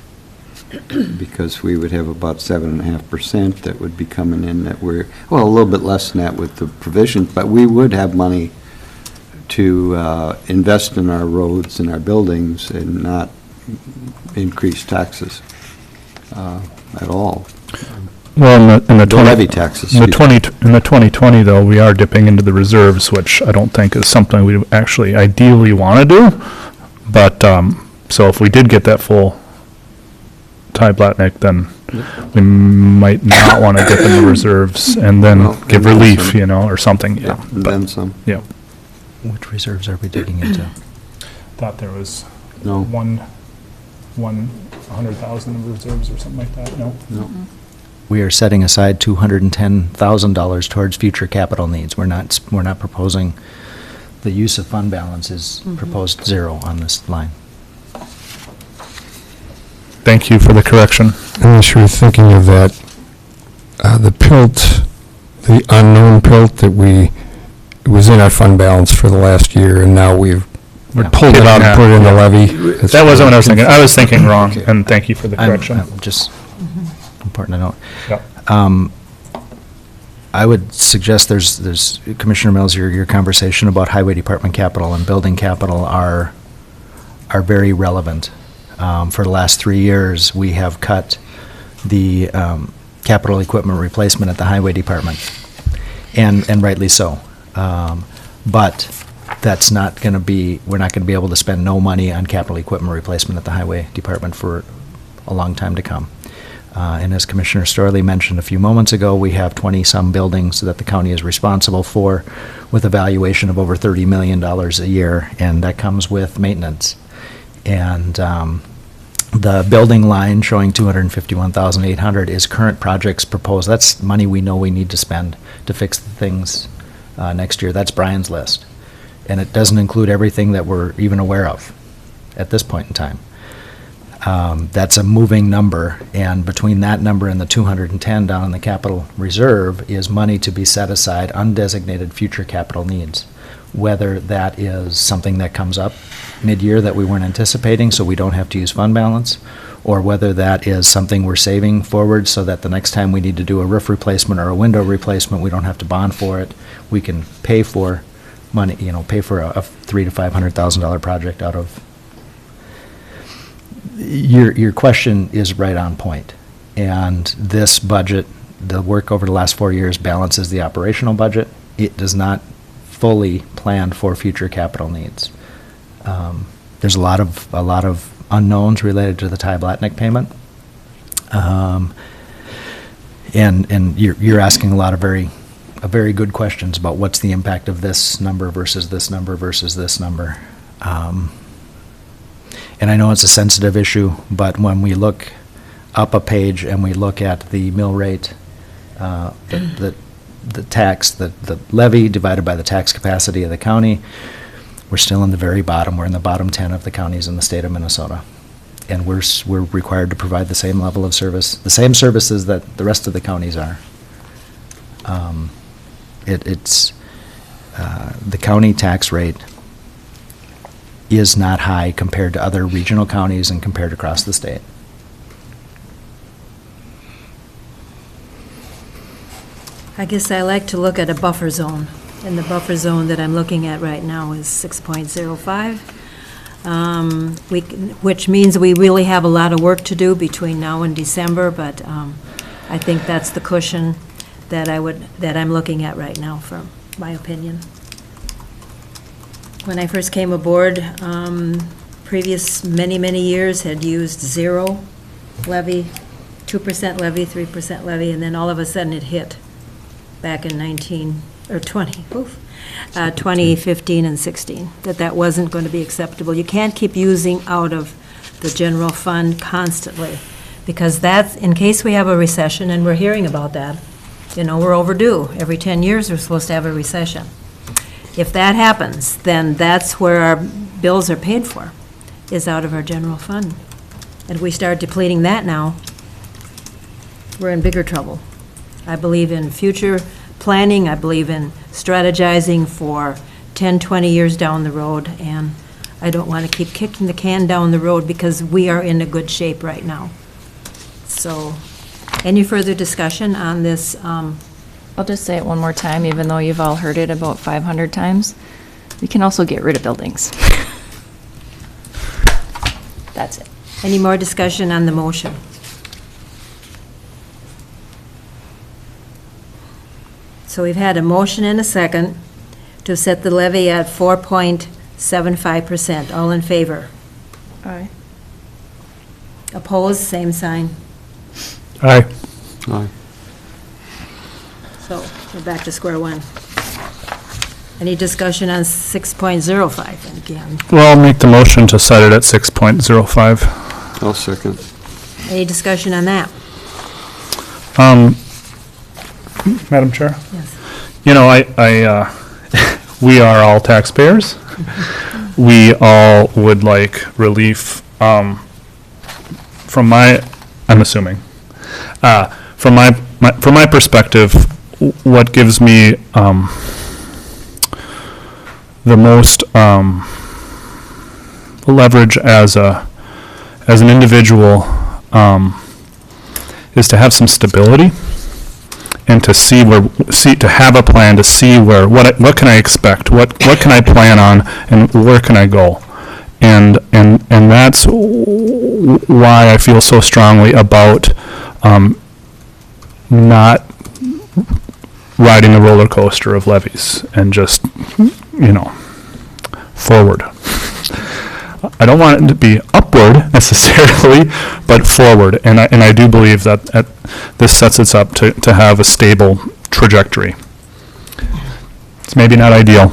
Speaker 10: because we would have about 7.5% that would be coming in, that we're, a little bit less than that with the provisions, but we would have money to invest in our roads and our buildings and not increase taxes at all.
Speaker 2: Well, in the
Speaker 10: levy taxes.
Speaker 2: In the 2020 though, we are dipping into the reserves, which I don't think is something we actually ideally want to do. But so if we did get that full Ty Blatnick, then we might not want to dip in the reserves and then give relief, or something.
Speaker 10: Yeah, and then some.
Speaker 2: Yeah.
Speaker 1: Which reserves are we digging into?
Speaker 2: Thought there was
Speaker 10: no
Speaker 2: 100,000 of reserves or something like that. No.
Speaker 1: We are setting aside $210,000 towards future capital needs. We're not proposing the use of fund balance is proposed 0 on this line.
Speaker 2: Thank you for the correction.
Speaker 19: Unless you're thinking of that, the PILT, the unknown PILT that it was in our fund balance for the last year, and now we've pulled it out and put it in the levy.
Speaker 2: That wasn't what I was thinking. I was thinking wrong, and thank you for the correction.
Speaker 1: Just important to note.
Speaker 2: Yep.
Speaker 1: I would suggest there's Commissioner Mills, your conversation about Highway Department capital and building capital are very relevant. For the last 3 years, we have cut the capital equipment replacement at the Highway Department, and rightly so. But that's not going to be, we're not going to be able to spend no money on capital equipment replacement at the Highway Department for a long time to come. And as Commissioner Storley mentioned a few moments ago, we have 20-some buildings that the county is responsible for with a valuation of over $30 million a year, and that comes with maintenance. And the building line showing $251,800 is current projects proposed. That's money we know we need to spend to fix the things next year. That's Brian's list. And it doesn't include everything that we're even aware of at this point in time. That's a moving number, and between that number and the 210 down in the capital reserve is money to be set aside, undesignated future capital needs. Whether that is something that comes up mid-year that we weren't anticipating, so we don't have to use fund balance, or whether that is something we're saving forward so that the next time we need to do a roof replacement or a window replacement, we don't have to bond for it. We can pay for money, pay for a $300,000 to $500,000 project out of. Your question is right on point. And this budget, the work over the last 4 years balances the operational budget. It does not fully plan for future capital needs. There's a lot of unknowns related to the Ty Blatnick payment. And you're asking a lot of very good questions about what's the impact of this number versus this number versus this number. And I know it's a sensitive issue, but when we look up a page and we look at the mill rate, the tax, the levy divided by the tax capacity of the county, we're still in the very bottom. We're in the bottom 10 of the counties in the state of Minnesota. And we're required to provide the same level of service, the same services that the rest of the counties are. The county tax rate is not high compared to other regional counties and compared across the state.
Speaker 6: I guess I like to look at a buffer zone, and the buffer zone that I'm looking at right now is 6.05, which means we really have a lot of work to do between now and December, but I think that's the cushion that I'm looking at right now, from my opinion. When I first came aboard, previous many years had used 0 levy, 2% levy, 3% levy, and then all of a sudden it hit back in 2015 and 16, that wasn't going to be acceptable. You can't keep using out of the general fund constantly, because that's, in case we have a recession, and we're hearing about that, we're overdue. Every 10 years, we're supposed to have a recession. If that happens, then that's where our bills are paid for, is out of our general fund. And if we start depleting that now, we're in bigger trouble. I believe in future planning. I believe in strategizing for 10, 20 years down the road, and I don't want to keep kicking the can down the road because we are in a good shape right now. So, any further discussion on this?
Speaker 3: I'll just say it one more time, even though you've all heard it about 500 times. We can also get rid of buildings. That's it.
Speaker 6: Any more discussion on the motion? So we've had a motion and a second to set the levy at 4.75%. All in favor?
Speaker 3: Aye.
Speaker 6: Opposed, same sign.
Speaker 2: Aye.
Speaker 10: Aye.
Speaker 6: So we're back to square one. Any discussion on 6.05 again?
Speaker 2: Well, I'll make the motion to set it at 6.05.
Speaker 10: I'll second.
Speaker 6: Any discussion on that?
Speaker 2: Madam Chair?
Speaker 6: Yes.
Speaker 2: we are all taxpayers. We all would like relief, from I'm assuming, from my perspective, what gives me, the most, leverage as an individual, is to have some stability and to to have a plan, to see what can I expect, what can I plan on, and where can I go, and that's why I feel so strongly about not riding the roller coaster of levies and just forward. I don't want it to be upward necessarily, but forward. And I do believe that this sets us up to have a stable trajectory. It's maybe not ideal,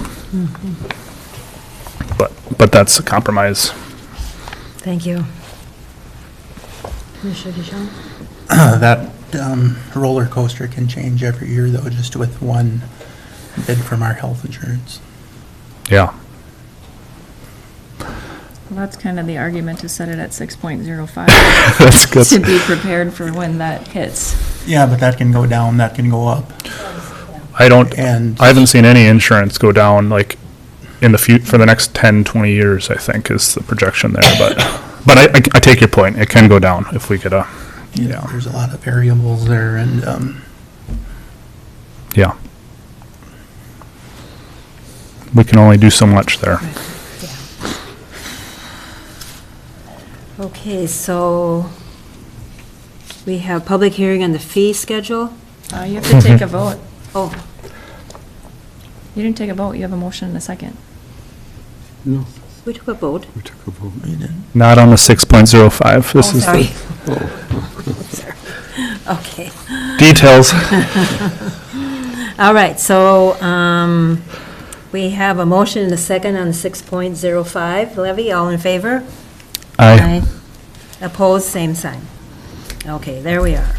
Speaker 2: but that's a compromise.
Speaker 6: Thank you. Commissioner Deschamps?
Speaker 12: That roller coaster can change every year, though, just with one bid from our health insurance.
Speaker 2: Yeah.
Speaker 3: Well, that's kind of the argument to set it at 6.05.
Speaker 2: That's good.
Speaker 3: To be prepared for when that hits.
Speaker 12: Yeah, but that can go down, that can go up.
Speaker 2: I haven't seen any insurance go down like in the for the next 10, 20 years, I think is the projection there. But I take your point. It can go down if we get yeah.
Speaker 12: There's a lot of variables there, and
Speaker 2: yeah. We can only do so much there.
Speaker 6: Okay, so we have public hearing on the fee schedule.
Speaker 3: You have to take a vote.
Speaker 6: Oh,
Speaker 3: You didn't take a vote. You have a motion and a second.
Speaker 10: No,
Speaker 6: we took a vote.
Speaker 10: we took a vote.
Speaker 2: Not on the 6.05. This is
Speaker 6: Sorry.
Speaker 2: the
Speaker 6: Okay.
Speaker 2: details.
Speaker 6: All right, so we have a motion and a second on the 6.05 levy. All in favor?
Speaker 2: Aye.
Speaker 6: Opposed, same sign. Okay, there we are.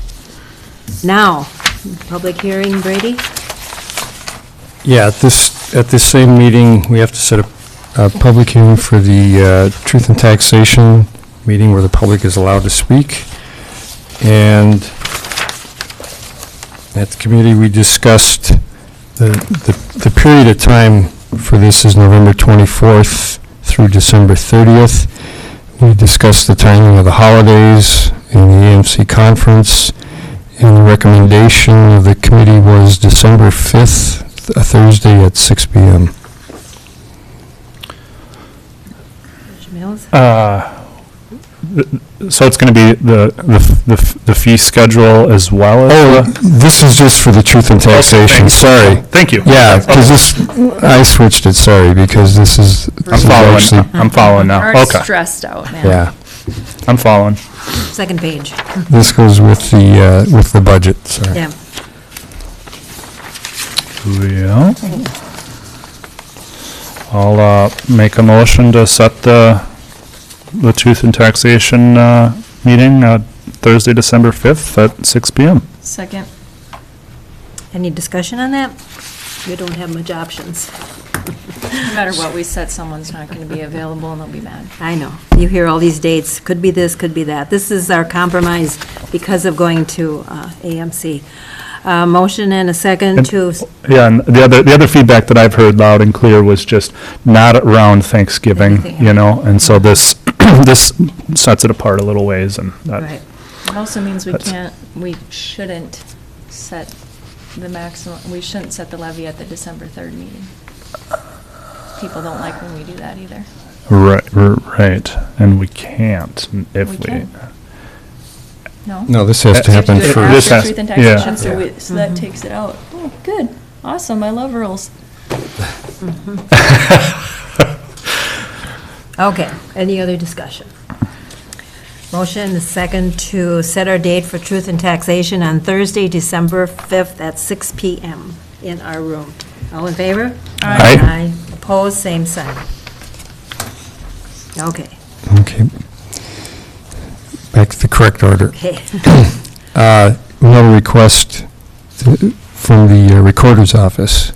Speaker 6: Now, public hearing, Brady?
Speaker 19: Yeah, at this same meeting, we have to set a public hearing for the Truth and Taxation meeting where the public is allowed to speak. And at the committee, we discussed the period of time for this is November 24th through December 30th. We discussed the timing of the holidays in the AMC conference, and the recommendation of the committee was December 5th, a Thursday at 6 p.m.
Speaker 6: Mr. Mills?
Speaker 2: So it's going to be the fee schedule as well as
Speaker 19: This is just for the Truth and Taxation, sorry.
Speaker 2: Thank you.
Speaker 19: Yeah, because I switched it, sorry, because this is.
Speaker 2: I'm following now.
Speaker 3: Mark's
Speaker 2: Okay.
Speaker 3: stressed out, man.
Speaker 19: Yeah,
Speaker 2: I'm following.
Speaker 6: Second page.
Speaker 19: this goes with the budget, sorry.
Speaker 6: Yeah.
Speaker 2: Yeah. I'll make a motion to set the Truth and Taxation meeting Thursday, December 5th at 6 p.m.
Speaker 3: Second.
Speaker 6: Any discussion on that? We don't have much options.
Speaker 3: No matter what we set, someone's not going to be available and they'll be mad.
Speaker 6: I know. You hear all these dates, could be this, could be that. This is our compromise because of going to AMC. Motion and a second to,
Speaker 2: Yeah, and the other feedback that I've heard loud and clear was just not around Thanksgiving, and so this this sets it apart a little ways, and that,
Speaker 6: right.
Speaker 3: It also means we shouldn't set the maximum, we shouldn't set the levy at the December 3rd meeting. People don't like when we do that either.
Speaker 2: right, and we can't if
Speaker 3: We
Speaker 2: we.
Speaker 3: can. No?
Speaker 19: No, this has to happen
Speaker 3: Do it
Speaker 19: first.
Speaker 3: after Truth and Taxation,
Speaker 2: Yeah.
Speaker 3: so that takes it out. Oh, good, awesome, I love rules.
Speaker 6: okay, any other discussion? Motion and a second to set our date for Truth and Taxation on Thursday, December 5th at 6 p.m. in our room. All in favor?
Speaker 2: Aye.
Speaker 6: Aye. Opposed, same sign. Okay.
Speaker 19: Okay. Back to the correct order.
Speaker 6: Okay.
Speaker 19: We have a request from the Recorder's Office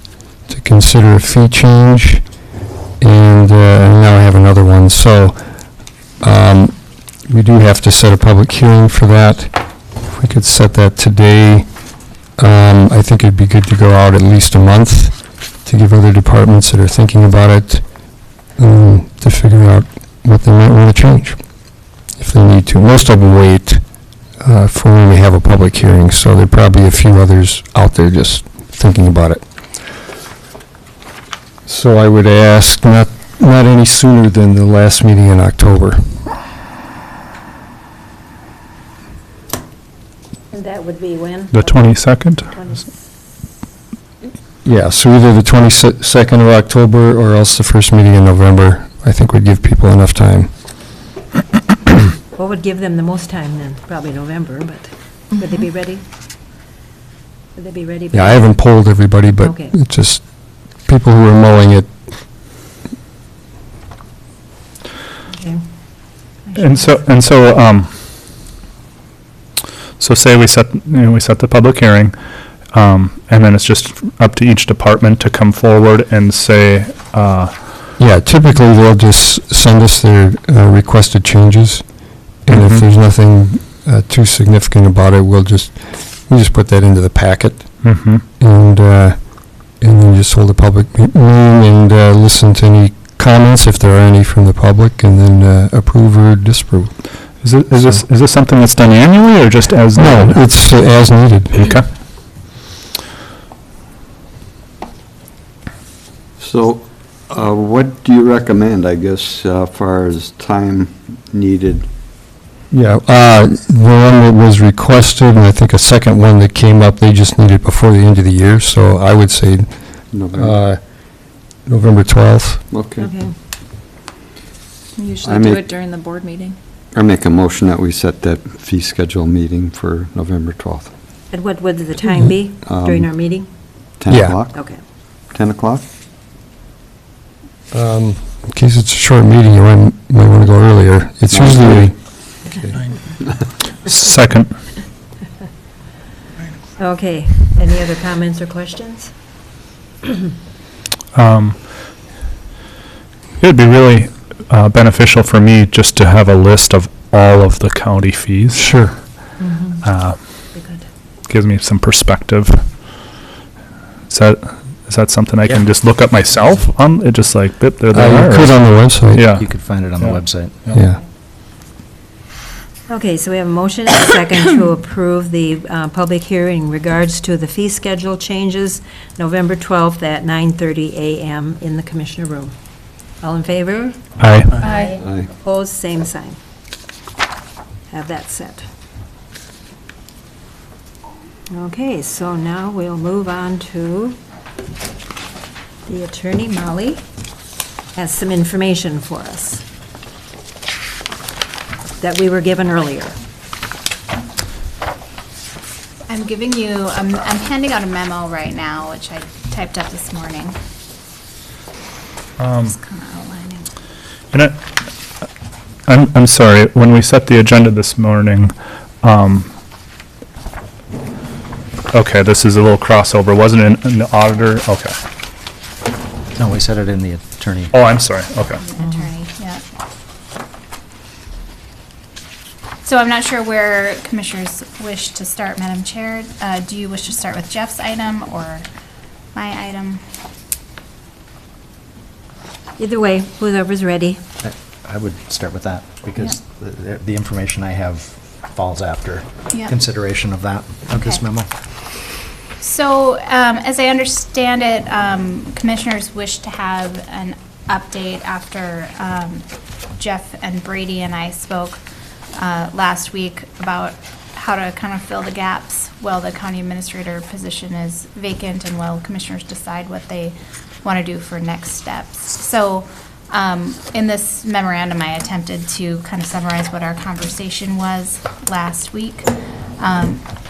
Speaker 19: to consider a fee change, and now I have another one. So we do have to set a public hearing for that. If we could set that today, I think it'd be good to go out at least a month to give other departments that are thinking about it to figure out what they might want to change, if they need to. Most of them wait for when we have a public hearing, so there are probably a few others out there just thinking about it. So I would ask not any sooner than the last meeting in October.
Speaker 6: And that would be when?
Speaker 2: The 22nd?
Speaker 19: Yeah, so either the 22nd of October or else the first meeting in November, I think would give people enough time.
Speaker 6: What would give them the most time then? Probably November, but would they be ready? Would they be ready?
Speaker 19: Yeah, I haven't polled everybody, but
Speaker 6: Okay.
Speaker 19: it's just people who are mowing it.
Speaker 6: Okay.
Speaker 2: So say we set the public hearing, and then it's just up to each department to come forward and say,
Speaker 19: Yeah, typically they'll just send us their requested changes, and if there's nothing too significant about it, we just put that into the packet, and then just hold a public meeting and listen to any comments, if there are any from the public, and then approve or disapprove.
Speaker 2: Is this something that's done annually or just as needed?
Speaker 19: No, it's as needed.
Speaker 2: Okay.
Speaker 10: So, what do you recommend, I guess, as far as time needed?
Speaker 19: Yeah, the one that was requested, and I think a second one that came up, they just need it before the end of the year, so I would say
Speaker 10: November.
Speaker 19: November 12th.
Speaker 10: Okay.
Speaker 3: We
Speaker 10: I
Speaker 3: usually do
Speaker 10: make-
Speaker 3: it during the board meeting.
Speaker 10: I make a motion that we set that fee schedule meeting for November 12th.
Speaker 6: And what would the time be during our meeting?
Speaker 10: 10
Speaker 19: Yeah.
Speaker 10: o'clock?
Speaker 6: Okay.
Speaker 10: 10 o'clock?
Speaker 19: In case it's a short meeting, you might want to go earlier. It's usually...
Speaker 2: Second.
Speaker 6: Okay. Any other comments or questions?
Speaker 2: It'd be really beneficial for me just to have a list of all of the county fees.
Speaker 19: Sure.
Speaker 2: Gives me some perspective. Is that something I can just look up myself on? It just like, there they are?
Speaker 19: You could on the website.
Speaker 2: Yeah.
Speaker 1: You could find it on the website.
Speaker 19: Yeah.
Speaker 6: Okay, so we have a motion and a second to approve the public hearing in regards to the fee schedule changes, November 12th at 9:30 a.m. in the Commissioner Room. All in favor?
Speaker 2: Aye.
Speaker 10: Aye.
Speaker 6: Opposed, same sign. Have that set. Okay, so now we'll move on to the Attorney Molly has some information for us that we were given earlier.
Speaker 7: I'm giving you, I'm handing out a memo right now, which I typed up this morning. Just kind of outlining.
Speaker 2: And I'm sorry, when we set the agenda this morning, okay, this is a little crossover. Wasn't it in the auditor? Okay.
Speaker 1: No, we said it in the attorney.
Speaker 2: Oh, I'm sorry. Okay.
Speaker 7: Attorney, yeah. So I'm not sure where commissioners wish to start, Madam Chair. Do you wish to start with Jeff's item or my item?
Speaker 6: Either way, whoever's ready.
Speaker 1: I would start with that, because the information I have falls after
Speaker 7: Yeah.
Speaker 1: consideration of that, of this
Speaker 7: Okay.
Speaker 1: memo.
Speaker 7: So, as I understand it, commissioners wish to have an update after Jeff and Brady and I spoke last week about how to kind of fill the gaps while the county administrator position is vacant and while commissioners decide what they want to do for next steps. So, in this memorandum, I attempted to kind of summarize what our conversation was last week.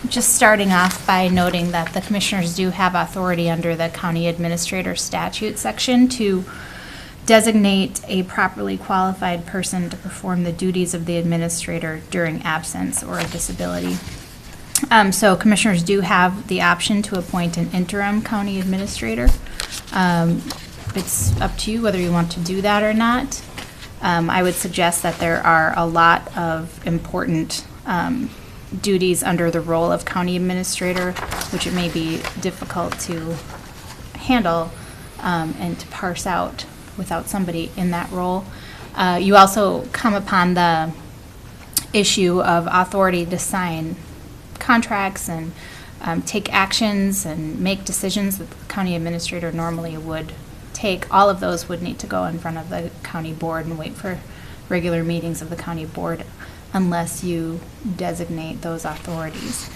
Speaker 7: Just starting off by noting that the commissioners do have authority under the county administrator statute section to designate a properly qualified person to perform the duties of the administrator during absence or a disability. So commissioners do have the option to appoint an interim county administrator. It's up to you whether you want to do that or not. I would suggest that there are a lot of important duties under the role of county administrator, which it may be difficult to handle and to parse out without somebody in that role. You also come upon the issue of authority to sign contracts and take actions and make decisions that the county administrator normally would take. All of those would need to go in front of the county board and wait for regular meetings of the county board unless you designate those authorities.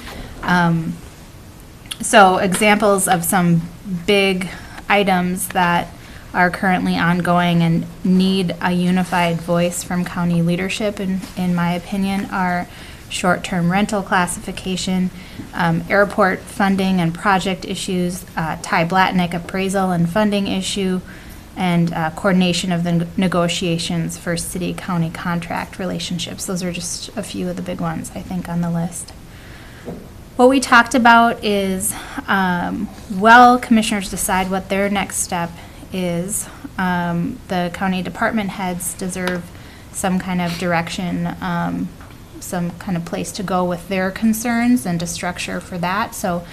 Speaker 7: So examples of some big items that are currently ongoing and need a unified voice from county leadership, in my opinion, are short-term rental classification, airport funding and project issues, Ty Blatnick appraisal and funding issue, and coordination of the negotiations for city-county contract relationships. Those are just a few of the big ones, I think, on the list. What we talked about is, while commissioners decide what their next step is, the county department heads deserve some kind of direction, some kind of place to go with their concerns and to structure for that. So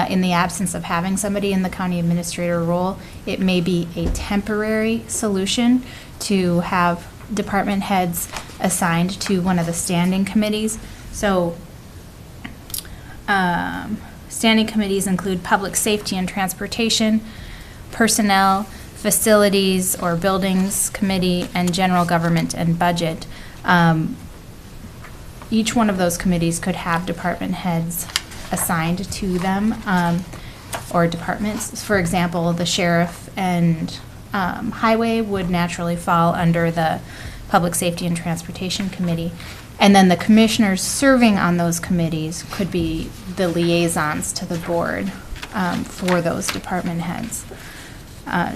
Speaker 7: in the absence of having somebody in the county administrator role, it may be a temporary solution to have department heads assigned to one of the standing committees. So standing committees include public safety and transportation, personnel, facilities or buildings committee, and general government and budget. Each one of those committees could have department heads assigned to them, or departments. For example, the sheriff and highway would naturally fall under the public safety and transportation committee. And then the commissioners serving on those committees could be the liaisons to the board for those department heads.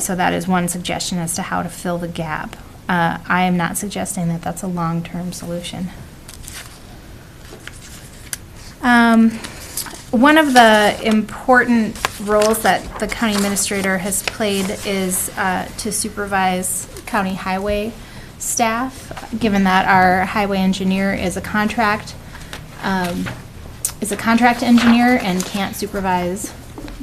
Speaker 7: So that is one suggestion as to how to fill the gap. I am not suggesting that that's a long-term solution. One of the important roles that the county administrator has played is to supervise county highway staff, given that our highway engineer is a contract engineer and can't supervise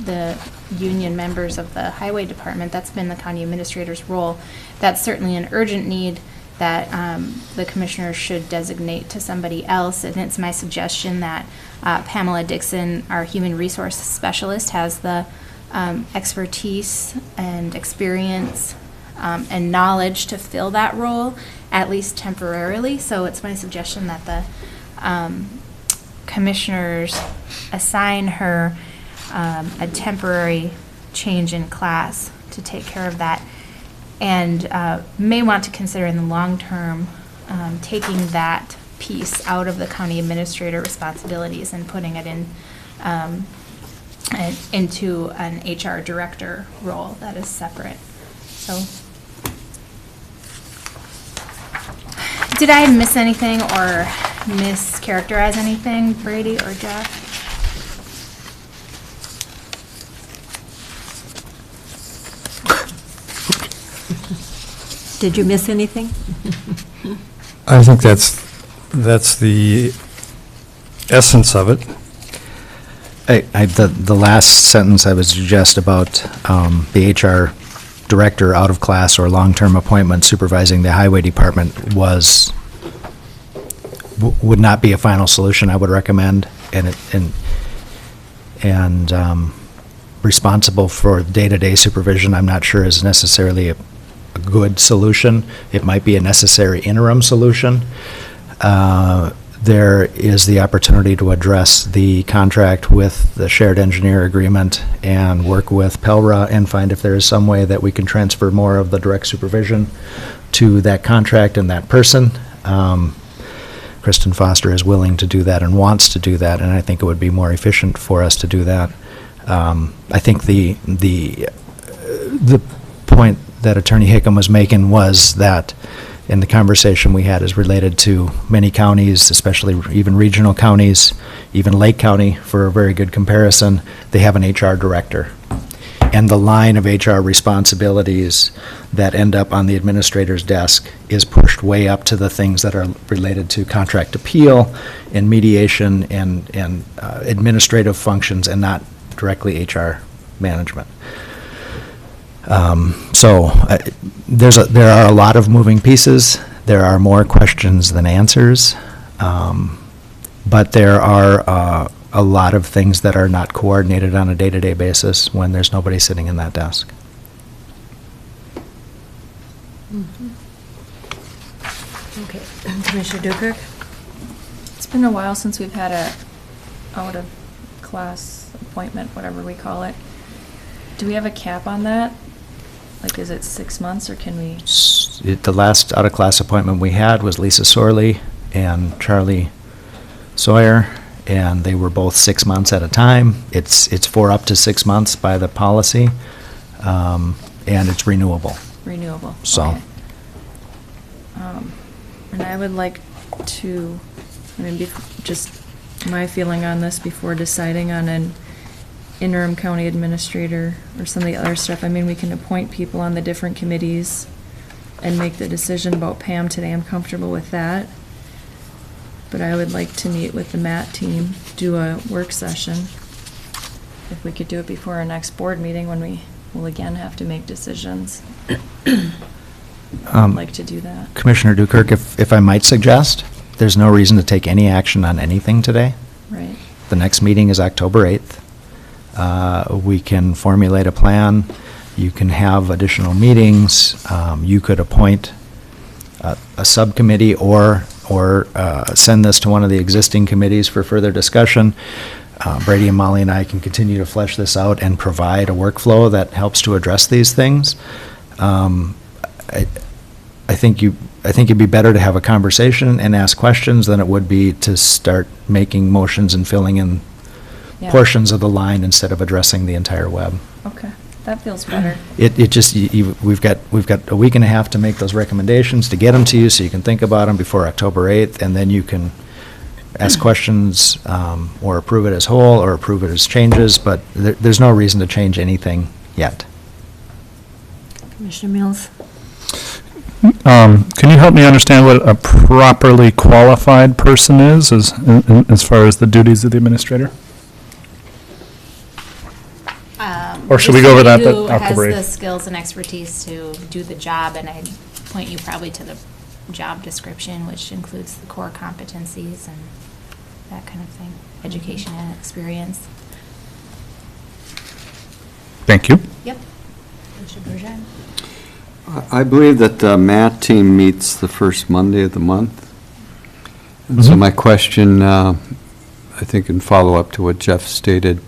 Speaker 7: the union members of the highway department. That's been the county administrator's role. That's certainly an urgent need that the commissioners should designate to somebody else. And it's my suggestion that Pamela Dixon, our human resource specialist, has the expertise and experience and knowledge to fill that role, at least temporarily. So it's my suggestion that the commissioners assign her a temporary change in class to take care of that, and may want to consider in the long term taking that piece out of the county administrator responsibilities and putting it in into an HR director role that is separate. So, did I miss anything or mischaracterize anything, Brady or Jeff?
Speaker 6: Did you miss anything?
Speaker 19: I think that's the essence of it.
Speaker 1: The last sentence I would suggest about the HR director out of class or long-term appointment supervising the highway department would not be a final solution, I would recommend, and responsible for day-to-day supervision, I'm not sure is necessarily a good solution. It might be a necessary interim solution. There is the opportunity to address the contract with the shared engineer agreement and work with PELRA and find if there is some way that we can transfer more of the direct supervision to that contract and that person. Kristen Foster is willing to do that and wants to do that, and I think it would be more efficient for us to do that. I think the point that Attorney Hickam was making was that in the conversation we had is related to many counties, especially even regional counties, even Lake County, for a very good comparison, they have an HR director. and the line of HR responsibilities that end up on the administrator's desk is pushed way up to the things that are related to contract appeal and mediation and administrative functions, and not directly HR management. So there are a lot of moving pieces. There are more questions than answers. But there are a lot of things that are not coordinated on a day-to-day basis when there's nobody sitting in that desk.
Speaker 6: Okay, Commissioner Dukert?
Speaker 3: It's been a while since we've had a out-of-class appointment, whatever we call it. Do we have a cap on that? Like, is it 6 months, or can we?
Speaker 1: The last out-of-class appointment we had was Lisa Sorley and Charlie Sawyer, and they were both 6 months at a time. It's for up to 6 months by the policy, and it's renewable.
Speaker 3: Renewable.
Speaker 1: So.
Speaker 3: Okay. And I would like to, just my feeling on this before deciding on an interim county administrator or some of the other stuff. We can appoint people on the different committees and make the decision about Pam today. I'm comfortable with that. But I would like to meet with the MAT team, do a work session. If we could do it before our next board meeting, when we will again have to make decisions. I'd like to do that.
Speaker 1: Commissioner Dukert, if I might suggest, there's no reason to take any action on anything today.
Speaker 3: Right.
Speaker 1: The next meeting is October 8th. We can formulate a plan. You can have additional meetings. You could appoint a subcommittee or send this to one of the existing committees for further discussion. Brady and Molly and I can continue to flesh this out and provide a workflow that helps to address these things. I think it'd be better to have a conversation and ask questions than it would be to start making motions and filling in portions of the line instead of addressing the entire web.
Speaker 3: Okay, that feels better.
Speaker 1: It just, we've got a week and a half to make those recommendations, to get them to you so you can think about them before October 8th, and then you can ask questions or approve it as whole or approve it as changes, but there's no reason to change anything yet.
Speaker 6: Commissioner Mills?
Speaker 2: Can you help me understand what a properly qualified person is as far as the duties of the administrator? Or should we go over that at October 8th?
Speaker 7: Who has the skills and expertise to do the job, and I'd point you probably to the job description, which includes the core competencies and that kind of thing, education and experience.
Speaker 2: Thank you.
Speaker 7: Yep. Commissioner Bergeron?
Speaker 10: I believe that the MAT team meets the first Monday of the month. And so my question, I think in follow-up to what Jeff stated,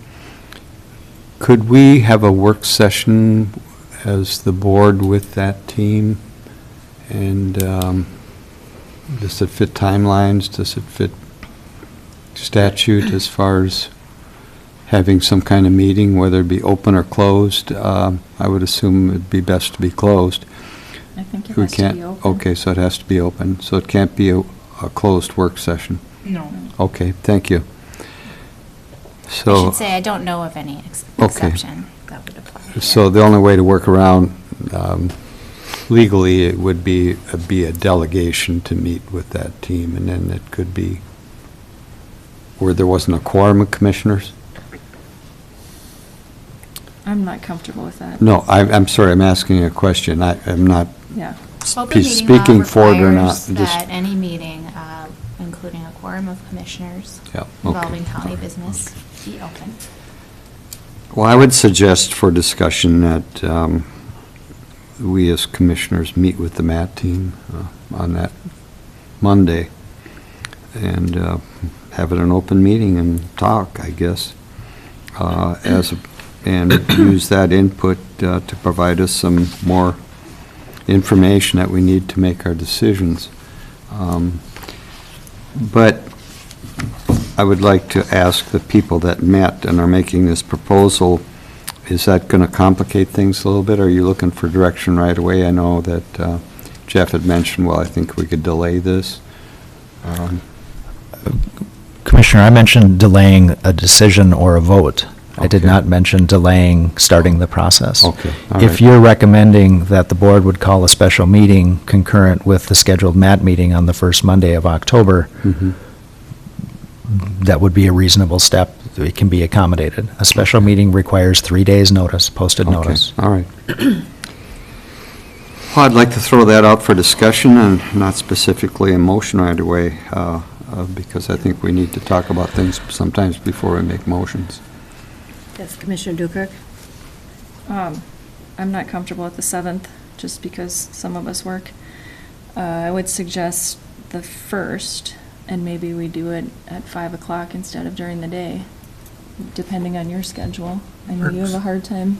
Speaker 10: could we have a work session as the board with that team? And does it fit timelines? Does it fit statute as far as having some kind of meeting, whether it be open or closed? I would assume it'd be best to be closed.
Speaker 3: I think it
Speaker 10: We
Speaker 3: has to be
Speaker 10: can't-
Speaker 3: open.
Speaker 10: Okay, so it has to be open. So it can't be a closed work session?
Speaker 3: No.
Speaker 10: Okay, thank you.
Speaker 7: I
Speaker 10: So.
Speaker 7: should say, I don't know of any
Speaker 10: Okay.
Speaker 7: exception that would apply.
Speaker 10: So the only way to work around legally, it would be a delegation to meet with that team, and then it could be where there wasn't a quorum of commissioners?
Speaker 3: I'm not comfortable with that.
Speaker 10: No, I'm sorry, I'm asking a question. I'm not
Speaker 3: Yeah.
Speaker 7: Open meeting
Speaker 10: speaking
Speaker 7: law
Speaker 10: for it or not.
Speaker 7: requires
Speaker 10: Just
Speaker 7: that any meeting, including a quorum of commissioners
Speaker 10: Yeah, okay.
Speaker 7: involving county business, be open.
Speaker 10: Well, I would suggest for discussion that we as commissioners meet with the MAT team on that Monday and have it an open meeting and talk, I guess, and use that input to provide us some more information that we need to make our decisions. But I would like to ask the people that met and are making this proposal, is that going to complicate things a little bit? Are you looking for direction right away? I know that Jeff had mentioned, well, I think we could delay this.
Speaker 1: Commissioner, I mentioned delaying a decision or a vote. I did
Speaker 10: Okay.
Speaker 1: not mention delaying starting the process.
Speaker 10: Okay, all
Speaker 1: If
Speaker 10: right.
Speaker 1: you're recommending that the board would call a special meeting concurrent with the scheduled MAT meeting on the first Monday of October,
Speaker 10: Mhm.
Speaker 1: that would be a reasonable step. It can be accommodated. A special meeting requires 3 days' notice, posted
Speaker 10: Okay,
Speaker 1: notice.
Speaker 10: all right. Well, I'd like to throw that out for discussion and not specifically a motion right away, because I think we need to talk about things sometimes before we make motions.
Speaker 6: Yes, Commissioner Dukirk?
Speaker 3: I'm not comfortable with the 7th, just because some of us work. I would suggest the 1st, and maybe we do it at 5 o'clock instead of during the day, depending on your schedule. I know you have a hard time.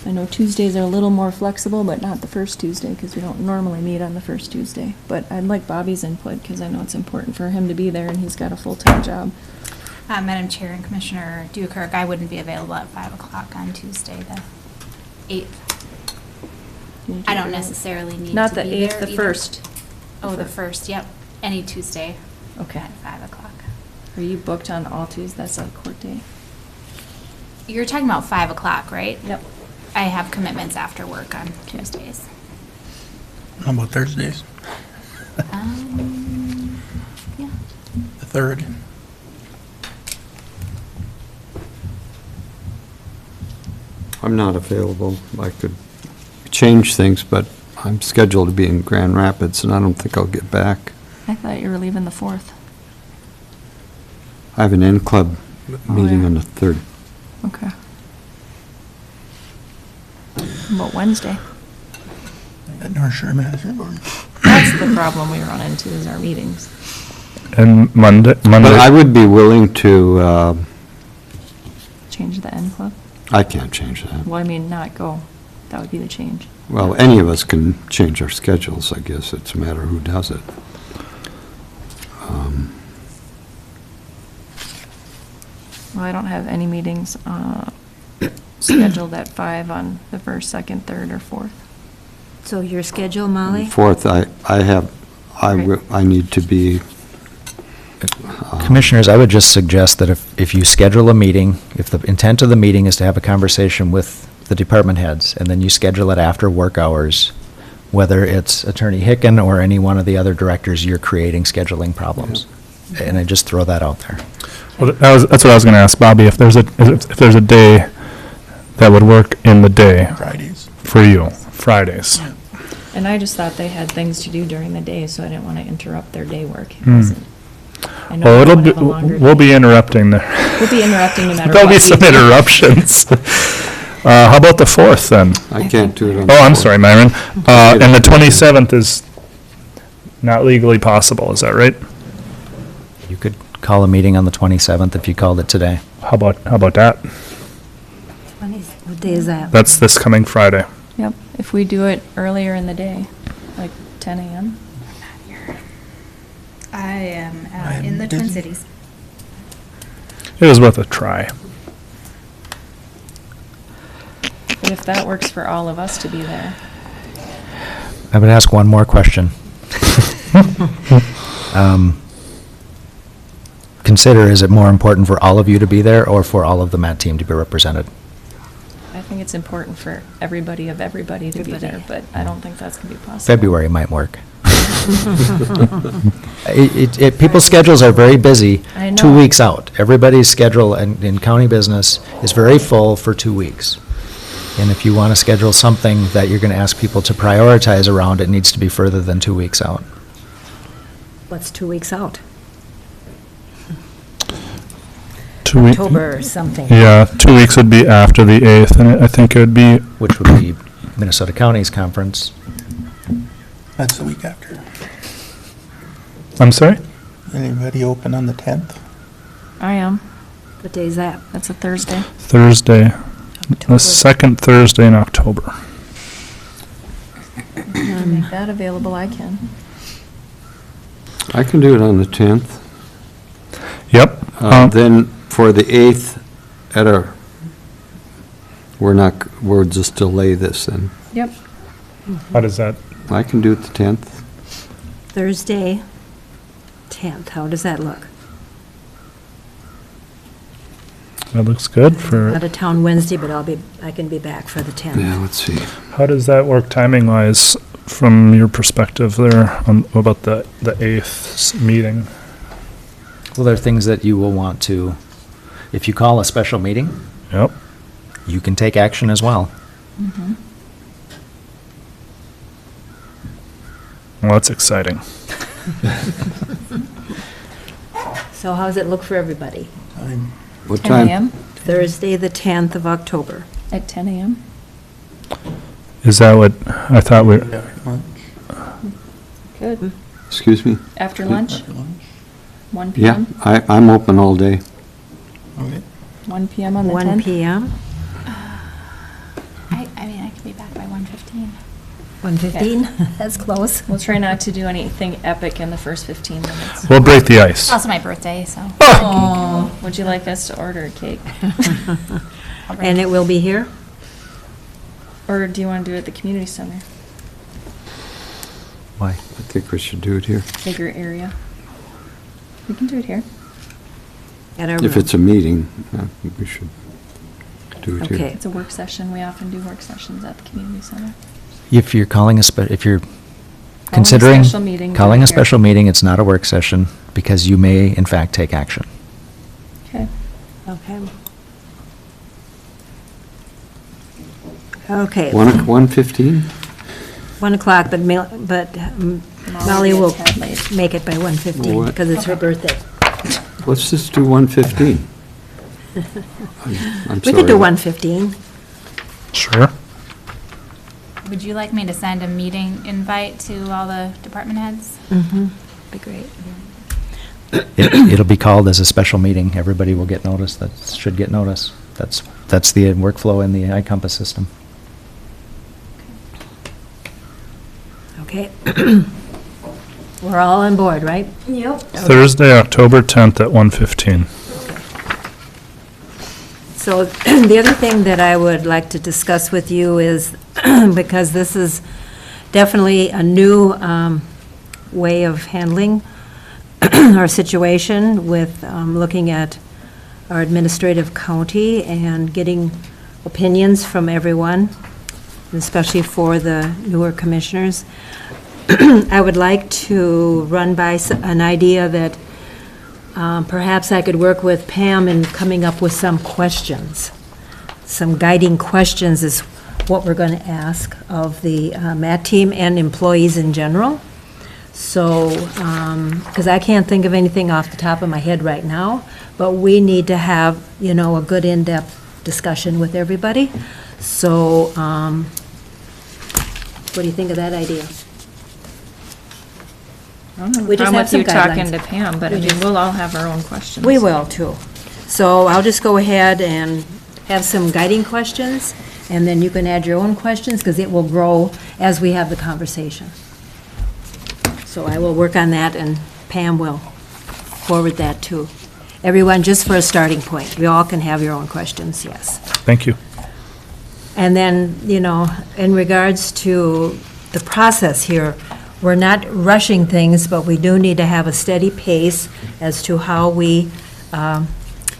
Speaker 3: I know Tuesdays are a little more flexible, but not the first Tuesday, because we don't normally meet on the first Tuesday. But I'd like Bobby's input, because I know it's important for him to be there, and he's got a full-time job.
Speaker 7: Madam Chair and Commissioner Dukirk, I wouldn't be available at 5 o'clock on Tuesday, the 8th. I don't necessarily need to be there.
Speaker 3: Not the 8th, the
Speaker 7: either.
Speaker 3: 1st.
Speaker 7: Oh, the 1st, yep. Any Tuesday
Speaker 3: Okay.
Speaker 7: at 5 o'clock.
Speaker 3: Are you booked on all Tuesdays? That's a court day.
Speaker 7: You're talking about 5 o'clock, right?
Speaker 3: Yep.
Speaker 7: I have commitments after work on Tuesdays.
Speaker 12: How about Thursdays?
Speaker 7: Yeah.
Speaker 12: The 3rd?
Speaker 10: I'm not available. I could change things, but I'm scheduled to be in Grand Rapids, and I don't think I'll get back.
Speaker 3: I thought you were leaving the 4th.
Speaker 10: I have an N-Club meeting
Speaker 3: yeah.
Speaker 10: on the 3rd.
Speaker 3: Okay. How about Wednesday?
Speaker 12: At North Shore Management Board.
Speaker 3: That's the problem we run into, is our meetings.
Speaker 2: And Monday,
Speaker 10: But I would be willing to,
Speaker 3: Change the N club?
Speaker 10: I can't change that.
Speaker 3: Well, I mean, not go. That would be the change.
Speaker 10: Well, any of us can change our schedules, I guess. It's a matter of who does it.
Speaker 3: Well, I don't have any meetings scheduled at 5 on the 1st, 2nd, 3rd, or 4th.
Speaker 6: So your schedule, Molly?
Speaker 10: 4th, I need to be,
Speaker 1: Commissioners, I would just suggest that if you schedule a meeting, if the intent of the meeting is to have a conversation with the department heads, and then you schedule it after work hours, whether it's Attorney Hicken or any one of the other directors, you're creating scheduling problems. And I just throw that out there.
Speaker 2: Well, that's what I was going to ask Bobby, if there's a day that would work in the day.
Speaker 12: Fridays.
Speaker 2: For you, Fridays.
Speaker 3: And I just thought they had things to do during the day, so I didn't want to interrupt their day work. It
Speaker 2: Hmm.
Speaker 3: wasn't. I know
Speaker 2: Well,
Speaker 3: they
Speaker 2: it'll
Speaker 3: don't
Speaker 2: be,
Speaker 3: have a longer
Speaker 2: we'll
Speaker 3: day.
Speaker 2: be interrupting there.
Speaker 3: We'll be interrupting no matter what.
Speaker 2: There'll be
Speaker 3: we
Speaker 2: some
Speaker 3: do.
Speaker 2: interruptions. How about the 4th then?
Speaker 10: I can't do it on the
Speaker 2: Oh, I'm
Speaker 10: 4th.
Speaker 2: sorry, Myron. And the 27th is not legally possible, is that right?
Speaker 1: You could call a meeting on the 27th if you called it today.
Speaker 2: How about that?
Speaker 6: What day is that?
Speaker 2: That's this coming Friday.
Speaker 3: Yep, if we do it earlier in the day, like 10 a.m.
Speaker 7: I am in the Twin Cities.
Speaker 2: It was worth a try.
Speaker 3: But if that works for all of us to be there.
Speaker 1: I would ask one more question. Consider, is it more important for all of you to be there or for all of the MAT team to be represented?
Speaker 3: I think it's important for everybody to be there, but I don't think that's going to be possible.
Speaker 1: February might work. People's schedules are very busy
Speaker 3: I
Speaker 1: 2
Speaker 3: know.
Speaker 1: weeks out. Everybody's schedule in county business is very full for 2 weeks. And if you want to schedule something that you're going to ask people to prioritize around, it needs to be further than 2 weeks out.
Speaker 6: What's 2 weeks out?
Speaker 2: 2 weeks.
Speaker 6: October or something.
Speaker 2: Yeah, 2 weeks would be after the 8th, and I think it would be.
Speaker 1: Which would be Minnesota County's conference.
Speaker 12: That's the week after.
Speaker 2: I'm sorry?
Speaker 12: Anybody open on the 10th?
Speaker 3: I am.
Speaker 6: What day is that?
Speaker 3: That's a Thursday.
Speaker 2: Thursday, the second Thursday in October.
Speaker 3: If you can make that available, I can.
Speaker 10: I can do it on the 10th.
Speaker 2: Yep.
Speaker 10: Then for the 8th, we'll just delay this then.
Speaker 3: Yep.
Speaker 2: How does that?
Speaker 10: I can do it the 10th.
Speaker 6: Thursday, 10th. How does that look?
Speaker 2: That looks good for,
Speaker 6: Out of town Wednesday, but I can be back for the 10th.
Speaker 10: Yeah, let's see.
Speaker 2: how does that work timing-wise from your perspective there on, about the 8th meeting?
Speaker 1: Well, there are things that you will want to, if you call a special meeting,
Speaker 2: Yep.
Speaker 1: you can take action as well.
Speaker 3: Mhm.
Speaker 2: Well, that's exciting.
Speaker 6: So how does it look for everybody?
Speaker 10: What
Speaker 3: 10
Speaker 10: time?
Speaker 3: a.m.
Speaker 6: Thursday, the 10th of October.
Speaker 3: at 10 a.m.
Speaker 2: Is that what, I thought we,
Speaker 3: Good.
Speaker 10: Excuse me?
Speaker 3: After lunch? 1
Speaker 10: Yeah,
Speaker 3: p.m.?
Speaker 10: I'm open all day.
Speaker 3: 1 p.m. on the
Speaker 6: 1
Speaker 3: 10th?
Speaker 6: PM,
Speaker 7: I mean, I can be back by 1:15.
Speaker 6: 1:15? That's close.
Speaker 3: We'll try not to do anything epic in the first 15 minutes.
Speaker 2: we'll break the
Speaker 7: It's
Speaker 2: ice.
Speaker 7: also my birthday, so.
Speaker 3: Oh, would you like us to order a cake?
Speaker 6: And it will be here?
Speaker 3: Or do you want to do it at the community center?
Speaker 1: Why?
Speaker 10: I think we should do it here.
Speaker 3: Bigger area? We can do it here.
Speaker 6: At our
Speaker 10: If
Speaker 6: room.
Speaker 10: it's a meeting, I think we should do it here.
Speaker 6: Okay.
Speaker 3: It's a work session. We often do work sessions at the community center.
Speaker 1: If you're calling if you're
Speaker 3: a
Speaker 1: considering
Speaker 3: special meeting, do
Speaker 1: calling
Speaker 3: it
Speaker 1: a
Speaker 3: here.
Speaker 1: special meeting, it's not a work session, because you may, in fact, take action.
Speaker 3: Okay.
Speaker 6: Okay. Okay.
Speaker 10: 1:15?
Speaker 6: 1 o'clock, but Molly will
Speaker 3: gets head late.
Speaker 6: make it by 1:15
Speaker 10: What?
Speaker 6: because it's her birthday.
Speaker 10: Let's just do 1:15. I'm
Speaker 6: We could do
Speaker 10: sorry.
Speaker 6: 1:15.
Speaker 2: Sure.
Speaker 7: Would you like me to send a meeting invite to all the department heads?
Speaker 6: Mm-hmm. Be great.
Speaker 1: It'll be called as a special meeting. Everybody will get notice, that should get notice. That's the workflow in the iCompass system.
Speaker 6: Okay. We're all on board, right?
Speaker 3: Yep.
Speaker 2: Thursday, October 10th at 1:15.
Speaker 6: So the other thing that I would like to discuss with you is, because this is definitely a new way of handling our situation with looking at our administrative county and getting opinions from everyone, especially for the newer commissioners. I would like to run by an idea that perhaps I could work with Pam in coming up with some questions. Some guiding questions is what we're going to ask of the MAT team and employees in general. So, because I can't think of anything off the top of my head right now, but we need to have, a good in-depth discussion with everybody. So, what do you think of that idea?
Speaker 3: I don't have
Speaker 6: We
Speaker 3: a
Speaker 6: just
Speaker 3: problem
Speaker 6: have
Speaker 3: with you
Speaker 6: some
Speaker 3: talking
Speaker 6: guidelines.
Speaker 3: to Pam, but I
Speaker 6: We
Speaker 3: mean,
Speaker 6: just-
Speaker 3: we'll all have our own questions.
Speaker 6: We will, too. So I'll just go ahead and have some guiding questions, and then you can add your own questions, because it will grow as we have the conversation. So I will work on that, and Pam will forward that to everyone, just for a starting point. You all can have your own questions, yes.
Speaker 2: Thank you.
Speaker 6: And then, in regards to the process here, we're not rushing things, but we do need to have a steady pace as to how we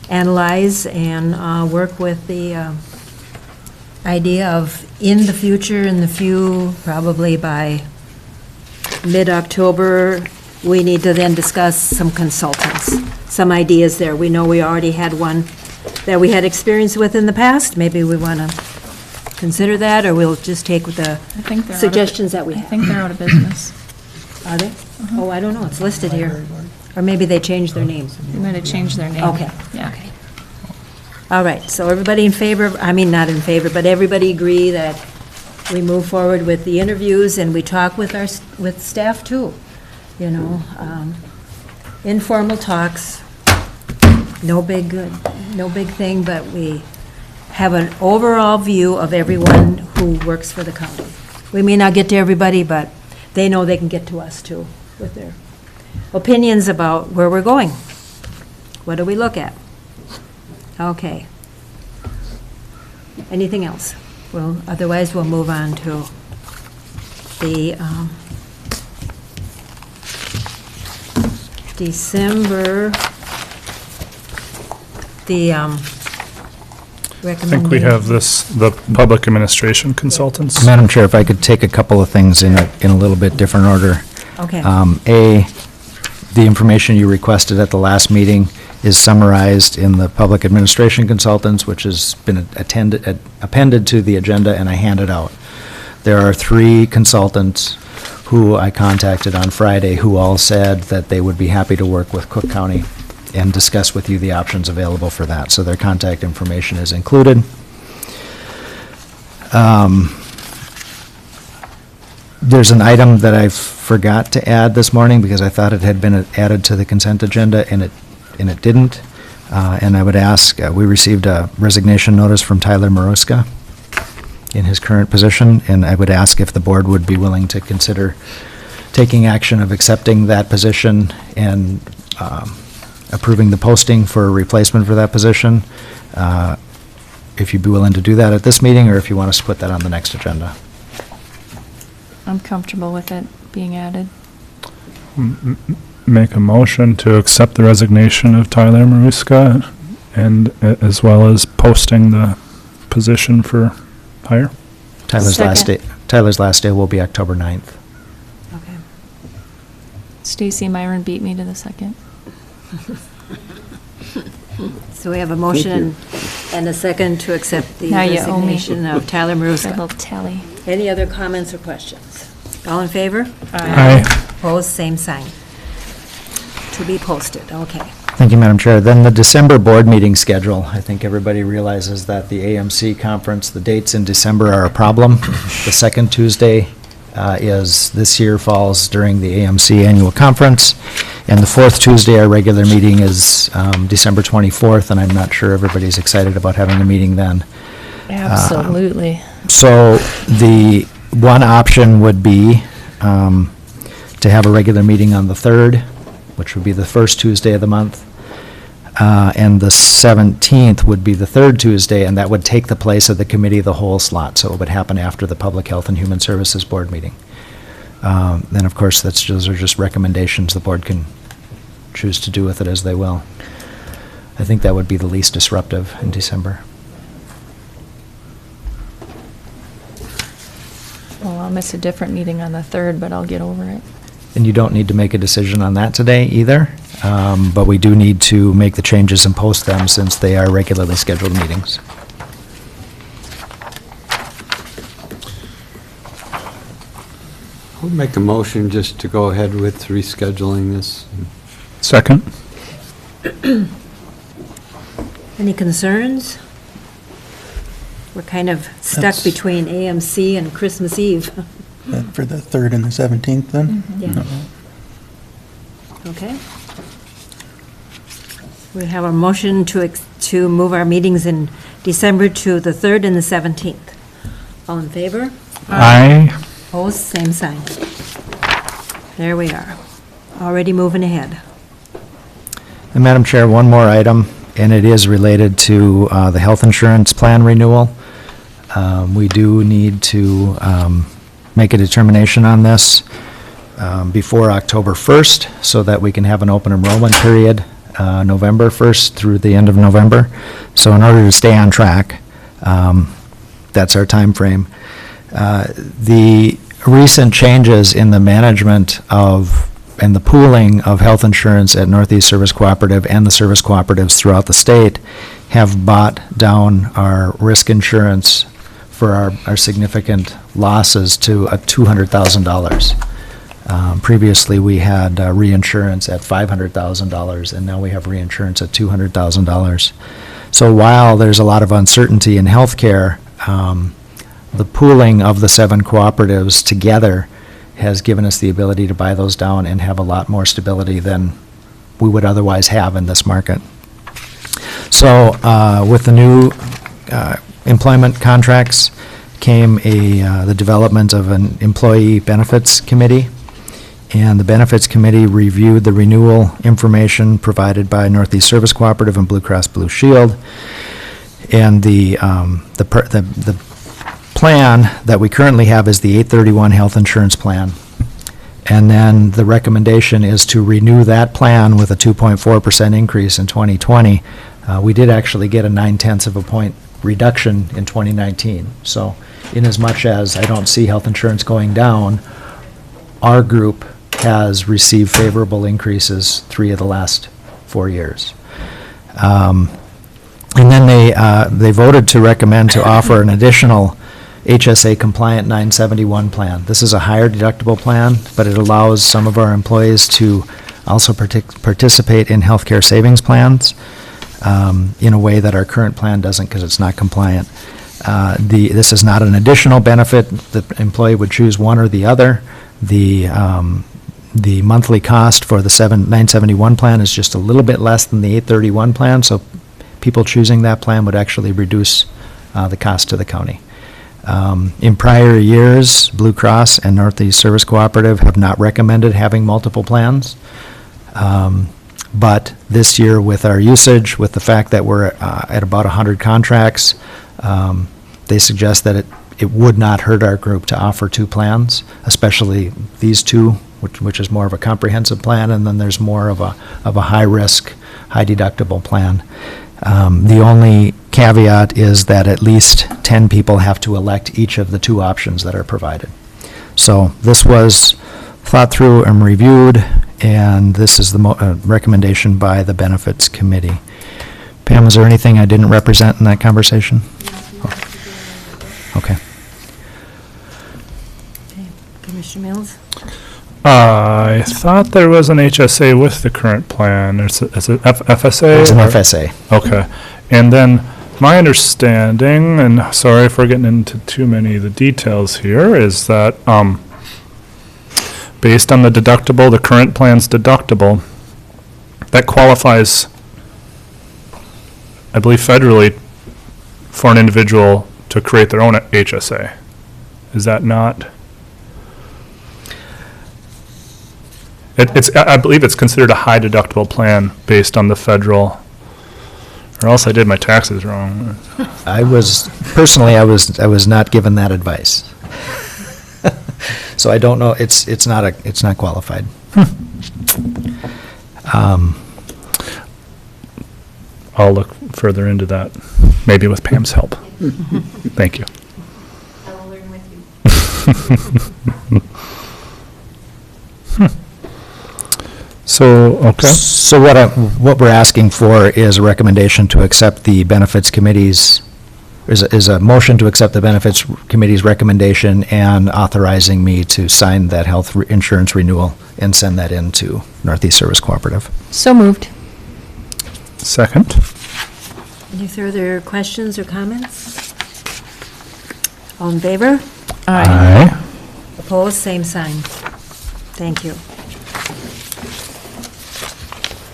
Speaker 6: analyze and work with the idea of in the future, probably by mid-October, we need to then discuss some consultants, some ideas there. We know we already had one that we had experience with in the past. Maybe we want to consider that, or we'll just take the
Speaker 3: I think they're
Speaker 6: suggestions that we
Speaker 3: I
Speaker 6: have.
Speaker 3: think they're out of business.
Speaker 6: Are they? Oh, I don't know, it's listed here. Or maybe they changed their names.
Speaker 3: They might have changed their name.
Speaker 6: Okay.
Speaker 3: Yeah.
Speaker 6: All right, so everybody in favor, not in favor, but everybody agree that we move forward with the interviews and we talk with with staff too, informal talks, no big thing, but we have an overall view of everyone who works for the county. We may not get to everybody, but they know they can get to us too with their opinions about where we're going. What do we look at? Okay. Anything else? Well, otherwise, we'll move on to the
Speaker 2: I think we have this, the public administration consultants.
Speaker 1: Madam Chair, if I could take a couple of things in a little bit different order.
Speaker 6: Okay.
Speaker 1: A, the information you requested at the last meeting is summarized in the public administration consultants, which has been appended to the agenda, and I handed out. There are 3 consultants who I contacted on Friday who all said that they would be happy to work with Cook County and discuss with you the options available for that. So their contact information is included. There's an item that I forgot to add this morning because I thought it had been added to the consent agenda, and it didn't. And I would ask, we received a resignation notice from Tyler Maruska in his current position, and I would ask if the board would be willing to consider taking action of accepting that position and approving the posting for a replacement for that position. If you'd be willing to do that at this meeting, or if you want us to put that on the next agenda.
Speaker 3: I'm comfortable with it being added.
Speaker 2: Make a motion to accept the resignation of Tyler Maruska, and as well as posting the position for hire.
Speaker 1: Tyler's last day will be October 9th.
Speaker 3: Okay. Stacy Myron beat me to the second.
Speaker 6: So we have a motion and a second to accept the
Speaker 3: Now you owe me.
Speaker 6: resignation of Tyler Maruska.
Speaker 3: That little tally.
Speaker 6: Any other comments or questions? All in favor?
Speaker 2: Aye.
Speaker 6: Opposed, same sign. To be posted, okay.
Speaker 1: Thank you, Madam Chair. Then the December board meeting schedule. I think everybody realizes that the AMC conference, the dates in December are a problem. The second Tuesday this year falls during the AMC annual conference, and the fourth Tuesday, our regular meeting is December 24th, and I'm not sure everybody's excited about having a meeting then.
Speaker 3: Absolutely.
Speaker 1: So the one option would be to have a regular meeting on the 3rd, which would be the first Tuesday of the month, and the 17th would be the third Tuesday, and that would take the place of the committee of the whole slot, so it would happen after the Public Health and Human Services Board meeting. Then, of course, those are just recommendations. The board can choose to do with it as they will. I think that would be the least disruptive in December.
Speaker 3: Well, I'll miss a different meeting on the 3rd, but I'll get over it.
Speaker 1: And you don't need to make a decision on that today either, but we do need to make the changes and post them since they are regularly scheduled meetings.
Speaker 10: I'll make a motion just to go ahead with rescheduling this.
Speaker 2: Second.
Speaker 6: Any concerns? We're kind of stuck
Speaker 12: That's-
Speaker 6: between AMC and Christmas Eve.
Speaker 12: For the 3rd and the 17th then?
Speaker 6: Yeah. Okay. We have a motion to move our meetings in December to the 3rd and the 17th. All in favor?
Speaker 2: Aye.
Speaker 6: Opposed, same sign. There we are. Already moving ahead.
Speaker 1: And Madam Chair, one more item, and it is related to the health insurance plan renewal. We do need to make a determination on this before October 1st, so that we can have an open enrollment period, November 1st through the end of November. So in order to stay on track, that's our time frame. The recent changes in the management of and the pooling of health insurance at Northeast Service Cooperative and the service cooperatives throughout the state have bought down our risk insurance for our significant losses to $200,000. Previously, we had reinsurance at $500,000, and now we have reinsurance at $200,000. So while there's a lot of uncertainty in healthcare, the pooling of the 7 cooperatives together has given us the ability to buy those down and have a lot more stability than we would otherwise have in this market. So with the new employment contracts came the development of an employee benefits committee, and the benefits committee reviewed the renewal information provided by Northeast Service Cooperative and Blue Cross Blue Shield, and the plan that we currently have is the 831 health insurance plan. And then the recommendation is to renew that plan with a 2.4% increase in 2020. We did actually get a 0.9 of a point reduction in 2019. So in as much as I don't see health insurance going down, our group has received favorable increases 3 of the last 4 years. And then they voted to recommend to offer an additional HSA compliant 971 plan. This is a higher deductible plan, but it allows some of our employees to also participate in healthcare savings plans in a way that our current plan doesn't, because it's not compliant. This is not an additional benefit. The employee would choose one or the other. The monthly cost for the 971 plan is just a little bit less than the 831 plan, so people choosing that plan would actually reduce the cost to the county. In prior years, Blue Cross and Northeast Service Cooperative have not recommended having multiple plans. But this year, with our usage, with the fact that we're at about 100 contracts, they suggest that it would not hurt our group to offer 2 plans, especially these 2, which is more of a comprehensive plan, and then there's more of a high-risk, high-deductible plan. The only caveat is that at least 10 people have to elect each of the 2 options that are provided. So this was thought through and reviewed, and this is the recommendation by the Benefits Committee. Pam, was there anything I didn't represent in that conversation? Okay.
Speaker 6: Commissioner Mills?
Speaker 2: I thought there was an HSA with the current plan. Is it FSA?
Speaker 1: It's an
Speaker 2: or-
Speaker 1: FSA.
Speaker 2: Okay. And then my understanding, and sorry if we're getting into too many of the details here, is that based on the deductible, the current plan's deductible, that qualifies, I believe federally, for an individual to create their own HSA. Is that not? I believe it's considered a high deductible plan based on the federal, or else I did my taxes wrong.
Speaker 1: I was not given that advice. So I don't know, it's not qualified.
Speaker 2: I'll look further into that, maybe with Pam's help. Thank you.
Speaker 7: I will learn with you.
Speaker 2: So, okay.
Speaker 1: So what we're asking for is a recommendation to accept the Benefits Committee's, is a motion to accept the Benefits Committee's recommendation and authorizing me to sign that health insurance renewal and send that in to Northeast Service Cooperative.
Speaker 3: So moved.
Speaker 2: Second.
Speaker 6: Any further questions or comments? All in favor?
Speaker 2: Aye.
Speaker 6: Opposed, same sign. Thank you.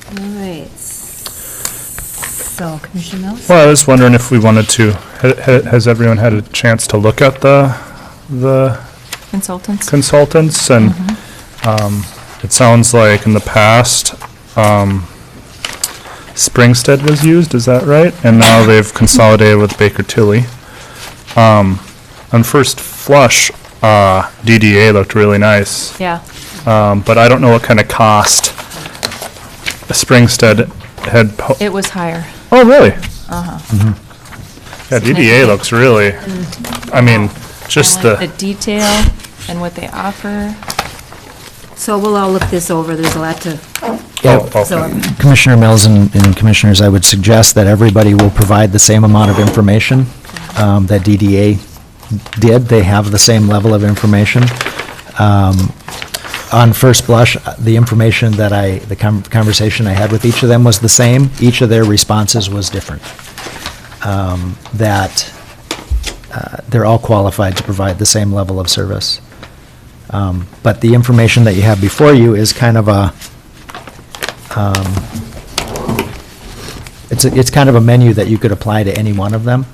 Speaker 6: All right. So, Commissioner Mills?
Speaker 2: Well, I was wondering if we wanted to, has everyone had a chance to look at the
Speaker 3: Consultants?
Speaker 2: consultants? And it sounds like in the past, Springstead was used, is that right? And now they've consolidated with Baker Tilly. On first flush, DDA looked really nice.
Speaker 3: Yeah.
Speaker 2: But I don't know what kind of cost Springstead had.
Speaker 3: It was higher.
Speaker 2: Oh, really?
Speaker 3: Uh-huh.
Speaker 2: Yeah, DDA looks really, I mean, just
Speaker 3: The
Speaker 2: the,
Speaker 3: detail and what they offer.
Speaker 6: So we'll all look this over. There's a lot to
Speaker 1: Yeah.
Speaker 6: absorb.
Speaker 1: Commissioner Mills and Commissioners, I would suggest that everybody will provide the same amount of information that DDA did. They have the same level of information. On first blush, the information that the conversation I had with each of them was the same. Each of their responses was different. That they're all qualified to provide the same level of service. But the information that you have before you is kind of it's kind of a menu that you could apply to any one of them.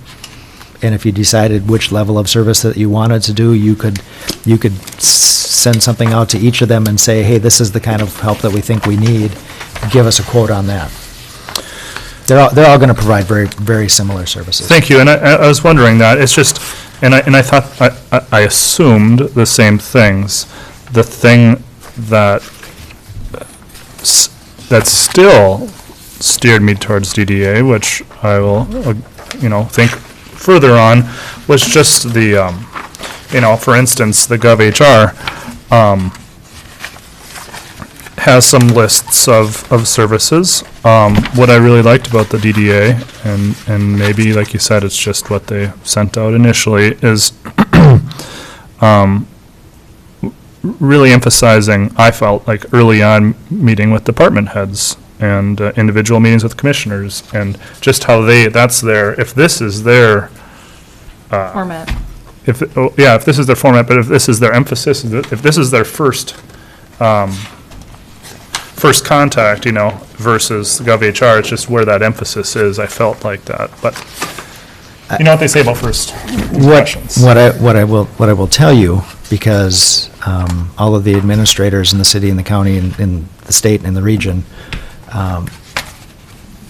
Speaker 1: And if you decided which level of service that you wanted to do, you could send something out to each of them and say, hey, this is the kind of help that we think we need. Give us a quote on that. They're all going to provide very, very similar services.
Speaker 2: thank you, and I was wondering that, it's just, and I thought, I assumed the same things. The thing that still steered me towards DDA, which I will, think further on was just the, for instance, the GovHR has some lists of services. What I really liked about the DDA, and maybe, like you said, it's just what they sent out initially, is really emphasizing, I felt like early on, meeting with department heads and individual meetings with commissioners, and just how if this is their
Speaker 3: Format.
Speaker 2: if this is their format, but if this is their emphasis, if this is their first contact, versus GovHR, it's just where that emphasis is. I felt like that, but you know what they say about first impressions.
Speaker 1: What I will tell you, because all of the administrators in the city and the county and in the state and the region,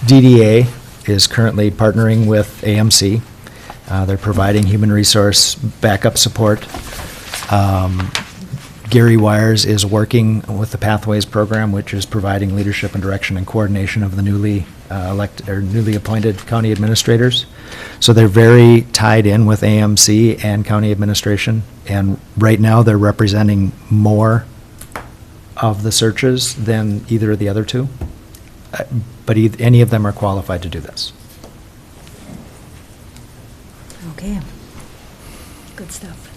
Speaker 1: DDA is currently partnering with AMC. They're providing human resource backup support. Gary Wires is working with the Pathways program, which is providing leadership and direction and coordination of the newly elected or newly appointed county administrators. So they're very tied in with AMC and county administration, and right now they're representing more of the searches than either of the other two. But any of them are qualified to do this.
Speaker 6: Okay. Good stuff.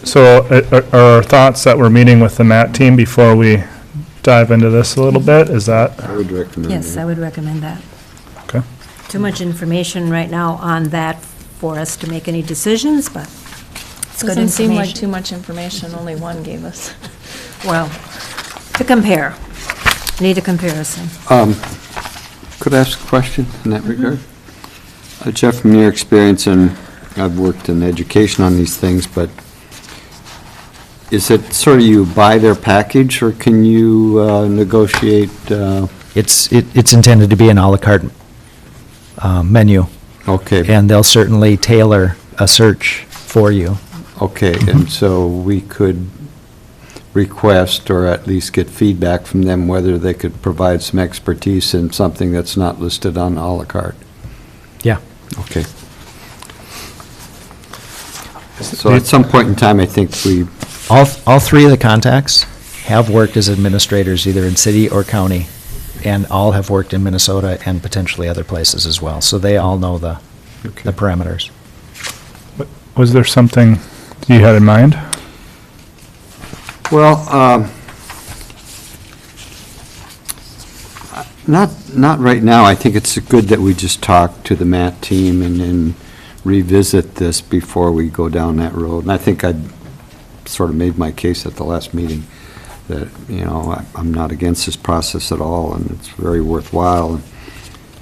Speaker 2: So are our thoughts that we're meeting with the MAT team before we dive into this a little bit? Is that?
Speaker 10: I would recommend
Speaker 6: Yes, I would recommend that.
Speaker 2: Okay.
Speaker 6: Too much information right now on that for us to make any decisions, but it's good
Speaker 3: Doesn't seem like
Speaker 6: information.
Speaker 3: too much information, only one gave us.
Speaker 6: Well, to compare, need a comparison.
Speaker 10: Could I ask a question in that regard? Jeff, from your experience, and I've worked in education on these things, but is it sort of you buy their package, or can you negotiate?
Speaker 1: It's intended to be an à la carte menu.
Speaker 10: Okay.
Speaker 1: And they'll certainly tailor a search for you.
Speaker 10: Okay, and so we could request, or at least get feedback from them, whether they could provide some expertise in something that's not listed on à la carte.
Speaker 1: Yeah.
Speaker 10: Okay. So at some point in time, I think we...
Speaker 1: All three of the contacts have worked as administrators either in city or county, and all have worked in Minnesota and potentially other places as well. So they all know the parameters.
Speaker 2: Was there something you had in mind?
Speaker 10: Well, not right now. I think it's good that we just talk to the MAT team and then revisit this before we go down that road. And I think I sort of made my case at the last meeting that, I'm not against this process at all, and it's very worthwhile.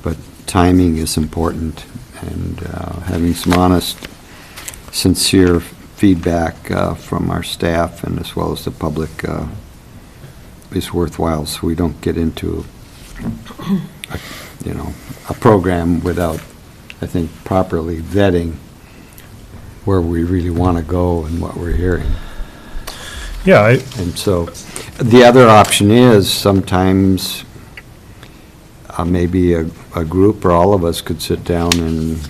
Speaker 10: But timing is important, and having some honest, sincere feedback from our staff and as well as the public is worthwhile, so we don't get into a program without, I think, properly vetting where we really want to go and what we're hearing.
Speaker 2: Yeah.
Speaker 10: And so the other option is sometimes maybe a group or all of us could sit down and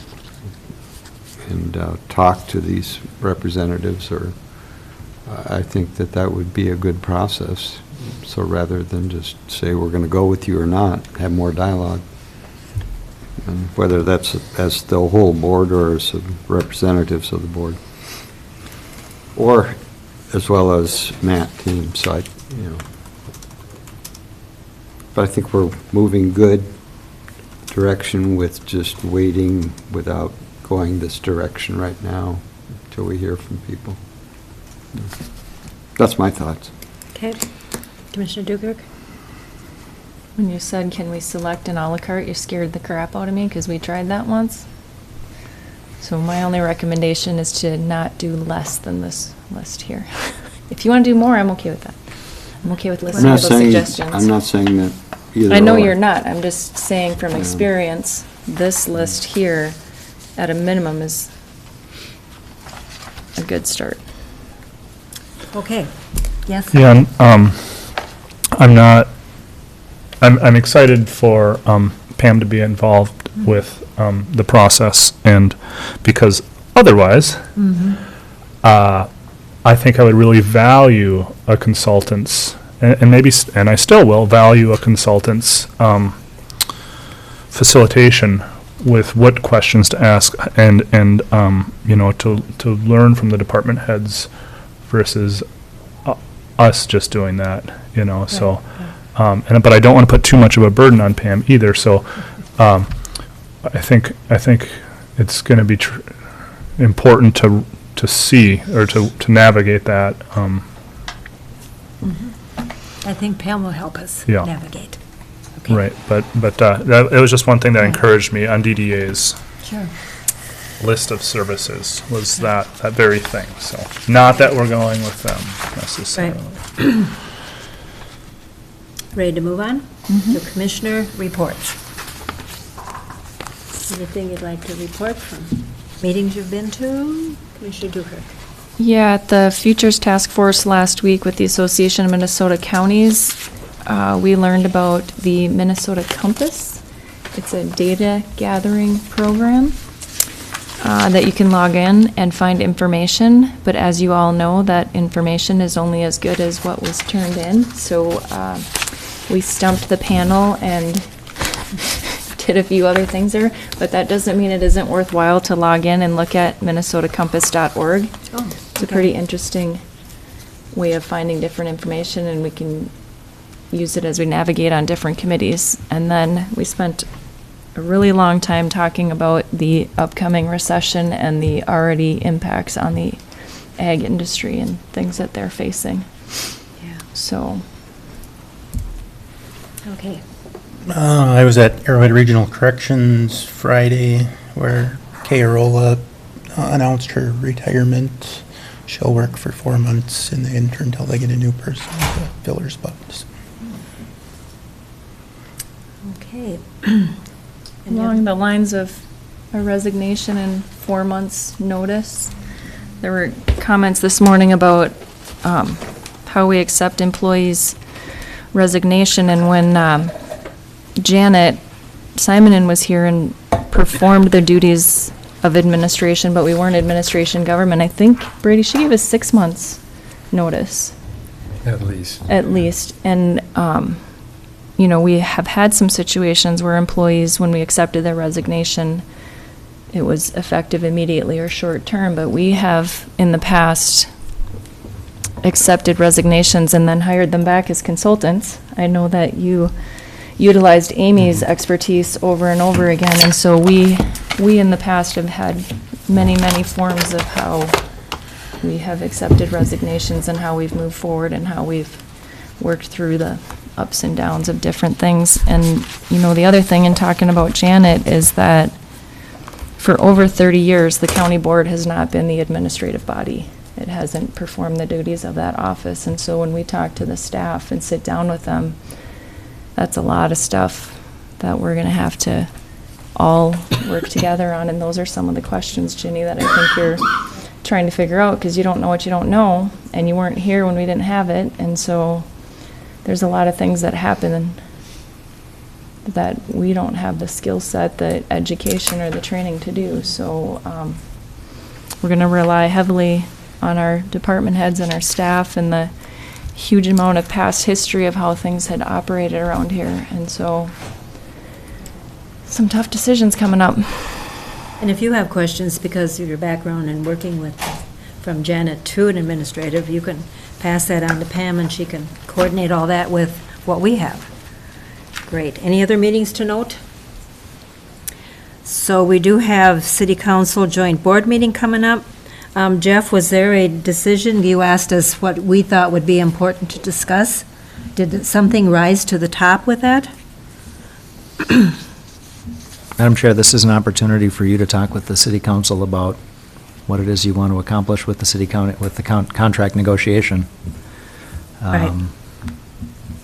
Speaker 10: talk to these representatives, or I think that would be a good process. So rather than just say we're going to go with you or not, have more dialogue. And whether that's as the whole board or as representatives of the board, or as well as MAT team. So but I think we're moving good direction with just waiting without going this direction right now until we hear from people. That's my thoughts.
Speaker 6: Okay. Commissioner Dukert?
Speaker 3: When you said, can we select an à la carte, you scared the crap out of me, because we tried that once. So my only recommendation is to not do less than this list here. If you want to do more, I'm okay with that. I'm okay with listening to those suggestions.
Speaker 10: I'm not saying that either.
Speaker 3: I know
Speaker 10: or.
Speaker 3: you're not. I'm just saying from experience, this list here, at a minimum, is a good start.
Speaker 6: Okay. Yes?
Speaker 2: Yeah, I'm not I'm excited for Pam to be involved with the process, and because otherwise, I think I would really value a consultant's, and maybe, and I still will value a consultant's facilitation with what questions to ask, and you know, to learn from the department heads versus us just doing that, you know, so. But I don't want to put too much of a burden on Pam either, so I think it's going to be important to see, or to navigate that.
Speaker 6: I think Pam will help us
Speaker 2: Yeah.
Speaker 6: navigate.
Speaker 2: Right, but it was just one thing that encouraged me on DDA's
Speaker 6: Sure.
Speaker 2: list of services, was that very thing, so. Not that we're going with them necessarily.
Speaker 6: Ready to move on? To Commissioner reports. Anything you'd like to report from meetings you've been to? Commissioner Dukert.
Speaker 3: Yeah, at the Futures Task Force last week with the Association of Minnesota Counties, we learned about the Minnesota Compass. It's a data gathering program that you can log in and find information, but as you all know, that information is only as good as what was turned in. So we stumped the panel and did a few other things there, but that doesn't mean it isn't worthwhile to log in and look at minnesotacompass.org.
Speaker 6: Oh,
Speaker 3: it's a pretty interesting way of finding different information, and we can use it as we navigate on different committees. And then we spent a really long time talking about the upcoming recession and the already impacts on the ag industry and things that they're facing.
Speaker 6: Yeah.
Speaker 3: So.
Speaker 6: Okay.
Speaker 12: I was at Arrowhead Regional Corrections Friday, where Karola announced her retirement. She'll work for 4 months in the interim until they get a new person to fill her spots.
Speaker 6: Okay.
Speaker 3: Along the lines of a resignation and 4 months' notice, there were comments this morning about how we accept employees' resignation, and when Janet Simonon was here and performed the duties of administration, but we weren't administration government, I think, Brady, she gave us 6 months' notice.
Speaker 19: At least.
Speaker 3: At least, and you know, we have had some situations where employees, when we accepted their resignation, it was effective immediately or short term, but we have in the past accepted resignations and then hired them back as consultants. I know that you utilized Amy's expertise over and over again, and so we in the past have had many forms of how we have accepted resignations and how we've moved forward and how we've worked through the ups and downs of different things. And, you know, the other thing in talking about Janet is that for over 30 years, the county board has not been the administrative body. It hasn't performed the duties of that office. And so when we talk to the staff and sit down with them, that's a lot of stuff that we're going to have to all work together on. And those are some of the questions, Ginny, that I think you're trying to figure out, because you don't know what you don't know, and you weren't here when we didn't have it. And so there's a lot of things that happen that we don't have the skill set, the education, or the training to do. So we're going to rely heavily on our department heads and our staff and the huge amount of past history of how things had operated around here. And so some tough decisions coming up.
Speaker 6: And if you have questions because of your background and working with, from Janet to an administrative, you can pass that on to Pam and she can coordinate all that with what we have. Great. Any other meetings to note? So we do have City Council Joint Board meeting coming up. Jeff, was there a decision? You asked us what we thought would be important to discuss. Did something rise to the top with that?
Speaker 1: Madam Chair, this is an opportunity for you to talk with the city council about what it is you want to accomplish with the city county, with the contract negotiation.
Speaker 6: Right.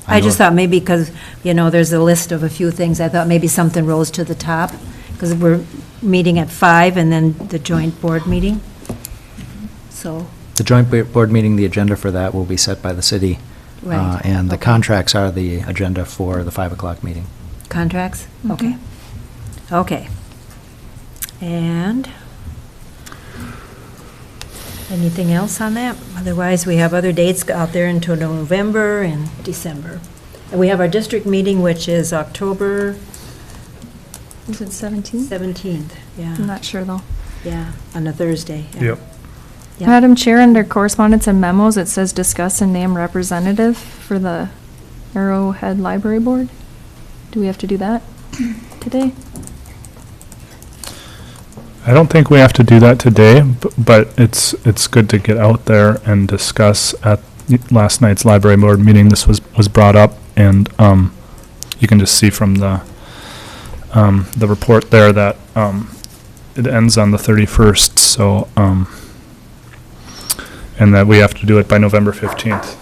Speaker 6: I just thought maybe because, you know, there's a list of a few things, I thought maybe something rose to the top, because we're meeting at 5 and then the joint board meeting. So,
Speaker 1: The joint board meeting, the agenda for that will be set by the city
Speaker 6: Right.
Speaker 1: And the
Speaker 6: Okay.
Speaker 1: contracts are the agenda for the 5 o'clock meeting.
Speaker 6: Contracts? Okay. Okay. And anything else on that? Otherwise, we have other dates out there until November and December. And we have our district meeting, which is October
Speaker 3: Is it 17th?
Speaker 6: 17th, yeah.
Speaker 3: I'm not sure, though.
Speaker 6: Yeah, on a Thursday. yeah.
Speaker 2: Yep.
Speaker 6: Yeah.
Speaker 3: Madam Chair, under correspondence and memos, it says discuss and name representative for the Arrowhead Library Board. Do we have to do that today?
Speaker 2: I don't think we have to do that today, but it's good to get out there and discuss. At last night's library board meeting, this was brought up, and you can just see from the report there that it ends on the 31st, so, and that we have to do it by November 15th.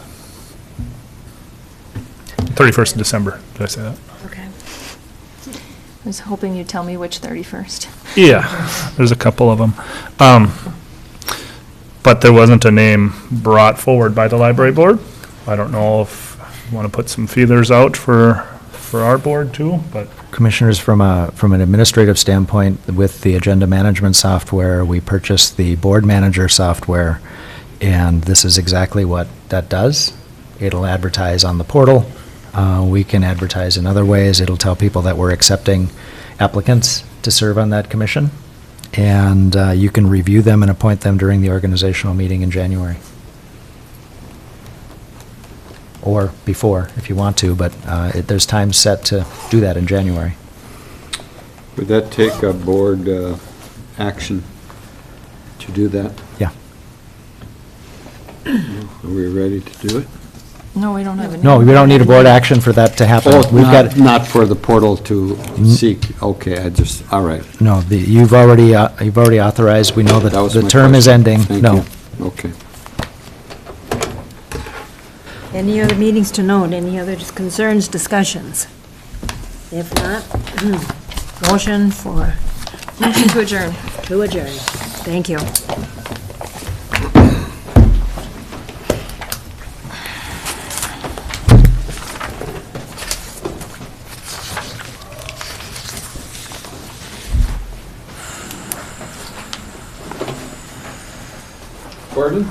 Speaker 2: 31st of December, did I say that?
Speaker 3: Okay. I was hoping you'd tell me which 31st.
Speaker 2: Yeah, there's a couple of them. But there wasn't a name brought forward by the library board. I don't know if you want to put some feelers out for our board too, but.
Speaker 1: Commissioners, from an administrative standpoint, with the agenda management software, we purchased the board manager software, and this is exactly what that does. It'll advertise on the portal. We can advertise in other ways. It'll tell people that we're accepting applicants to serve on that commission, and you can review them and appoint them during the organizational meeting in January. Or before, if you want to, but there's time set to do that in January.
Speaker 10: Would that take a board action to do that?
Speaker 1: Yeah.
Speaker 10: Are we ready to do it?
Speaker 3: No, we don't have a name.
Speaker 1: No, we don't need a board action for that to happen.
Speaker 10: Oh,
Speaker 1: We've got
Speaker 10: not for the portal to seek, okay, I just, all right.
Speaker 1: No, you've already authorized, we know that
Speaker 10: That was
Speaker 1: the
Speaker 10: my
Speaker 1: term is
Speaker 10: question.
Speaker 1: ending.
Speaker 10: Thank
Speaker 1: No.
Speaker 10: you. Okay.
Speaker 6: Any other meetings to note? Any other concerns, discussions? If not, motion for.
Speaker 3: Motion to adjourn.
Speaker 6: To adjourn. Thank you.
Speaker 10: Gordon?